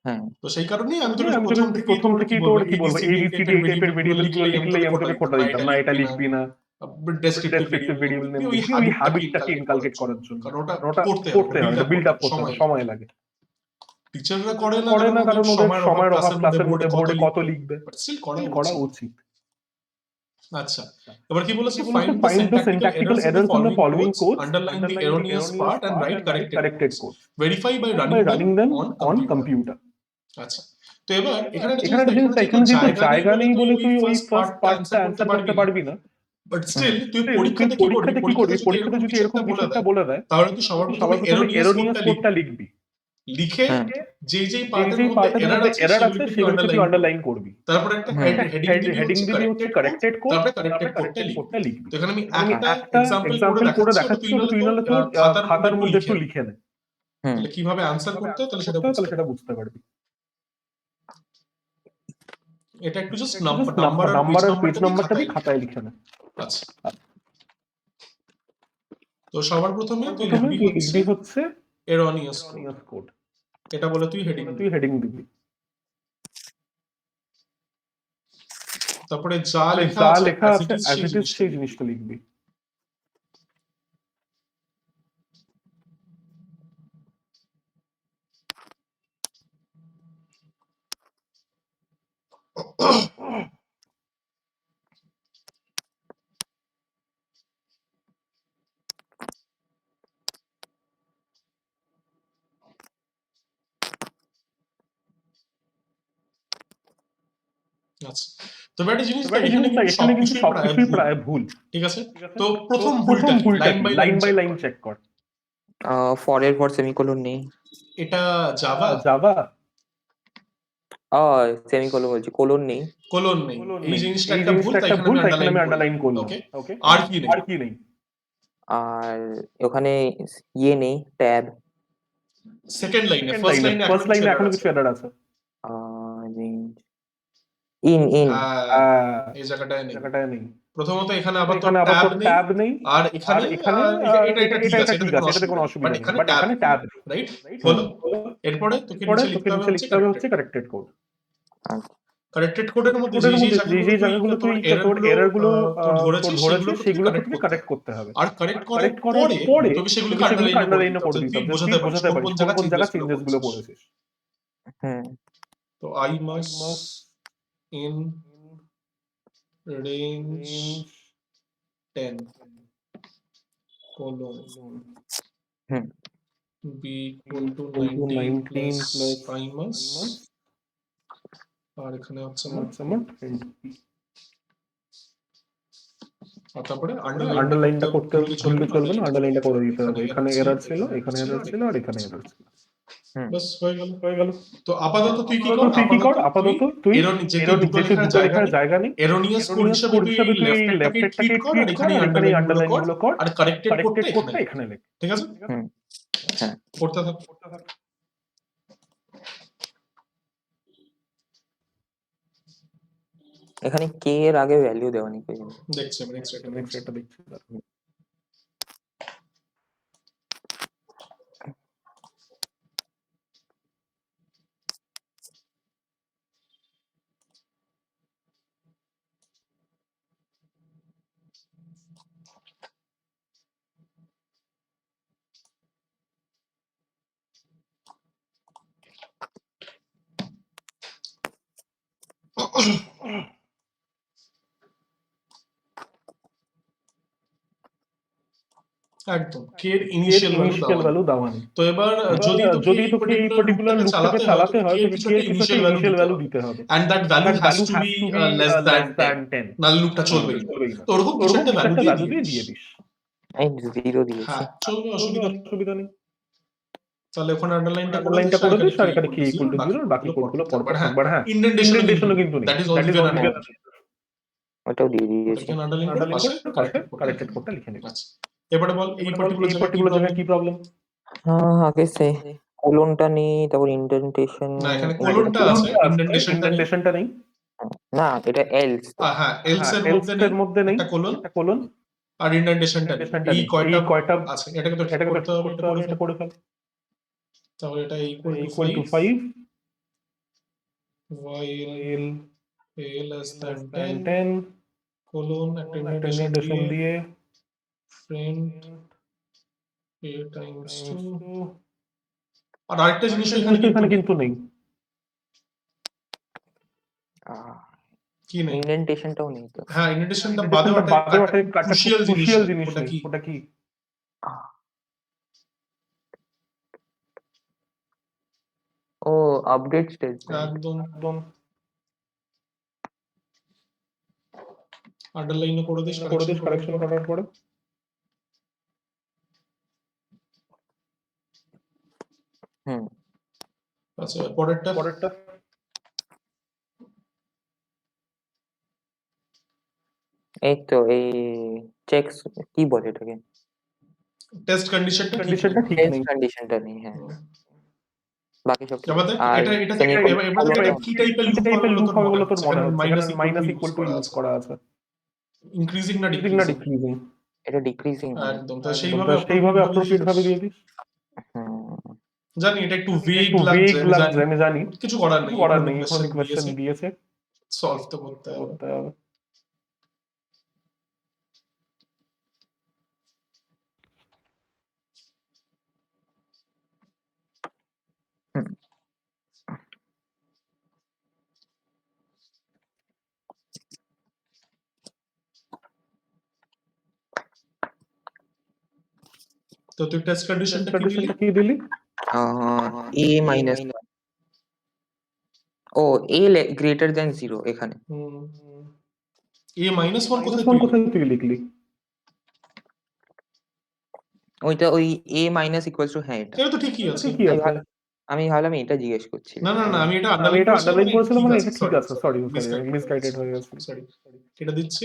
হ্যাঁ তো সেই কারণেই আমি তোকে আমি প্রথম থেকেই তোর কি বলবো ABCD এই টাইপের ভেরিয়েবলগুলো লিখলেই আমি তোকে খোটা দিতাম না, এটা লিখবি না, ডেসক্রিপটিভ ভেরিয়েবল নেম ওই দিবি, ওই হ্যাবিটটাকে ইনকালকেট করার জন্য। কারণ ওটা ওটা করতে হয়, বিল্ড আপ করতে হয়, সময় লাগে। টিচাররা করে না কারণ ওদের সময়ের অভাব, ক্লাসের মধ্যে বোর্ডে কত লিখবে, বাট স্টিল করা উচিত। আচ্ছা, এবার কি বলেছে? Find the syntactical errors in the following codes, underline the erroneous part and write corrected codes. verify by By running them on computer. আচ্ছা, তো এবার এখানে এখানে একটা জিনিস, এখানে যেহেতু জায়গা নেই বলে তুই ওই ফার্স্ট পার্টটা অ্যানসার করতে পারবি না, বাট স্টিল তুই তুই পরীক্ষাতে কি করবি? পরীক্ষাতে যদি এরকম কিছু একটা বলে দেয়, তাহলে তুই সবার সবার প্রথমে প্রথমে এরোনিয়াস কোডটা লিখবি, লিখে হ্যাঁ। যেই পার্টের মধ্যে এরর আছে সেগুলোকে তুই আন্ডারলাইন করবি, তারপরে একটা হেডিং দিবি হচ্ছে কারেক্টেড কোড, তারপরে কারেক্টেড কারেক্টেড কোডটা লিখবি। তো এখানে আমি আমি একটা এক্সাম্পল করে দেখাচ্ছি, তুই নাহলে তোর খাতার মধ্যে একটু লিখে নে, তাহলে কিভাবে আনসার করতে হয় তাহলে সেটা বুঝতে পারবি। এটা একটু জাস্ট নাম্বার আর পেজ নাম্বারটা দিয়ে খাতায় লিখে নে। আচ্ছা, তো সবার প্রথমে তুই লিখবি হচ্ছে এরনিয়াস কোড, এটা বলে তুই হেডিং দিবি। তারপরে যা লেখা যা আছে লেখা as আছে it is অ্যাজ সেই ইট ইজ জিনিসটা সেই লিখবি। জিনিসটা লিখবি। আচ্ছা, তবে একটা জিনিস তবে দেখ, একটা এখানে জিনিস দেখ, কিন্তু এখানে কিন্তু সবকিছুই সবকিছুই ভুল। প্রায় ভুল, ঠিক আছে? ঠিক আছে? তো তো প্রথম প্রথম ভুলটা ভুলটা কি? কি? Line by line by check line কর। চেক কর। ফরের পর সেমিকোলন নেই। এটা জাভা জাভা সেমিকোলন বলছি, কোলন নেই। কোলন নেই, কোলন এই নেই, জিনিসটা এই একটা ভুল, জিনিসটা তাই একটা এখানে ভুল, আমি তাই এখানে আমি আন্ডারলাইন আন্ডারলাইন করলাম। করলাম। ওকে, ওকে, আর কি নেই? আর কি নেই? আর ওখানে ইয়ে নেই, ট্যাব। সেকেন্ড লাইনে, সেকেন্ড ফার্স্ট লাইনে, লাইনে ফার্স্ট লাইনে এখনো আছে। কিছু এরর আছে। ইন হ্যাঁ, এই জায়গাটায় নেই। জায়গাটায় নেই। প্রথমত এখানে আবার এখানে আবার ট্যাব তোর নেই, ট্যাব নেই, আর আর এখানে এখানে এটা ঠিক আছে, এটাতে কোনো এটাতে কোনো অসুবিধা নেই, অসুবিধা বাট নেই, এখানে বাট ট্যাব এখানে নেই, ট্যাব নেই। রাইট? হলো। হলো। এরপরে তোকে এরপরে নিচে তোকে লিখতে হবে নিচে হচ্ছে লিখতে হবে হচ্ছে কারেক্টেড কোড। কারেক্টেড কোডের মধ্যে কোডের যেই মধ্যে জায়গাগুলো যে জায়গাগুলো তোর তোর এরর গুলো তোর তোর ধরেছিস ধরেছে সেগুলো সেগুলোকে তোকে তোকে কারেক্ট কারেক্ট করতে হবে। করতে হবে। আর কারেক্ট কারেক্ট করার করার পরে পরে তোকে তোকে সেগুলোকে আন্ডারলাইনও করে আন্ডারলাইনও দিতে করে হবে, দিতে তুই হবে, বোঝাতে তুই পারিস বোঝাতে কোন পারিস কোন কোন জায়গায় কোন জায়গা চেঞ্জেস চেঞ্জেস গুলো করেছিস। করেছিস। হুম তো I mass in range 10 colon hmm b equal to 19 plus 19 I mass, আর এখানে হচ্ছে আমার আমার আর তারপরে আন্ডারলাইনটা করতে ভুললে চলবে না, আন্ডারলাইনটা করে দিতে হবে। এখানে এখানে এরর ছিল, এখানে এরর ছিল, আর এখানে এরর ছিল। বাস হয়ে গেল। হয়ে গেল। তো আপাতত তুই কি কর, তুই কি কর, আপাতত তুই এরর যেহেতু দুটো লেখার জায়গা নেই, এরোনিয়াস কোড হিসেবে তুই লেফট এরটাকে ট্রিট কর, আর এখানে আন্ডারলাইন গুলো কর, আর কারেক্টেড কোডটা এখানে লেখ। ঠিক আছে? হুম হ্যাঁ করতে থাক। এখানে কে এর আগে ভ্যালু দেওয়া নেই। দেখছি আমি নেক্সট একটা নেক্সট এটা দেখছি। একদম কে এর ইনিশিয়াল ভ্যালু ভ্যালু দেওয়া নেই। তো এবার যদি তোকে এই পার্টিকুলার লুপটাকে চালাতে হয় তো কে এর কিছু একটা ইনিশিয়াল ভ্যালু দিতে হবে, and that value has to be less than 10, নাহলে লুপটা চলবে না। তো ওরকম কিছু একটা ভ্যালু দিয়ে দিস। এই 0 দিয়েছি। হ্যাঁ, চলবে, অসুবিধা নেই। তাহলে ওখানে আন্ডারলাইনটা আন্ডারলাইনটা করে দিস, আর এখানে কি ইকুয়াল টু 0, আর বাকি কোডগুলো পরপর থাকবে। হ্যাঁ, ইন্ডেন্টেশনও কিন্তু নেই, that is that is also also ওটাও দিয়ে দিয়েছি। এখানে আন্ডারলাইন করে পাশে কারেক্টেড কোডটা লিখে নিবি। আচ্ছা, এবারে বল এই পার্টিকুলার জায়গায় কি প্রবলেম? হ্যাঁ আগে সে কোলনটা নেই, তারপর ইন্ডেন্টেশন। না, এখানে কোলনটা আছে, ইন্ডেন্টেশনটা নেই। না এটা এলস। হ্যাঁ, এলস এর মধ্যে নেই একটা কোলন, আর ইন্ডেন্টেশনটা নেই। এই কয়টা আছে, এটাকে তো ঠিক করতে হবে, এটা করে ফেল। তাহলে এটা equal to 5 while a less than 10 colon একটা ইন্ডেন্টেশন দিয়ে friend a times 2, আর আরেকটা জিনিস এখানে কিন্তু নেই। কি নেই? ইন্ডেন্টেশনটাও নেই তো। হ্যাঁ, ইন্ডেন্টেশনটা বাদে একটা ক্রুশিয়াল জিনিস নেই। ওটা কি? ও আপডেট স্টেটমেন্ট। একদম আন্ডারলাইনও করে দিস, কারেকশন করার পরে। হুম আচ্ছা, পরেরটা এই তো এই চেকস কি বলে এটাকে, টেস্ট কন্ডিশনটা ঠিক নেই। টেস্ট কন্ডিশনটা নেই। হ্যাঁ বাকি সব ঠিক। এবার আর এটা কি টাইপের লুপ হবে বলে তোর মনে হচ্ছে? এখানে মাইনাস ইকুয়াল টু ইউজ করা আছে। ইনক্রিজিং না ডিক্রিজিং? এটা ডিক্রিজিং। একদম, তো সেইভাবে অ্যাপ্রোপ্রিয়েট ভাবে দিয়ে দিস। জানি এটা একটু ভেগ লাগছে, আমি জানি, কিছু করার নেই, এখন কোয়েশ্চেন দিয়েছে, সলভ তো করতে হবে। তো তুই টেস্ট কন্ডিশনটা কি দিলি? a minus O a greater than 0 এখানে a -1 কোথায় তুই লিখলি? ওইটা ওই a minus equals to হ্যাঁ এটা এটা তো ঠিকই আছে। আমি ভাবলাম এটা জিজ্ঞেস করছি। না আমি এটা আমি এটা আন্ডারলাইন করেছিলাম, মানে এটা ঠিক আছে। সরি Misguided মিসগাইডেড হয়ে গেছে। সরি এটা দিচ্ছি,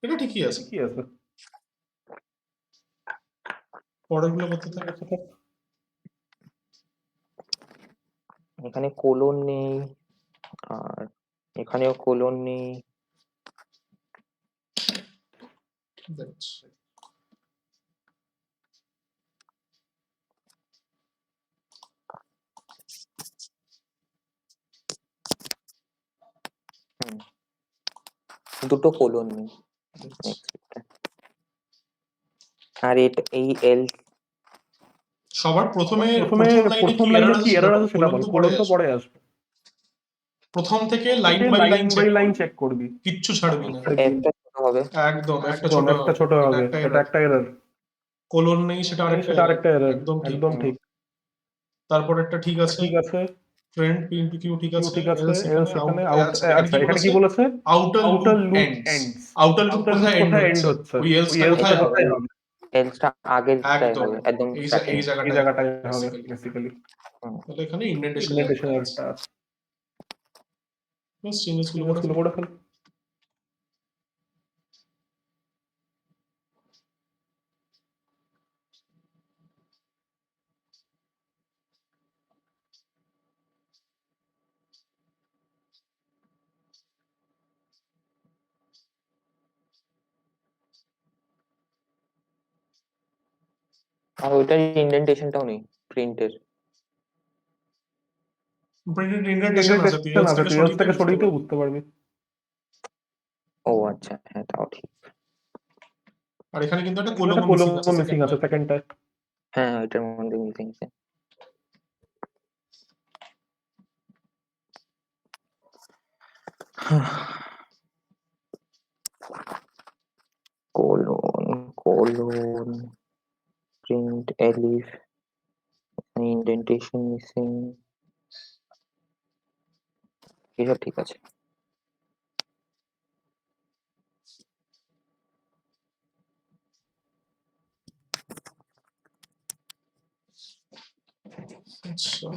এটা ঠিকই আছে। পরেরগুলো করতে থাক। এখানে কোলন নেই, আর এখানেও কোলন নেই। দুটো কোলন নেই। আর এই এল সবার প্রথম লাইনে কি এরর আছে সেটা বল, কোলন তো পরে আসবে। প্রথম থেকে লাইন বাই লাইন চেক করবি, কিচ্ছু ছাড়বি না। একটা ছোট হবে, একদম একটা ছোট হবে, এটা একটা এরর। কোলন নেই সেটা আরেকটা এরর, একদম ঠিক। তারপর একটা ঠিক আছে, ফ্রেন্ড p into q ঠিক আছে, এলস এখানে আউট। আচ্ছা এখানে কি বলেছে? Outer loop ends. Outer loop কোথায় এন্ড হচ্ছে? ওই এলসটা কোথায় হবে? এলসটা আগেরটাই হবে, একদম এই জায়গাটায় হবে বেসিক্যালি। তাহলে এখানে ইন্ডেন্টেশন একটা আছে। বাস চেঞ্জেসগুলো করে ফেল। আর ওইটার ইন্ডেন্টেশনটাও নেই প্রিন্টের। প্রিন্টেড ইন্ডেন্টেশন আছে, তুই এলস থেকে সরিয়ে বুঝতে পারবি। ও আচ্ছা, হ্যাঁ তাও ঠিক। আর এখানে কিন্তু একটা কোলন মিসিং আছে সেকেন্ডটায়। হ্যাঁ ওইটার মধ্যে মিসিং আছে। কোলন প্রিন্ট এলিফ, ইন্ডেন্টেশন মিসিং, এসব ঠিক আছে। আচ্ছা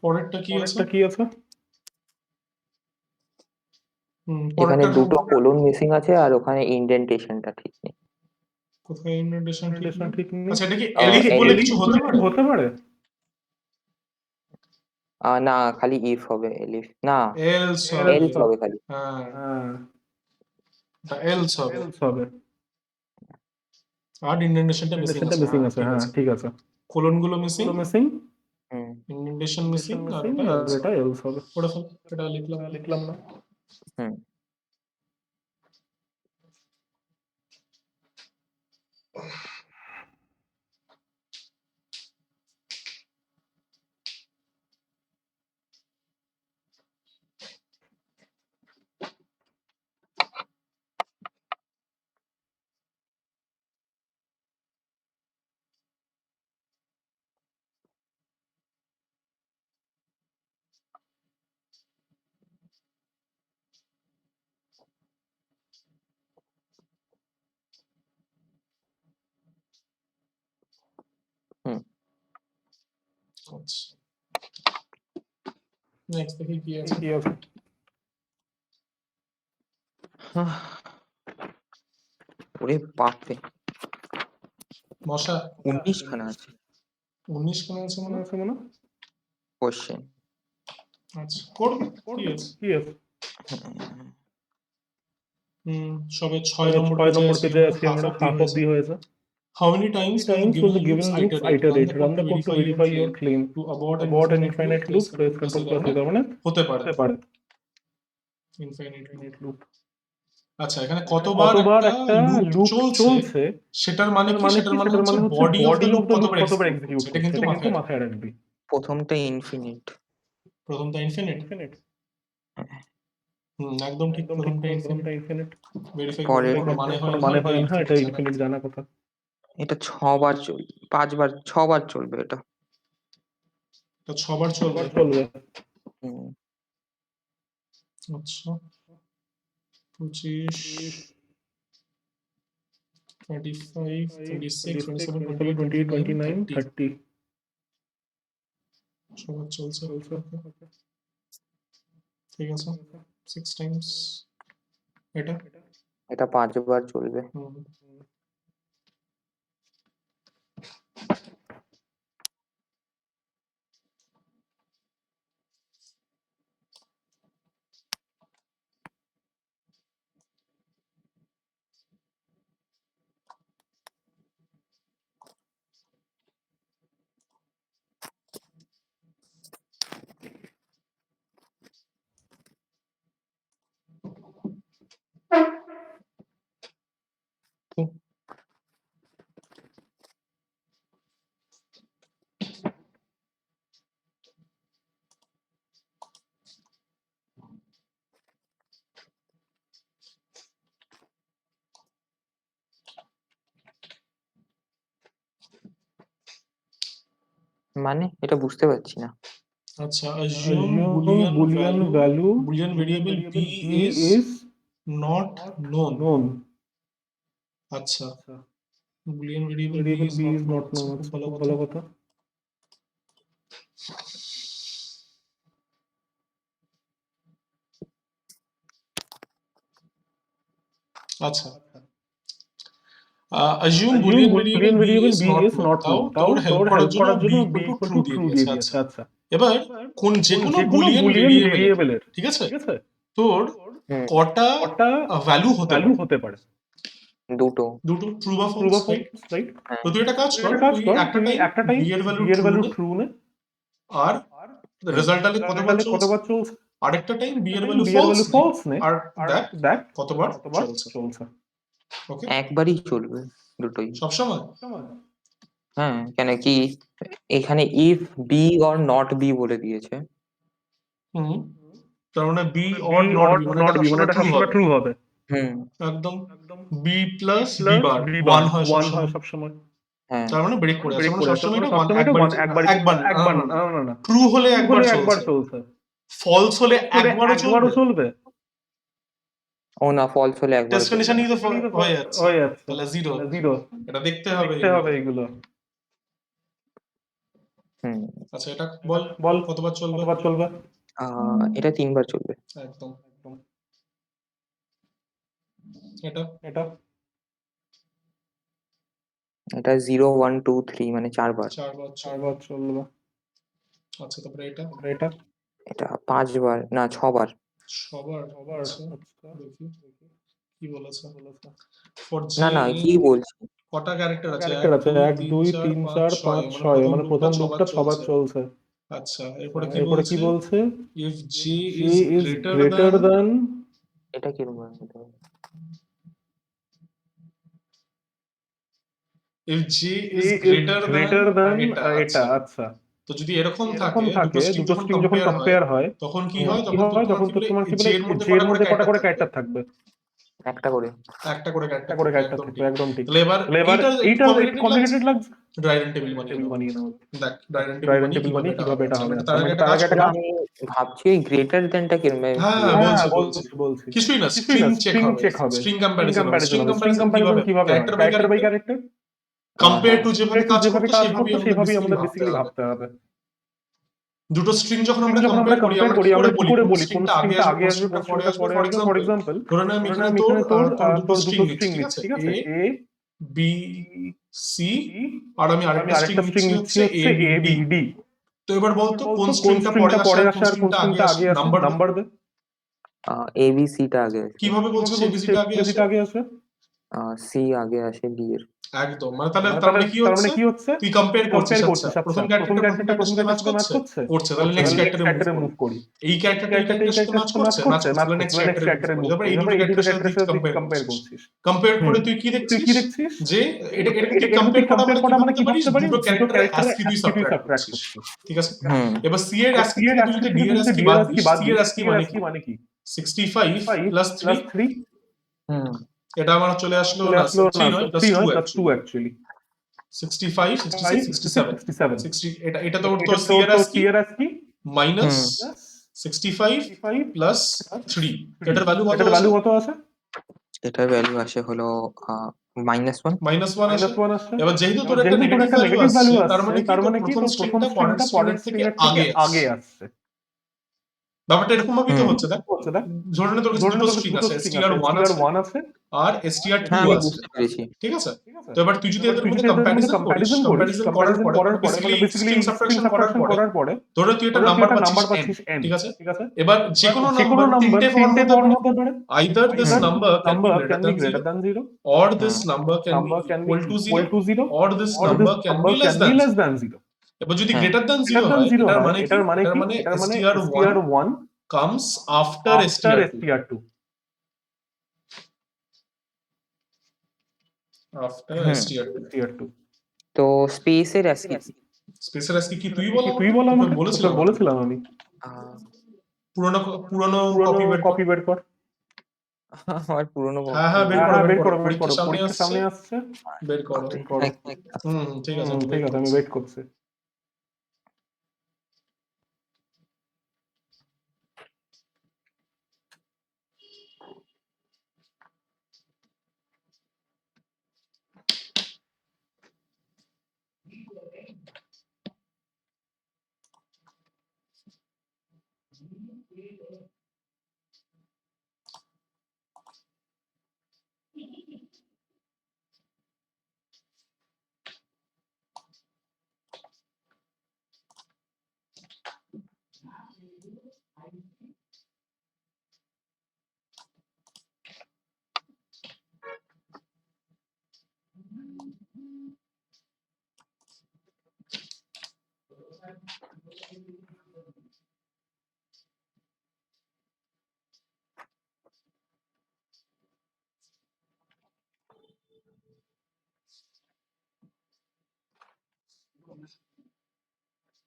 পরেরটা কি আছে? এখানে দুটো কোলন মিসিং আছে, আর ওখানে ইন্ডেন্টেশনটা ঠিক নেই। কোথায় ইন্ডেন্টেশন ঠিক নেই? আচ্ছা এটা কি এলিফ বলে কিছু হতে পারে? না খালি ইফ হবে, এলিফ না, এলস হবে খালি। হ্যাঁ এলস হবে। আর ইন্ডেন্টেশনটা মিসিং আছে। হ্যাঁ ঠিক আছে। কোলন গুলো মিসিং, ইন্ডেন্টেশন মিসিং, আর এটা এলস হবে। পড়ে ফেল, এটা লিখলাম না। নেক্সট দেখি কি আছে। ওরে বাপরে, মশা 19 খানা আছে। 19 খানা আছে মনে কোশ্চেন। আচ্ছা করবে কি আছে? সবে 6 নম্বর পেজে আছি আমরা, হাফ অবধি হয়েছে। How many times will the given loops iterate? Run the code to verify your claim. To abort an infinite loop, press Ctrl+C। মানে হতে পারে ইনফিনিট লুপ। আচ্ছা এখানে কতবার একটা লুপ চলছে সেটার মানে হচ্ছে বডি অফ দ্য লুপ কতবার এক্সিকিউট করছে, এটা কিন্তু মাথায় রাখবি। প্রথমটা ইনফিনিট। একদম ঠিক, প্রথমটা ইনফিনিট। ভেরিফাই পরে করলে মানে হয় না, এটা ইনফিনিট জানা কথা। এটা 6বার চলবে এটা। এটা 6বার চলবে। হুম। আচ্ছা 25 25 26 27 28 29 30 6বার চলছে। ঠিক আছে 6 টাইমস এটা 5বার চলবে। কি? মানে এটা বুঝতে পারছি না। আচ্ছা assume boolean value boolean variable b is not known। আচ্ছা boolean variable b is not known খুব ভালো কথা। আচ্ছা assume boolean variable b is not known তাও হেল্প করার জন্য b equal to true দিয়ে দিয়েছে। আচ্ছা এবার যেকোনো boolean variable ঠিক আছে তোর কটা ভ্যালু হতে পারে? দুটো ট্রু বা ফলস রাইট। তো তুই একটা কাজ কর তুই একটা টাইম b এর ভ্যালু ট্রু নে আর রেজাল্টালে কতবার চলছে আরেকটা টাইম b এর ভ্যালু ফলস নে আর দেখ কতবার চলছে। ওকে একবারই চলবে দুটোই সব সময়। হ্যাঁ, কেন কি এখানে if B or not B বলে দিয়েছে। তার মানে b অর নট বি মানে এটা সবসময় ট্রু হবে। হুম, একদম b প্লাস b বার 1 হয় সবসময়। হ্যাঁ, তার মানে ব্রেক করে আছে মানে সবসময় এটা 1 একবার না ট্রু হলে একবার চলছে ফলস হলে একবারও চলবে। ও না, ফলস হলে একবার টেস্ট কন্ডিশনই তো হয়ে যাচ্ছে তাহলে জিরো এটা দেখতে হবে এগুলো। হুম, আচ্ছা এটা বল কতবার চলবে? এটা 3বার চলবে। একদম এটা এটা 0 1 2 3 মানে 4বার চলবে। আচ্ছা তারপরে এটা 5বার না 6বার। সবার আচ্ছা দেখি কি বলেছে ফর না না, কি বলছি, কটা ক্যারেক্টার আছে 1 2 3 4 5 6 মানে প্রথম লুপটা 6বার চলছে। আচ্ছা এরপরে কি বলছে if j is greater than এটা কি রকম if j is greater than এটা। আচ্ছা তো যদি এরকম থাকে দুটো স্ট্রিং যখন কম্পেয়ার হয় তখন কি হয় তখন তোমার কি বলে j এর মধ্যে কটা করে ক্যারেক্টার থাকবে? একটা করে ক্যারেক্টার থাকবে একদম ঠিক। তাহলে এবার এইটা কমপ্লিকেটেড লাগছে ড্রাইভেন টেবিল বানিয়ে নাও। দেখ ড্রাইভেন টেবিল বানিয়ে কিভাবে এটা হবে। তার আগে একটা কাজ কর আমি ভাবছি এই গ্রেটার দেনটা কি হ্যাঁ বলছি কিছুই না স্ট্রিং চেক হবে স্ট্রিং কম্প্যারিজন কিভাবে character by character compare to যেভাবে কাজ করতে সেভাবেই আমাদের বেসিক্যালি ভাবতে হবে। দুটো স্ট্রিং যখন আমরা কম্পেয়ার করি আমরা কি করে বলি কোন স্ট্রিংটা আগে আসবে কোন স্ট্রিংটা পরে আসবে। ফর এক্সাম্পল ধরে নে আমি এখানে তোর দুটো স্ট্রিং নিচ্ছি ঠিক আছে a b c আর আমি আরেকটা স্ট্রিং নিচ্ছি হচ্ছে a b d। তো এবার বলতো কোন স্ট্রিংটা পরে আসে আর কোন স্ট্রিংটা আগে আসে নাম্বার দে। ABC টা আগে আসে। কিভাবে বলছিস ABC টা আগে আসে? C আগে আসে D এর। একদম মানে তার মানে কি হচ্ছে তুই কম্পেয়ার করছিস আচ্ছা প্রথম ক্যারেক্টারটা প্রথম ক্যারেক্টারটা ম্যাচ করছে তাহলে নেক্সট ক্যারেক্টারে মুভ করি এই ক্যারেক্টারটা ম্যাচ করছে তাহলে নেক্সট ক্যারেক্টারে মুভ করি। তারপর এই দুটো ক্যারেক্টারের সাথে কম্পেয়ার করছিস কম্পেয়ার করে তুই কি দেখছিস যে এটা কম্পেয়ার করা মানে কি ভাবতে পারিস দুটো ক্যারেক্টারের ASCII তুই সাবট্রাক্ট করছিস ঠিক আছে। এবার C এর ASCII থেকে তুই যদি D এর ASCII বাদ দিস C এর ASCII মানে কি 65 প্লাস 3 এটা আমার চলে আসলো না 3 নয় প্লাস 2 অ্যাকচুয়ালি 65 66 67 67 60 এটা তো এটা তোর তো সিআর কি সিআর কি মাইনাস হুম 65 65 প্লাস 3 এটার ভ্যালু কত এটার আছে ভ্যালু কত আছে এটার ভ্যালু আসে হলো -1 -1 আসে -1 আসছে এবার যেহেতু তোর যেহেতু তোর একটা নেগেটিভ ভ্যালু তার আসছে মানে তার তোর মানে কি প্রথম তোর প্রথম স্ট্রিংটা পরের স্ট্রিংটা স্ট্রিংয়ের পরের থেকে স্ট্রিংয়ের থেকে আগে আগে আসছে ব্যাপারটা এরকম ভাবেই তো হুম হচ্ছে দেখ হচ্ছে দেখ ধরে নে তোর কাছে ধরে নে দুটো তোর কাছে স্ট্রিং দুটো আছে স্ট্রিং আছে str1 আছে str1 আছে আর str2 হ্যাঁ আমি আছে বুঝতে পেরেছি ঠিক আছে ঠিক আছে তো এবার তুই যদি এবার এদের তুই মধ্যে যদি এদের মধ্যে কম্প্যারিজন করিস কম্প্যারিজন করার পরে মানে basically basically string string subtraction করার পরে করার পরে ধরে তুই একটা তুই নাম্বার একটা নাম্বার পাচ্ছিস n পাচ্ছিস n ঠিক আছে ঠিক আছে এবার যে কোনো নাম্বার তিনটে ফর্ম হতে পারে either this this number can be number greater can be than 0 greater than 0 or this hmm number can be number can be equal to equal 0 to 0 or this or this number can number be less can be than less 0 than 0 এবার যদি হ্যাঁ greater than 0 greater than হয় 0 এটার হয় মানে কি এটার মানে কি এটার মানে এটার মানে str1 str1 comes after after str2 str2 after হুম str2 str2 তো স্পেসের অ্যাসকি স্পেসের আজকে কি তুই বল কি তুই বল আমাকে আমাকে বলেছিলাম তোকে বলেছিলাম আমি পুরনো পুরনো পুরোনো কপি বের কর কপি বের কর আমার পুরনো হ্যাঁ বের করো বের করো বের পরীক্ষার করো পরীক্ষার সামনে সামনে আসছে আসছে বের করো ঠিক আছে আমি ঠিক wait আছে আমি করছি। ওয়েট করছি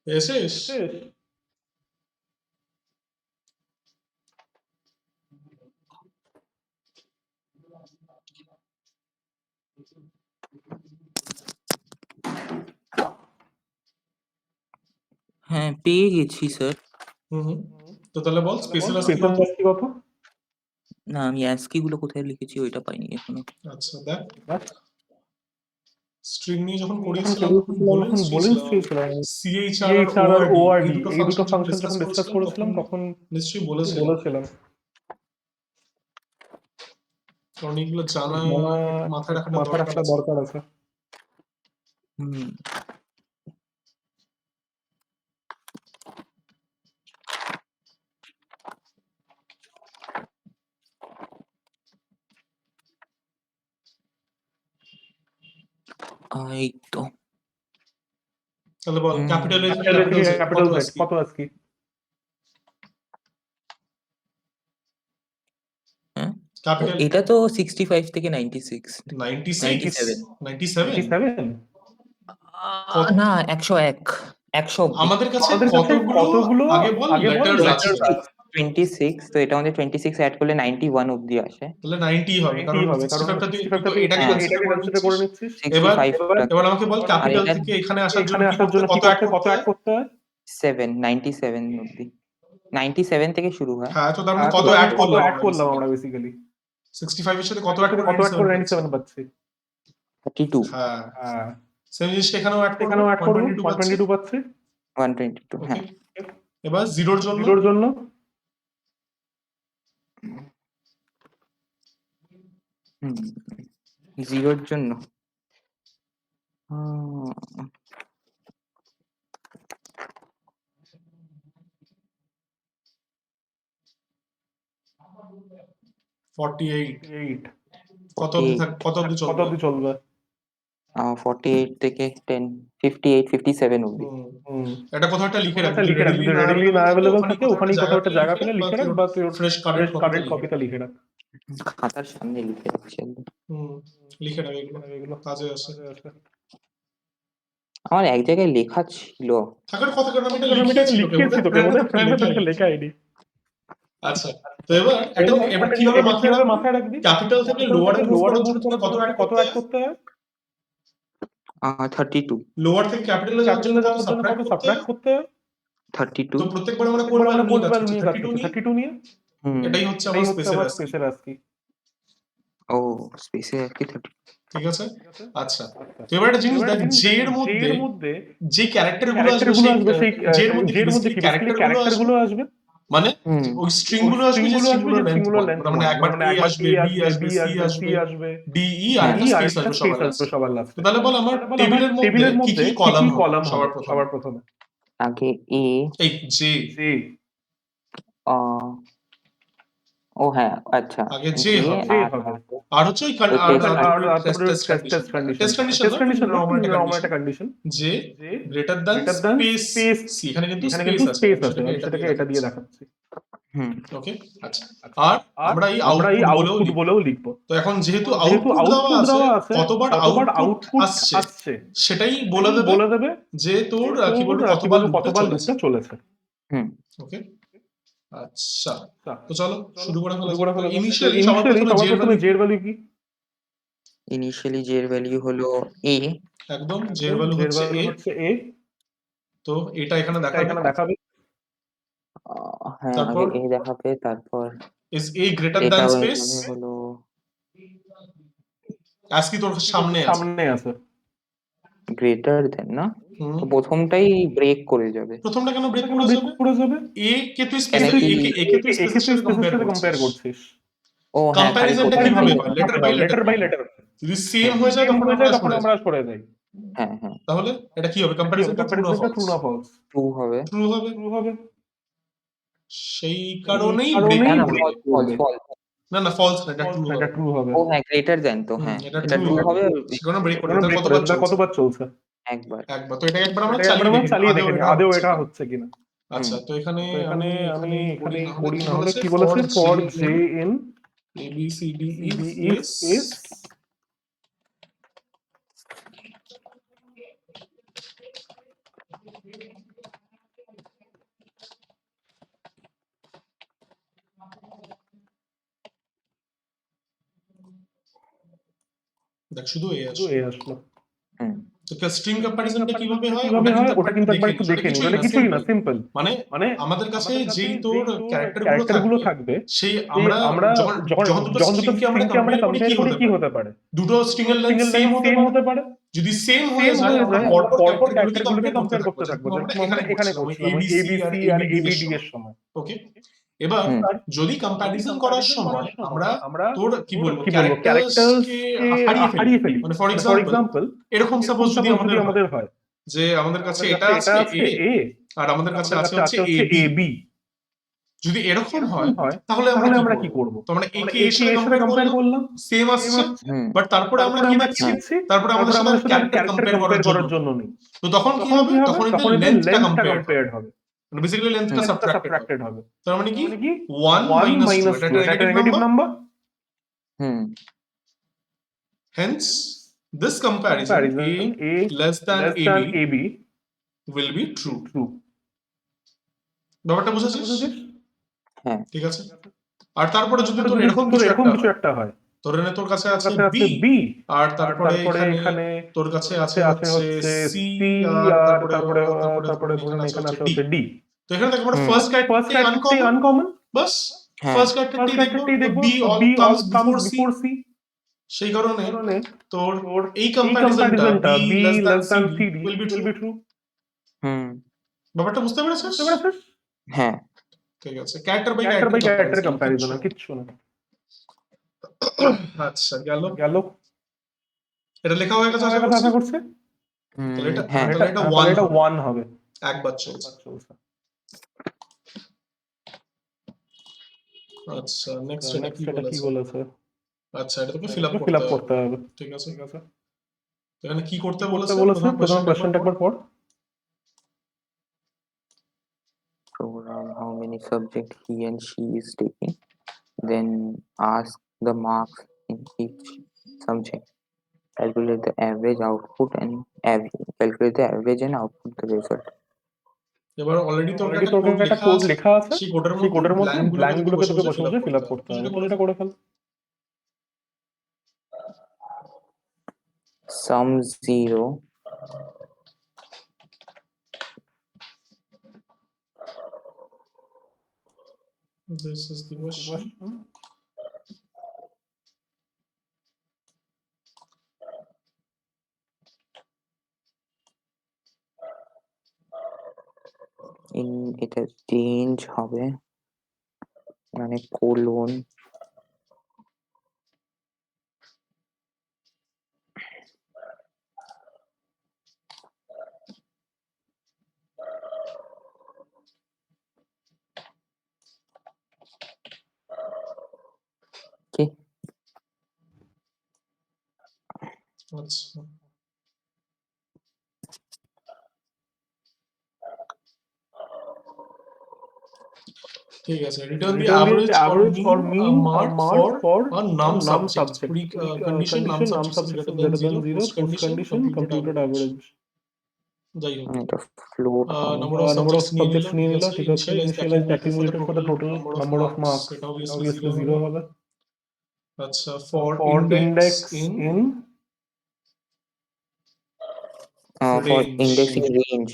পেয়েছিস হ্যাঁ পেয়ে গেছি স্যার তো তাহলে বল স্পেশাল স্পেশাল কি কত না আমি অ্যাসকি গুলো কোথায় লিখেছি ওইটা পাইনি এখনো আচ্ছা দেখ স্ট্রিং নিয়ে যখন যখন পড়িয়েছিলাম তখন বলে ছিলাম CHR আর CHR আর ORD এই দুটো এই দুটো ফাংশন ফাংশন যখন ডিসকাস করেছিলাম তখন নিশ্চয়ই বলেছিলাম কারণ এগুলো জানা মাথায় রাখাটা দরকার আছে হুম এই তো তাহলে বল ক্যাপিটাল ক্যাপিটাল কত আজকে ক্যাপিটাল এটা তো 65 থেকে 96 97 না 101 100 আমাদের কাছে কতগুলো আগে বল লেটারস আছে 26 তো এটা আমাদের 26 অ্যাড করলে 91 অবধি আসে তাহলে 90 হবে কারণ 65টা তুই তো এটাকে হ্যাঁ, কনসিডার করে নিচ্ছিস 65 এবার আমাকে বল ক্যাপিটাল এটা থেকে এখানে আসার জন্য এখানে আসার জন্য কত অ্যাড করতে হয় 97 অবধি 97 থেকে শুরু হয় হ্যাঁ তো তার মানে কত অ্যাড করলাম আমরা বেসিক্যালি 65 এর সাথে কত কত অ্যাড করে 97 পাচ্ছি 32 হ্যাঁ হ্যাঁ সেম জিনিসটা এখানেও অ্যাড করব 122 পাচ্ছি 122 হ্যাঁ এবার জিরোর জন্য জিরোর জন্য কত অবধি চলবে 48 থেকে 10 58 57 অবধি এটা কোথাও একটা লিখে রাখ যদি রেডিলি না अवेलेबल থাকে ওখানেই কোথাও একটা জায়গা পেলে লিখে লিখে রাখ বা তুই ফ্রেশ কারেন্ট কপিটা লিখে রাখ খাতার সামনে লিখে রাখছি লিখে রাখ এগুলো কাজে আসে আমার এক জায়গায় লেখা ছিল থাকার কথা কারণ আমি এটা লিখেছি তোকে লেখা আইডি আচ্ছা তো এবার কিভাবে মাথায় রাখবি ক্যাপিটাল থেকে লোয়ারে মুভ করার জন্য কত অ্যাড করতে হয় 32 লোয়ার থেকে ক্যাপিটালে যাওয়ার জন্য কত সাবট্রাক্ট করতে হয়? করতে হয় 32 তো প্রত্যেকবার আমরা কোন ভ্যালু নিয়ে কাজ করছি? 32 নিয়ে। 32 নিয়ে এটাই হচ্ছে আমার স্পেসের ASCII। স্পেসের ASCII। ও স্পেসে আর কি 32 ঠিক আছে? আচ্ছা। তো এবার একটা জিনিস দেখ, জে এর মধ্যে যে ক্যারেক্টার গুলো আসবে সেই জে এর মধ্যে বেসিক্যালি ক্যারেক্টার গুলো আসবে, মানে ওই স্ট্রিং গুলো আসবে যে স্ট্রিং গুলোর লেন্থ বলবো, মানে একবার এ আসবে, বি আসবে, সি আসবে, ডি ই আর একটা স্পেস আসবে সবার লাস্টে। তাহলে বল আমার টেবিলের মধ্যে কি কি কলাম হবে সবার প্রথমে? আগে এ এই জে, ও হ্যাঁ আচ্ছা আগে J J হবে। আর হচ্ছে ওই টেস্ট কন্ডিশন নরমাল একটা কন্ডিশন যে গ্রেটার দ্যান স্পেস সি, এখানে কিন্তু স্পেস আছে, সেটাকে এটা দিয়ে দেখাচ্ছি। ওকে, আচ্ছা। আর আমরা এই আউটপুট বলেও লিখব। তো এখন যেহেতু আউটপুট দেওয়া আছে, কতবার আউটপুট আসছে সেটাই বলে দেবে যে তোর কি বলবো কতবার লুপটা চলেছে। ওকে, আচ্ছা। তো চলো শুরু করে ফেলা যাক। ইনিশিয়ালি সবার প্রথমে জে এর ভ্যালু কি? ইনিশিয়ালি জে এর ভ্যালু হলো a একদম, জে এর ভ্যালু হচ্ছে a। তো এটা এখানে দেখাবে। হ্যাঁ তারপর আগে a দেখাবে, তারপর ইজ a গ্রেটার দ্যান এটাও স্পেস? এখানে হলো ASCII তোর সামনে আছে। গ্রেটার দেন না, তো প্রথমটাই ব্রেক করে যাবে। প্রথমটা কেন ব্রেক করে যাবে? a কে তুই কেন কি স্পেসের সাথে কম্পেয়ার করছিস। ও হ্যাঁ খালি কম্প্যারিজনটা প্রথমটাই কিভাবে হয়? Letter by letter. যদি সেম হয়ে যায় তখন আমরা সরে যাই। হ্যাঁ হ্যাঁ তাহলে এটা কি হবে? কম্প্যারিজনটা ট্রু না ফলস? ট্রু হবে। ট্রু হবে। সেই কারণেই না ব্রেক না করবে। ফলস না ফলস না, এটা ট্রু হবে। ও হ্যাঁ গ্রেটার দেন, তো হ্যাঁ এটা এটা ট্রু হবে। সেখানে ব্রেক করবে। তাহলে কতবার চলছে? একবার। তো এটা একবার আমরা চালিয়ে দেখি আদৌ এটা হচ্ছে কিনা। আচ্ছা, তো এখানে আমি করি না হলে কি বলেছে? For J in A B C D E space দেখ শুধু এ আসলো। তো স্ট্রিং কম্প্যারিজনটা কিভাবে হয় ওটা কিন্তু একটু দেখে নি, মানে কিছুই না, সিম্পল। মানে আমাদের কাছে যেই তোর ক্যারেক্টার গুলো থাকবে সেই আমরা যখন দুটো স্ট্রিংকে আমরা কম্পেয়ার করি কি হতে পারে? দুটো স্ট্রিং এর লেন্থ সেম হতে পারে। যদি সেম হয়ে যায় আমরা পরপর ক্যারেক্টারগুলোকে কম্পেয়ার করতে থাকবো, যেরকম আমরা এখানে করছিলাম ওই এবিসি আর এবিডি এর সময়। ওকে, এবার যদি কম্প্যারিজন করার সময় আমরা তোর কি বলবো ক্যারেক্টারসকে হারিয়ে ফেলি, মানে ফর এক্সাম্পল এরকম সাপোজ যদি আমাদের হয় যে আমাদের কাছে এটা আছে এ আর আমাদের কাছে আছে হচ্ছে এ বি, যদি এরকম হয় তাহলে আমরা কি করব? তো আমরা এ কে এর সাথে কম্পেয়ার করলাম, সেম আসছে, বাট তারপরে আমরা কি দেখছি? তারপরে আমাদের সাথে ক্যারেক্টার কম্পেয়ার করার জন্য নেই। তো তখন কি হবে? তখন এদের লেন্থটা কম্পেয়ার্ড হবে, মানে বেসিক্যালি লেন্থটা সাবট্রাক্টেড হবে। তার মানে কি 1 - 2 এটা একটা negative number. Hence this comparison a less than ab will be true. ব্যাপারটা বুঝেছিস? হ্যাঁ ঠিক আছে। আর তারপরে যদি তোর এরকম কিছু একটা হয়, ধরে নে তোর কাছে আছে b আর তারপরে এখানে তোর কাছে আছে হচ্ছে c আর তারপরে ধরে নে এখানে আছে হচ্ছে d। তো এখানে দেখ আমরা ফার্স্ট ক্যারেক্টারটি আনকমন, বাস ফার্স্ট ক্যারেক্টারটি দেখব b all comes before c। সেই কারণে তোর এই কম্প্যারিজনটা b less than cd will be true। ব্যাপারটা বুঝতে পেরেছিস? হ্যাঁ ঠিক আছে, ক্যারেক্টার বাই ক্যারেক্টার কম্প্যারিজন আর কিচ্ছু না। আচ্ছা, গেল। এটা লেখা হয়ে গেছে আশা করছি। তাহলে এটা 1 হবে, একবার চলছে। আচ্ছা, নেক্সট এটা কি বলেছে? আচ্ছা, এটা তোকে ফিল আপ করতে হবে। ঠিক আছে। তো এখানে কি করতে বলেছে? প্রথম কোশ্চেনটা একবার পড়। program how many subject he and she is taking, then ask the marks in each subject, calculate the average output and calculate the average and output the result. এবার অলরেডি তোর একটা কোড লেখা আছে, সেই কোডের মধ্যে ব্ল্যাঙ্কগুলোকে তোকে বসে ফিল আপ করতে হবে। সেটা করে fail. Sum 0 This is the question. এটা চেঞ্জ হবে মানে কোলন কি আচ্ছা ঠিক আছে return the average or mean mark for a num subject condition num subject is greater than 0 post condition computed average যাই হোক এটা ফ্লোট number of subjects নিয়ে নিল ঠিক আছে initialized accumulated for the total number of marks এটা obviously 0 হবে আচ্ছা for index in for range indexing range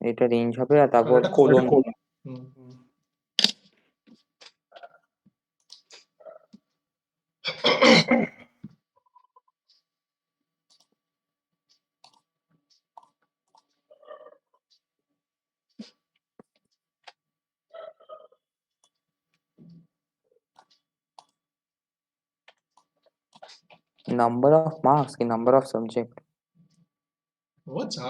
এটা রেঞ্জ হবে আর তারপর এটা colon hmm. Number of marks কি নাম্বার অফ সাবজেক্ট ও যা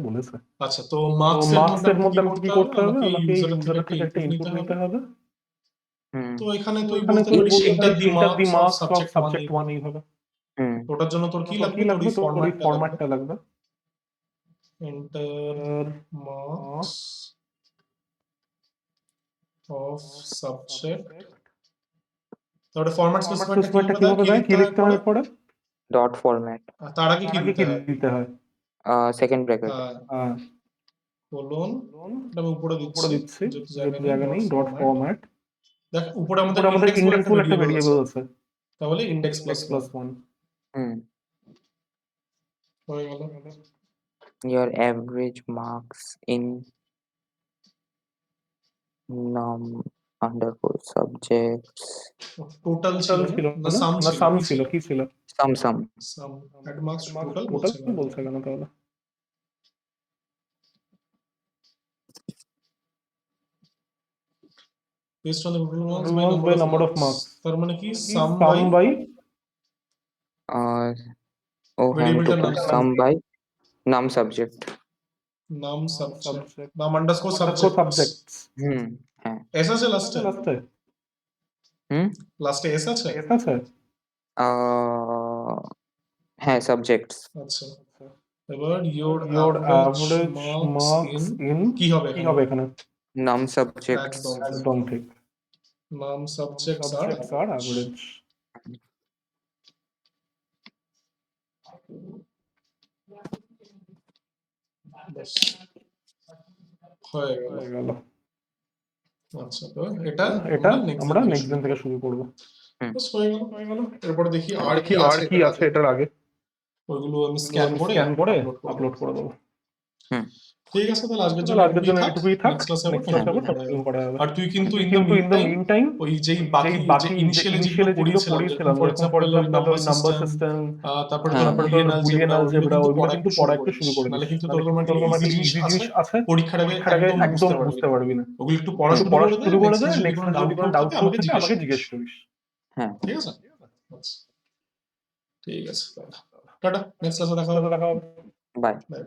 বলেছে আচ্ছা তো মার্কস এর মধ্যে আমাকে কি করতে হবে আমাকে ইউজারের থেকে একটা ইনপুট নিতে হবে তো এখানে তুই বলতে পারিস enter the marks of subject 1 এই হবে ওটার জন্য তোর কি লাগবে তোর এই ফরম্যাটটা লাগবে এন্টার মার্কস অফ সাবজেক্ট তাহলে ফরম্যাট স্পেসিফায়ারটা কি লিখতে হবে পরে ডট ফরম্যাট তার আগে কি দিতে হয় সেকেন্ড ব্র্যাকেট কোলন এটা আমি উপরে দিচ্ছি যেহেতু জায়গা নেই ডট ফরম্যাট দেখ উপরে আমাদের ইনডেক্স বলে একটা ভেরিয়েবল আছে তাহলে ইনডেক্স প্লাস 1 হয়ে গেল your average marks in num underscore subjects total ছিল না সাম ছিল কি ছিল sum অ্যাড মার্কস টোটাল বলছে কেন তাহলে based on the total marks by number of marks তার মানে কি sum by total sum by num subject num underscore subjects হ্যাঁ এস আছে লাস্টে এস আছে হ্যাঁ সাবজেক্টস আচ্ছা এবার your average marks in কি হবে এখানে num subjects একদম ঠিক num subjects are average হয়ে গেল আচ্ছা তো এটা আমরা নেক্সট দিন থেকে শুরু করব বাস হয়ে গেল এরপর দেখি আর কি আছে এটার আগে ওইগুলো আমি স্ক্যান করে আপলোড করে দেবো ঠিক আছে তাহলে আজকের জন্য এটুকুই থাক নেক্সট ক্লাসে আবার কন্টিনিউ করা হবে আর তুই কিন্তু ইন দ্য মিন টাইম ওই যেই বাকি যে ইনিশিয়ালি যেগুলো পড়িয়েছিলাম ফর এক্সাম্পল ওই নাম্বার সিস্টেম তারপরে তোর বুলিয়ান অলজেব্রা ওইগুলো কিন্তু পড়া একটু শুরু করে নালে কিন্তু তোর মানে ইজি জিনিস আছে পরীক্ষার আগে একদম বুঝতে পারবি না ওগুলো একটু পড়া শুরু করে দে নেক্সট যদি কোনো ডাউট থাকে আমাকে জিজ্ঞেস করিস হ্যাঁ ঠিক আছে ঠিক আছে টাটা নেক্সট ক্লাসে দেখা হবে বাই বাই